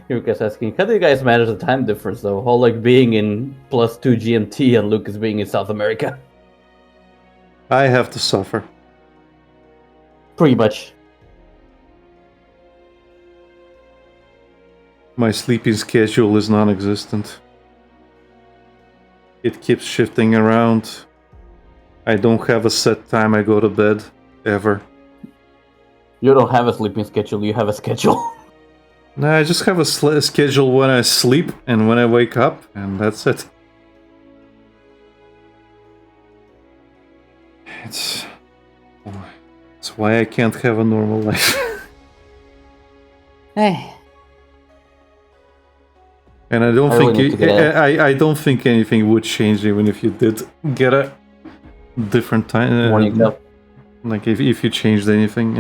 Lucas asking, how do you guys manage the time difference though? All like being in +2 GMT and Lucas being in South America. I have to suffer. Pretty much. My sleeping schedule is non-existent. It keeps shifting around. I don't have a set time I go to bed, ever. You don't have a sleeping schedule, you have a schedule. No, I just have a schedule when I sleep and when I wake up, and that's it. It's why I can't have a normal life. Hey. And I don't really think I don't think anything would change even if you did get a different time. Morning up. Like if you changed anything,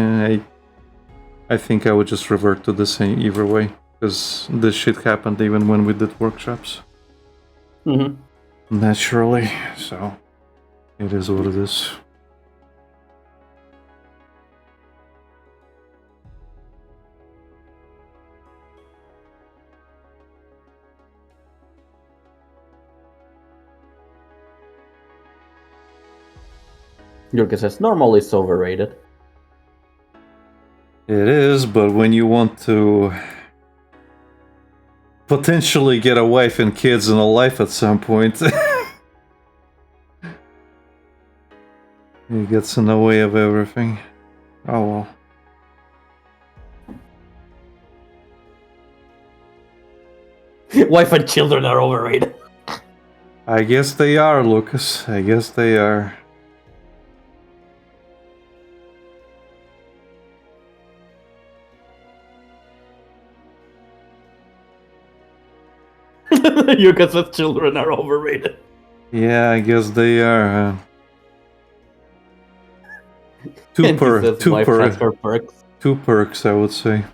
I think I would just revert to the same either way, because this shit happened even when we did workshops. Naturally, so it is what it is. Yurka says, normal is overrated. It is, but when you want to potentially get a wife and kids and a life at some point, it gets in the way of everything. Oh well. Wife and children are overrated. I guess they are, Lucas. I guess they are. Yurka says children are overrated. Yeah, I guess they are. Two perks, I would say.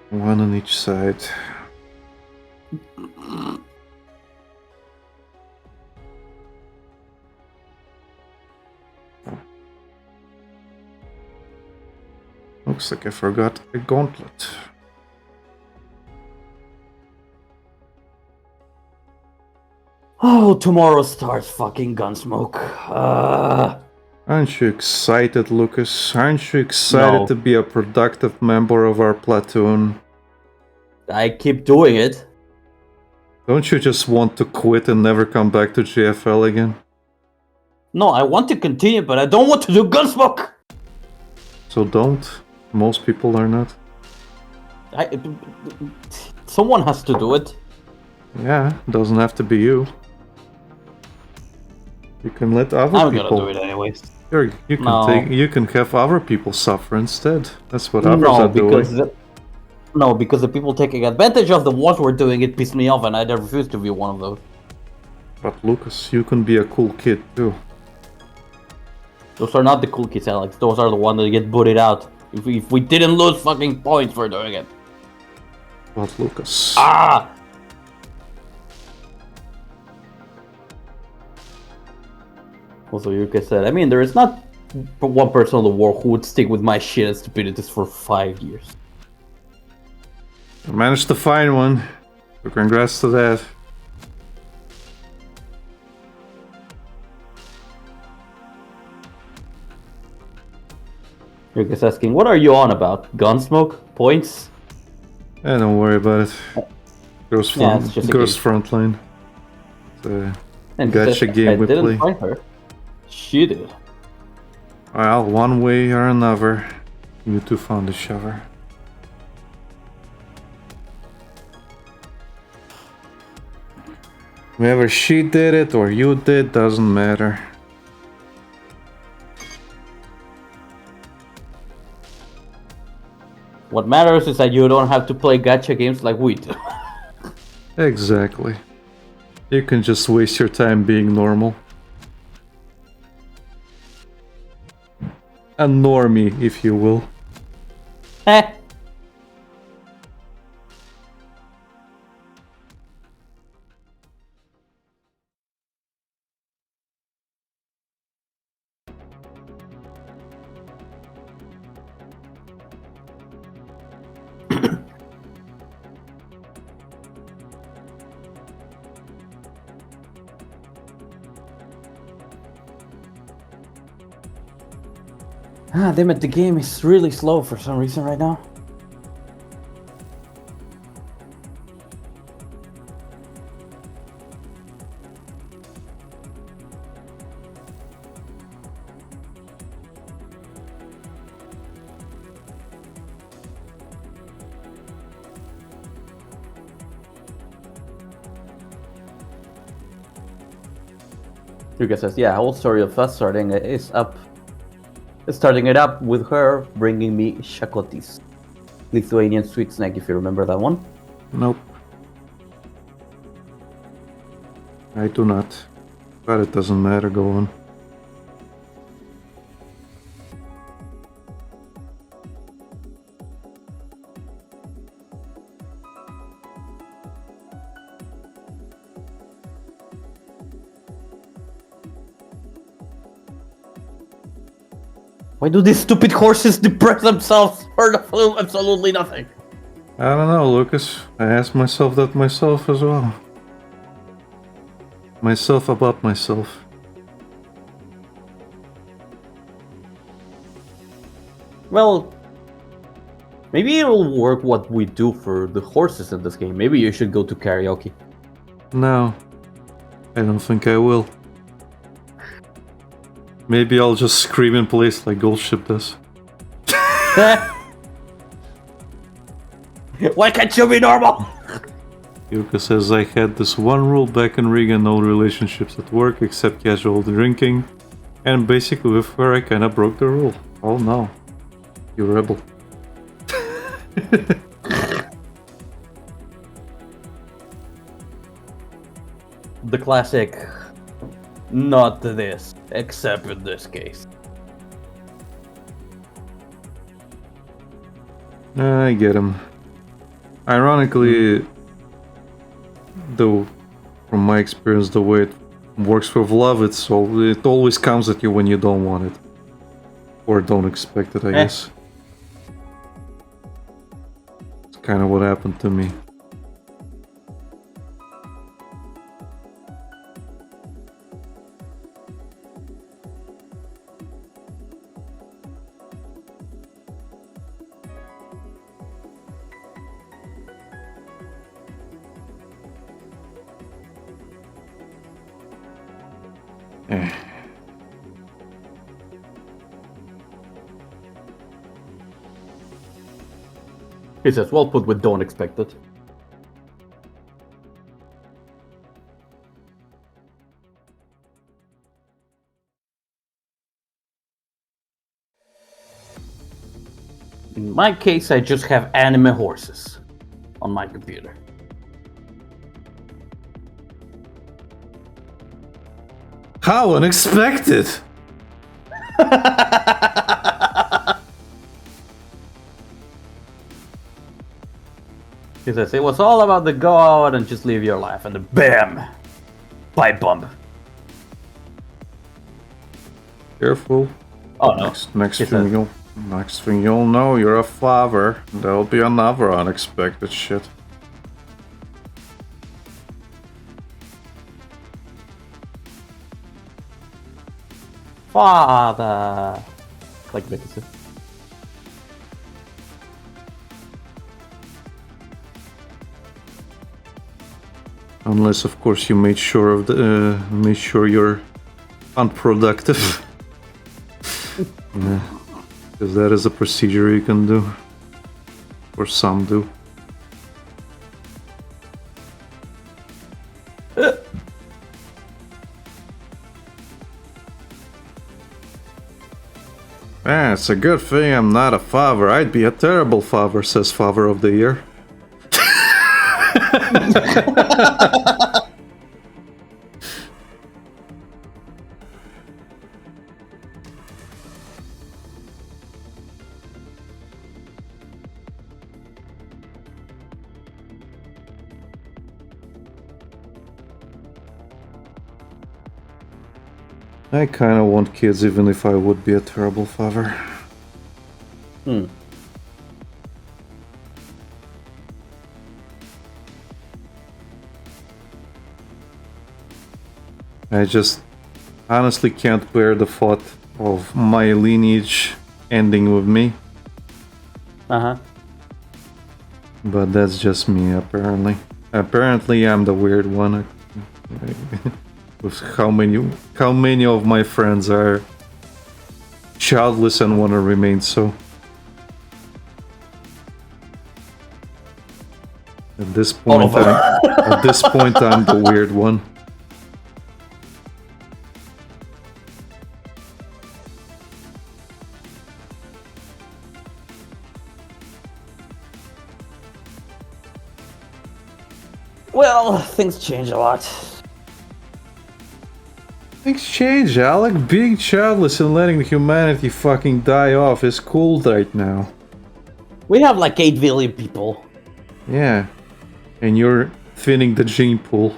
One on each side. Looks like I forgot a gauntlet. Oh, tomorrow starts fucking Gunsmoke. Aren't you excited, Lucas? Aren't you excited No. to be a productive member of our platoon? I keep doing it. Don't you just want to quit and never come back to GFL again? No, I want to continue, but I don't want to do Gunsmoke. So don't. Most people are not. Someone has to do it. Yeah, doesn't have to be you. You can let other I'm people. gonna do it anyways. Sure, you can No. you can have other people suffer instead. That's what others are doing. Because the people taking advantage of the ones who are doing it piss me off, and I refuse to be one of those. But Lucas, you can be a cool kid too. Those are not the cool kids, Alex. Those are the ones that get booted out. If we didn't lose fucking points for doing it. But Lucas. Ah! Also, Yuka said, I mean, there is not one person in the world who would stick with my shit and stupidities for 5 years. I managed to find one. So congrats to that. Yuka's asking, what are you on about? Gunsmoke? Points? Don't worry about it. Girls Yeah, front, it's just a girls game. front line. It's a And he gacha says, game I we didn't play. find her. She did. Well, one way or another, you two found each other. Whether she did it or you did, doesn't matter. What matters is that you don't have to play gacha games like we do. Exactly. You can just waste your time being normal. A normie, if you will. Eh. Ah, damn it, the game is really slow for some reason right now. Yuka says, yeah, whole story of us starting is up. Starting it up with her bringing me shakotis. Lithuanian sweet snack, if you remember that one. Nope. I do not. But it doesn't matter, go on. Why do these stupid horses depress themselves for absolutely nothing? I don't know, Lucas. I asked myself that myself as well. Myself about myself. Well, maybe it'll work what we do for the horses in this game. Maybe you should go to karaoke. No. I don't think I will. Maybe I'll just scream in place like Goldship does. Why can't you be normal? Yuka says, I had this one rule back in Riga, no relationships at work except casual drinking. And basically with her I kinda broke the rule. Oh no. You rebel. The classic, not this, except in this case. I get him. Ironically, though, from my experience, the way it works with love, it always comes at you when you don't want it. Or don't expect it, I guess. kind of what happened to me. He says, well put with don't expect it. In my case, I just have anime horses on my computer. How unexpected! He says, it was all about the go out and just live your life, and the BAM! Pipe bomb. Careful. Oh no. Next thing you'll know, you're a father. There'll be another unexpected shit. Father! Like Vicky said. Unless, of course, you made sure you're unproductive. Yeah, because that is a procedure you can do, or some do. It's a good thing I'm not a father. I'd be a terrible father, says Father of the Year. I kind of want kids even if I would be a terrible father. I just honestly can't bear the thought of my lineage ending with me. Uh-huh. But that's just me, apparently. Apparently I'm the weird one. With how many of my friends are childless and want to remain so. At this point, I'm the weird one. Well, things change a lot. Things change, Alec. Being childless and letting humanity fucking die off is cool right now. We have like 8 billion people. Yeah. And you're thinning the gene pool.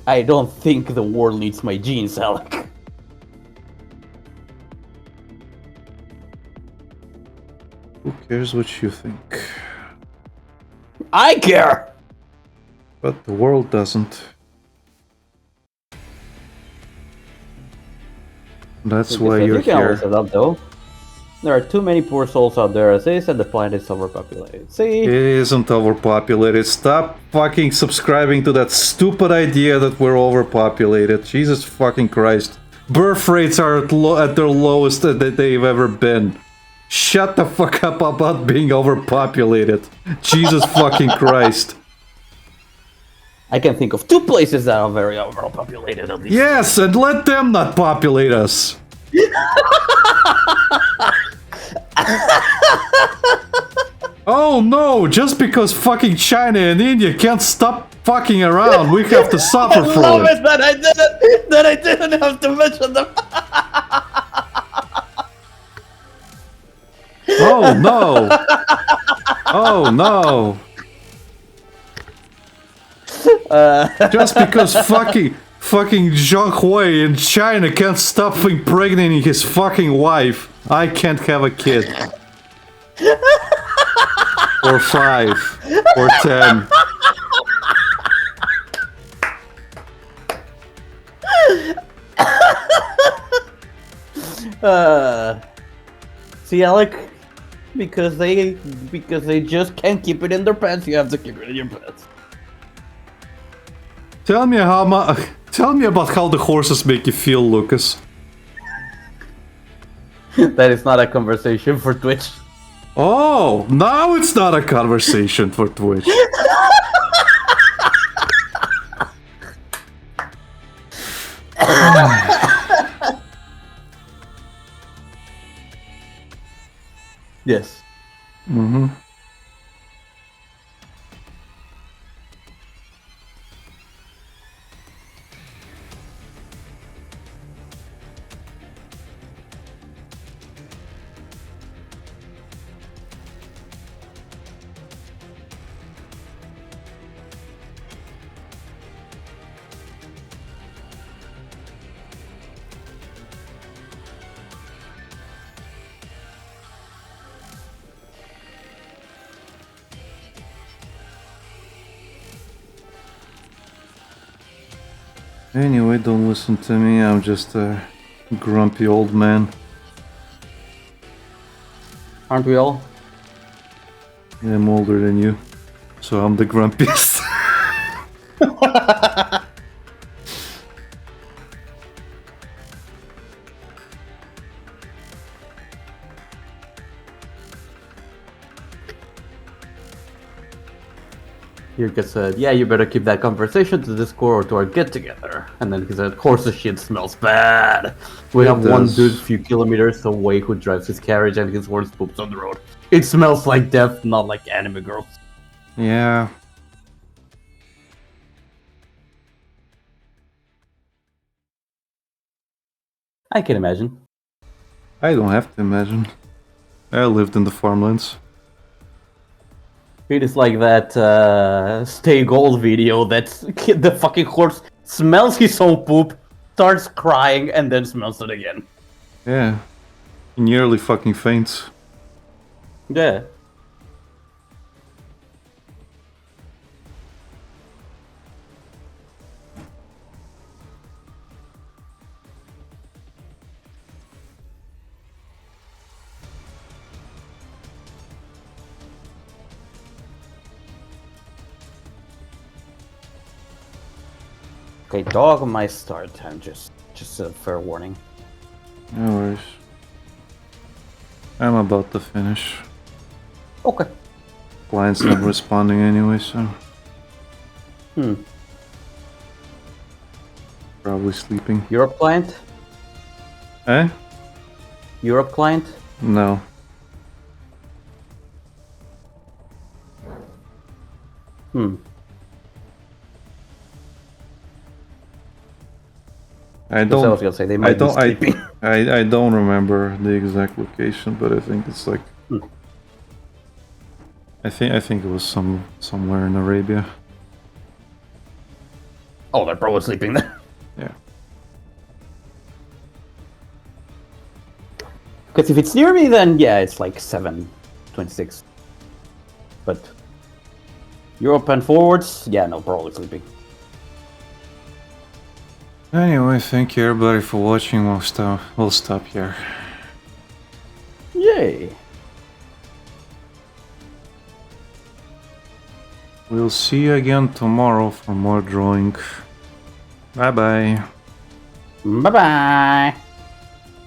I don't think the world needs my genes, Alec. Who cares what you think? I care! But the world doesn't. That's why you're you can always here. set up, though. There are too many poor souls out there, as they said the planet is overpopulated. See? It isn't overpopulated. Stop fucking subscribing to that stupid idea that we're overpopulated. Jesus fucking Christ. Birth rates are at their lowest that they've ever been. Shut the fuck up about being overpopulated. Jesus fucking Christ. I can think of 2 places that are very overpopulated at least. Yes, and let them not populate us. Oh no, just because fucking China and India can't stop fucking around, we have to suffer I for love it. it that I didn't have to mention them. Oh no. Oh no. Just because fucking Zhang Hui in China can't stop impregnating his fucking wife. I can't have a kid. Or 5. Or 10. See, Alec, because they just can't keep it in their pants. You have to keep it in your pants. Tell me about how the horses make you feel, Lucas. That is not a conversation for Twitch. Oh, now it's not a conversation for Twitch. Yes. Mm-hmm. Anyway, don't listen to me, I'm just a grumpy old man. Aren't we all? I'm older than you, so I'm the grumpiest. Yurka said, yeah, you better keep that conversation to Discord or to our get-together. And then he said, horse's shit smells bad. We have one dude a few kilometers away who drives his carriage and his horse poops on the road. It smells like death, not like anime girls. Yeah. I can imagine. I don't have to imagine. I lived in the farmlands. It is like that Stay Gold video that the fucking horse smells his own poop, starts crying, and then smells it again. Yeah. He nearly fucking faints. Yeah. Okay, dog might start time, just a fair warning. No worries. I'm about to finish. Okay. Client's not responding anyway, so... Probably sleeping. Europe client? Eh? Europe client? No. I That's what I was gonna say, they might be sleeping. I don't remember the exact location, but I think it's like... I think it was somewhere in Arabia. Oh, they're probably sleeping there. Yeah. Because if it's near me, then yeah, it's like 7:26. But Europe and forwards, yeah, no, probably sleeping. Anyway, thank you everybody for watching. We'll stop here. Yay! We'll see you again tomorrow for more drawing. Bye bye. Bye bye!